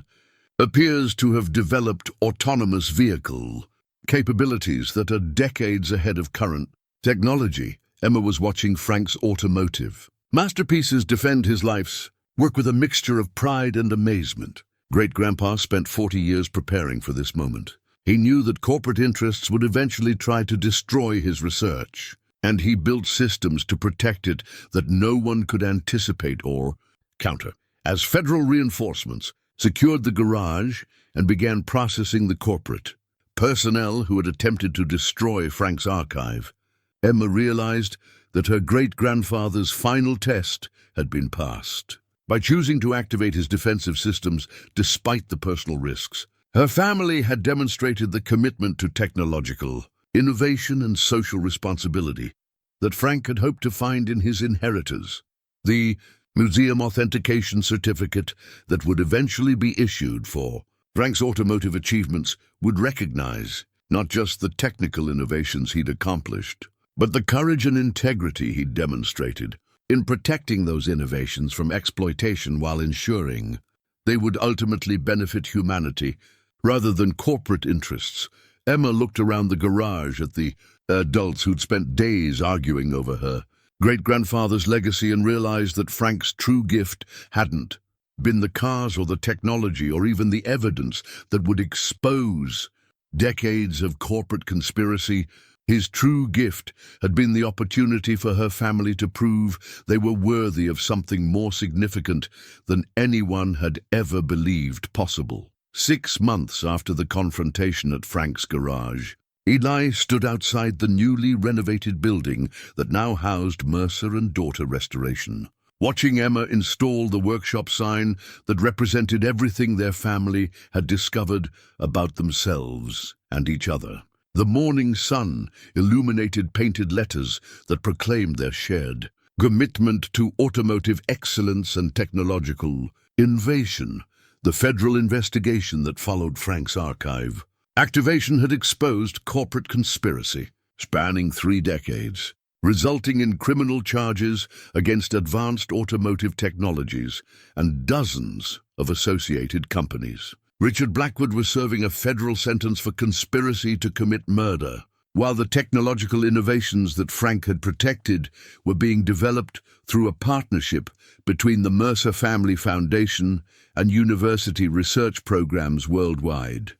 appears to have developed autonomous vehicle capabilities that are decades ahead of current technology. Emma was watching Frank's automotive masterpieces defend his life's work with a mixture of pride and amazement. Great-grandpa spent 40 years preparing for this moment. He knew that corporate interests would eventually try to destroy his research, and he built systems to protect it that no one could anticipate or counter. As federal reinforcements secured the garage and began processing the corporate personnel who had attempted to destroy Frank's archive, Emma realized that her great-grandfather's final test had been passed. By choosing to activate his defensive systems despite the personal risks, her family had demonstrated the commitment to technological innovation and social responsibility that Frank had hoped to find in his inheritors. The museum authentication certificate that would eventually be issued for Frank's automotive achievements would recognize not just the technical innovations he'd accomplished, but the courage and integrity he'd demonstrated in protecting those innovations from exploitation while ensuring they would ultimately benefit humanity rather than corporate interests. Emma looked around the garage at the adults who'd spent days arguing over her great-grandfather's legacy and realized that Frank's true gift hadn't been the cars or the technology or even the evidence that would expose decades of corporate conspiracy. His true gift had been the opportunity for her family to prove they were worthy of something more significant than anyone had ever believed possible. 6 months after the confrontation at Frank's garage, Eli stood outside the newly renovated building that now housed Mercer and Daughter Restoration, watching Emma install the workshop sign that represented everything their family had discovered about themselves and each other. The morning sun illuminated painted letters that proclaimed their shared commitment to automotive excellence and technological innovation. The federal investigation that followed Frank's archive activation had exposed corporate conspiracy spanning 3 decades, resulting in criminal charges against advanced automotive technologies and dozens of associated companies. Richard Blackwood was serving a federal sentence for conspiracy to commit murder, while the technological innovations that Frank had protected were being developed through a partnership between the Mercer Family Foundation and university research programs worldwide.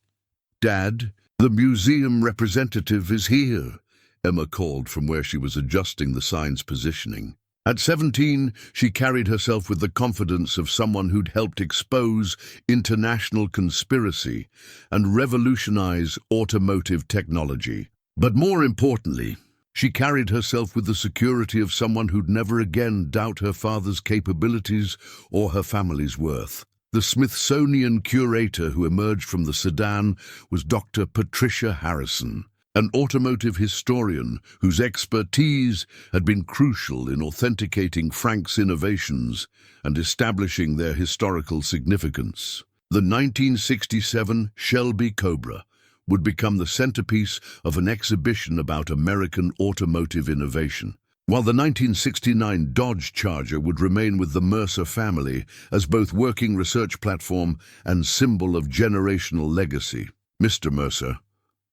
"Dad, the museum representative is here," Emma called from where she was adjusting the sign's positioning. At 17, she carried herself with the confidence of someone who'd helped expose international conspiracy and revolutionize automotive technology. But more importantly, she carried herself with the security of someone who'd never again doubt her father's capabilities or her family's worth. The Smithsonian curator who emerged from the sedan was Dr. Patricia Harrison, an automotive historian whose expertise had been crucial in authenticating Frank's innovations and establishing their historical significance. The 1967 Shelby Cobra would become the centerpiece of an exhibition about American automotive innovation, while the 1969 Dodge Charger would remain with the Mercer family as both working research platform and symbol of generational legacy. "Mr. Mercer,"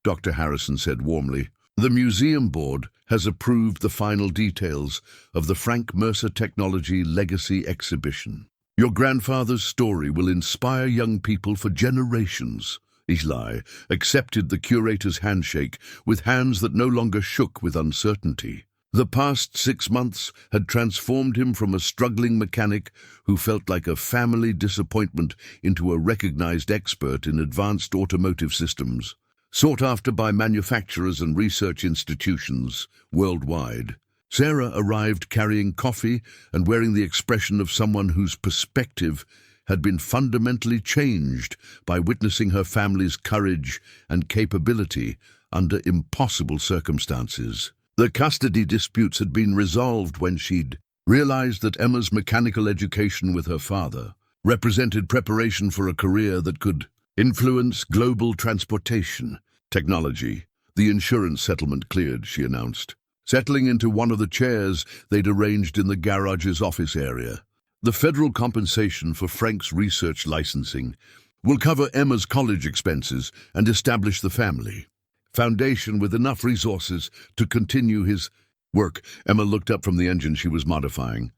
Dr. Harrison said warmly, "the museum board has approved the final details of the Frank Mercer Technology Legacy Exhibition. Your grandfather's story will inspire young people for generations." Eli accepted the curator's handshake with hands that no longer shook with uncertainty. The past 6 months had transformed him from a struggling mechanic who felt like a family disappointment into a recognized expert in advanced automotive systems, sought after by manufacturers and research institutions worldwide. Sarah arrived carrying coffee and wearing the expression of someone whose perspective had been fundamentally changed by witnessing her family's courage and capability under impossible circumstances. The custody disputes had been resolved when she'd realized that Emma's mechanical education with her father represented preparation for a career that could influence global transportation technology. The insurance settlement cleared, she announced, settling into one of the chairs they'd arranged in the garage's office area. The federal compensation for Frank's research licensing will cover Emma's college expenses and establish the family foundation with enough resources to continue his work. Emma looked up from the engine she was modifying,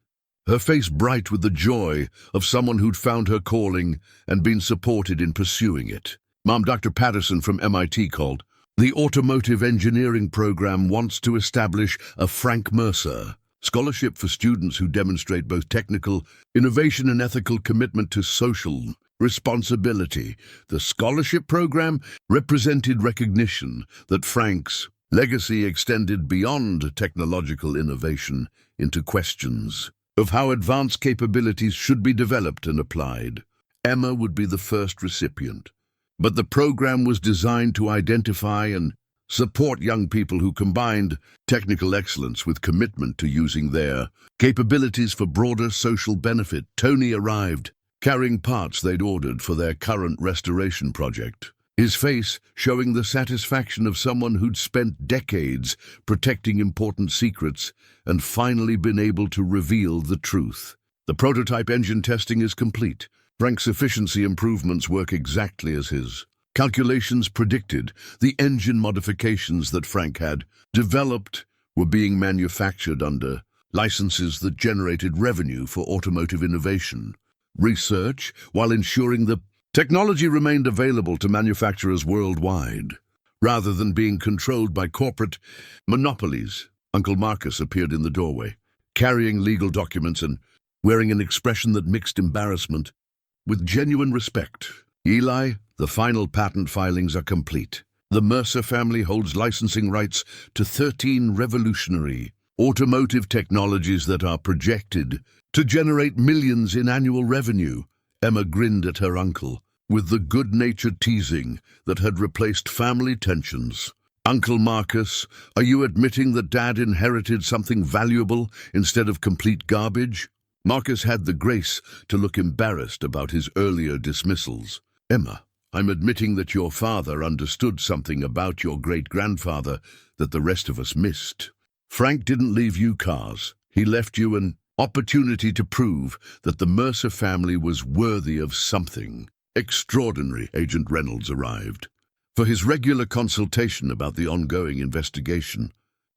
her face bright with the joy of someone who'd found her calling and been supported in pursuing it. "Mom, Dr. Patterson from MIT called. The automotive engineering program wants to establish a Frank Mercer scholarship for students who demonstrate both technical innovation and ethical commitment to social responsibility." The scholarship program represented recognition that Frank's legacy extended beyond technological innovation into questions of how advanced capabilities should be developed and applied. Emma would be the first recipient, but the program was designed to identify and support young people who combined technical excellence with commitment to using their capabilities for broader social benefit. Tony arrived, carrying parts they'd ordered for their current restoration project, his face showing the satisfaction of someone who'd spent decades protecting important secrets and finally been able to reveal the truth. "The prototype engine testing is complete. Frank's efficiency improvements work exactly as his calculations predicted. The engine modifications that Frank had developed were being manufactured under licenses that generated revenue for automotive innovation research, while ensuring the technology remained available to manufacturers worldwide, rather than being controlled by corporate monopolies." Uncle Marcus appeared in the doorway, carrying legal documents and wearing an expression that mixed embarrassment with genuine respect. "Eli, the final patent filings are complete. The Mercer family holds licensing rights to 13 revolutionary automotive technologies that are projected to generate millions in annual revenue." Emma grinned at her uncle, with the good-natured teasing that had replaced family tensions. "Uncle Marcus, are you admitting that Dad inherited something valuable instead of complete garbage?" Marcus had the grace to look embarrassed about his earlier dismissals. "Emma, I'm admitting that your father understood something about your great-grandfather that the rest of us missed. Frank didn't leave you cars. He left you an opportunity to prove that the Mercer family was worthy of something extraordinary." Agent Reynolds arrived for his regular consultation about the ongoing investigation,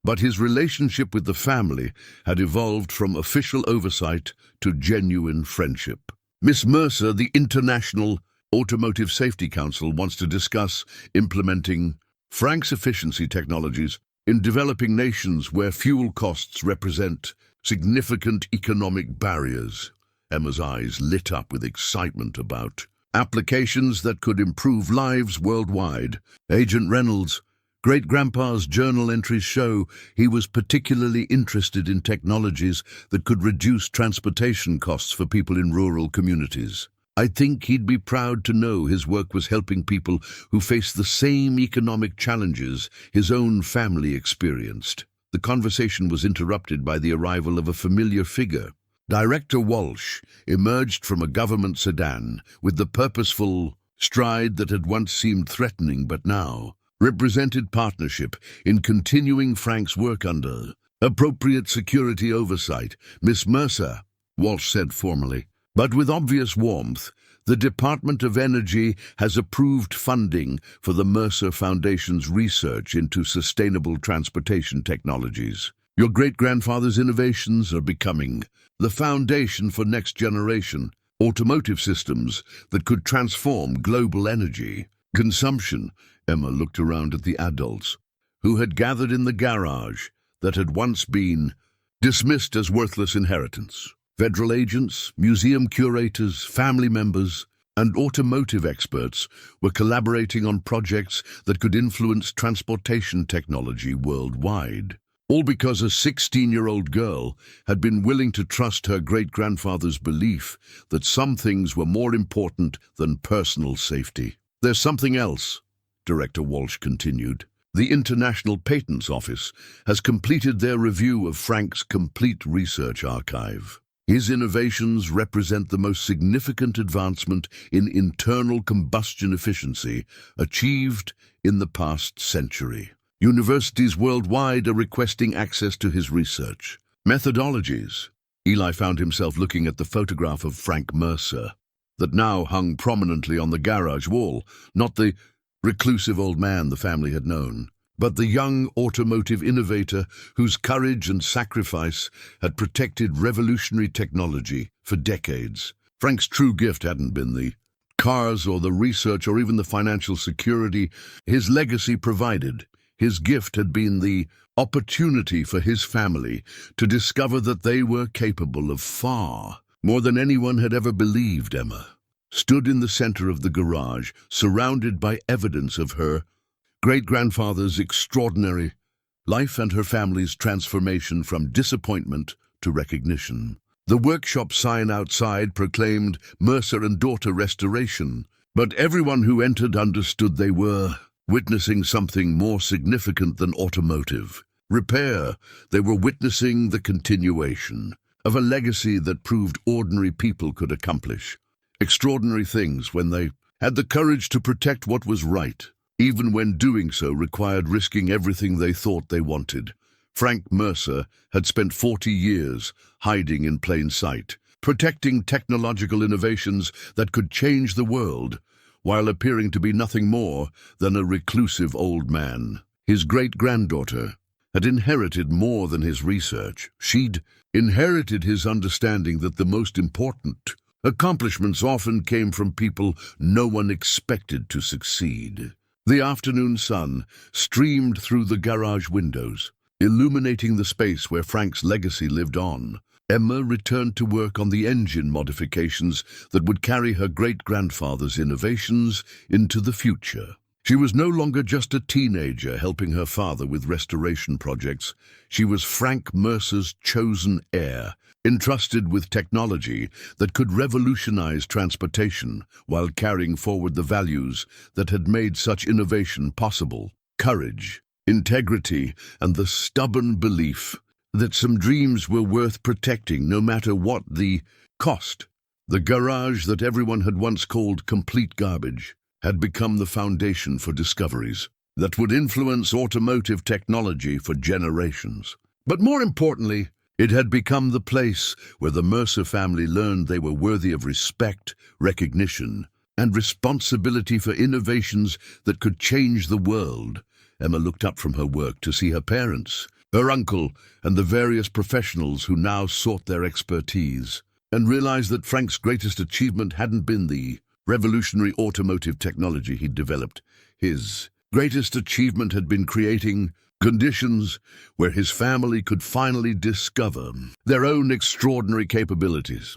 but his relationship with the family had evolved from official oversight to genuine friendship. "Miss Mercer, the International Automotive Safety Council wants to discuss implementing Frank's efficiency technologies in developing nations where fuel costs represent significant economic barriers. Emma's eyes lit up with excitement about applications that could improve lives worldwide. Agent Reynolds' great-grandpa's journal entries show he was particularly interested in technologies that could reduce transportation costs for people in rural communities. I think he'd be proud to know his work was helping people who face the same economic challenges his own family experienced. The conversation was interrupted by the arrival of a familiar figure. Director Walsh emerged from a government sedan with the purposeful stride that had once seemed threatening but now represented partnership in continuing Frank's work under appropriate security oversight. "Miss Mercer," Walsh said formally, but with obvious warmth, "the Department of Energy has approved funding for the Mercer Foundation's research into sustainable transportation technologies. Your great-grandfather's innovations are becoming the foundation for next-generation automotive systems that could transform global energy consumption." Emma looked around at the adults who had gathered in the garage that had once been dismissed as worthless inheritance. Federal agents, museum curators, family members, and automotive experts were collaborating on projects that could influence transportation technology worldwide. All because a 16-year-old girl had been willing to trust her great-grandfather's belief that some things were more important than personal safety. "There's something else," Director Walsh continued. "The International Patents Office has completed their review of Frank's complete research archive. His innovations represent the most significant advancement in internal combustion efficiency achieved in the past century. Universities worldwide are requesting access to his research methodologies." Eli found himself looking at the photograph of Frank Mercer that now hung prominently on the garage wall, not the reclusive old man the family had known, but the young automotive innovator whose courage and sacrifice had protected revolutionary technology for decades. Frank's true gift hadn't been the cars or the research or even the financial security his legacy provided. His gift had been the opportunity for his family to discover that they were capable of far more than anyone had ever believed. Emma stood in the center of the garage, surrounded by evidence of her great-grandfather's extraordinary life and her family's transformation from disappointment to recognition. The workshop sign outside proclaimed Mercer and Daughter Restoration, but everyone who entered understood they were witnessing something more significant than automotive repair. They were witnessing the continuation of a legacy that proved ordinary people could accomplish extraordinary things when they had the courage to protect what was right, even when doing so required risking everything they thought they wanted. Frank Mercer had spent 40 years hiding in plain sight, protecting technological innovations that could change the world, while appearing to be nothing more than a reclusive old man. His great-granddaughter had inherited more than his research. She'd inherited his understanding that the most important accomplishments often came from people no one expected to succeed. The afternoon sun streamed through the garage windows, illuminating the space where Frank's legacy lived on. Emma returned to work on the engine modifications that would carry her great-grandfather's innovations into the future. She was no longer just a teenager helping her father with restoration projects. She was Frank Mercer's chosen heir, entrusted with technology that could revolutionize transportation while carrying forward the values that had made such innovation possible: courage, integrity, and the stubborn belief that some dreams were worth protecting no matter what the cost. The garage that everyone had once called complete garbage had become the foundation for discoveries that would influence automotive technology for generations. But more importantly, it had become the place where the Mercer family learned they were worthy of respect, recognition, and responsibility for innovations that could change the world. Emma looked up from her work to see her parents, her uncle, and the various professionals who now sought their expertise, and realized that Frank's greatest achievement hadn't been the revolutionary automotive technology he'd developed. His greatest achievement had been creating Conditions where his family could finally discover their own extraordinary capabilities.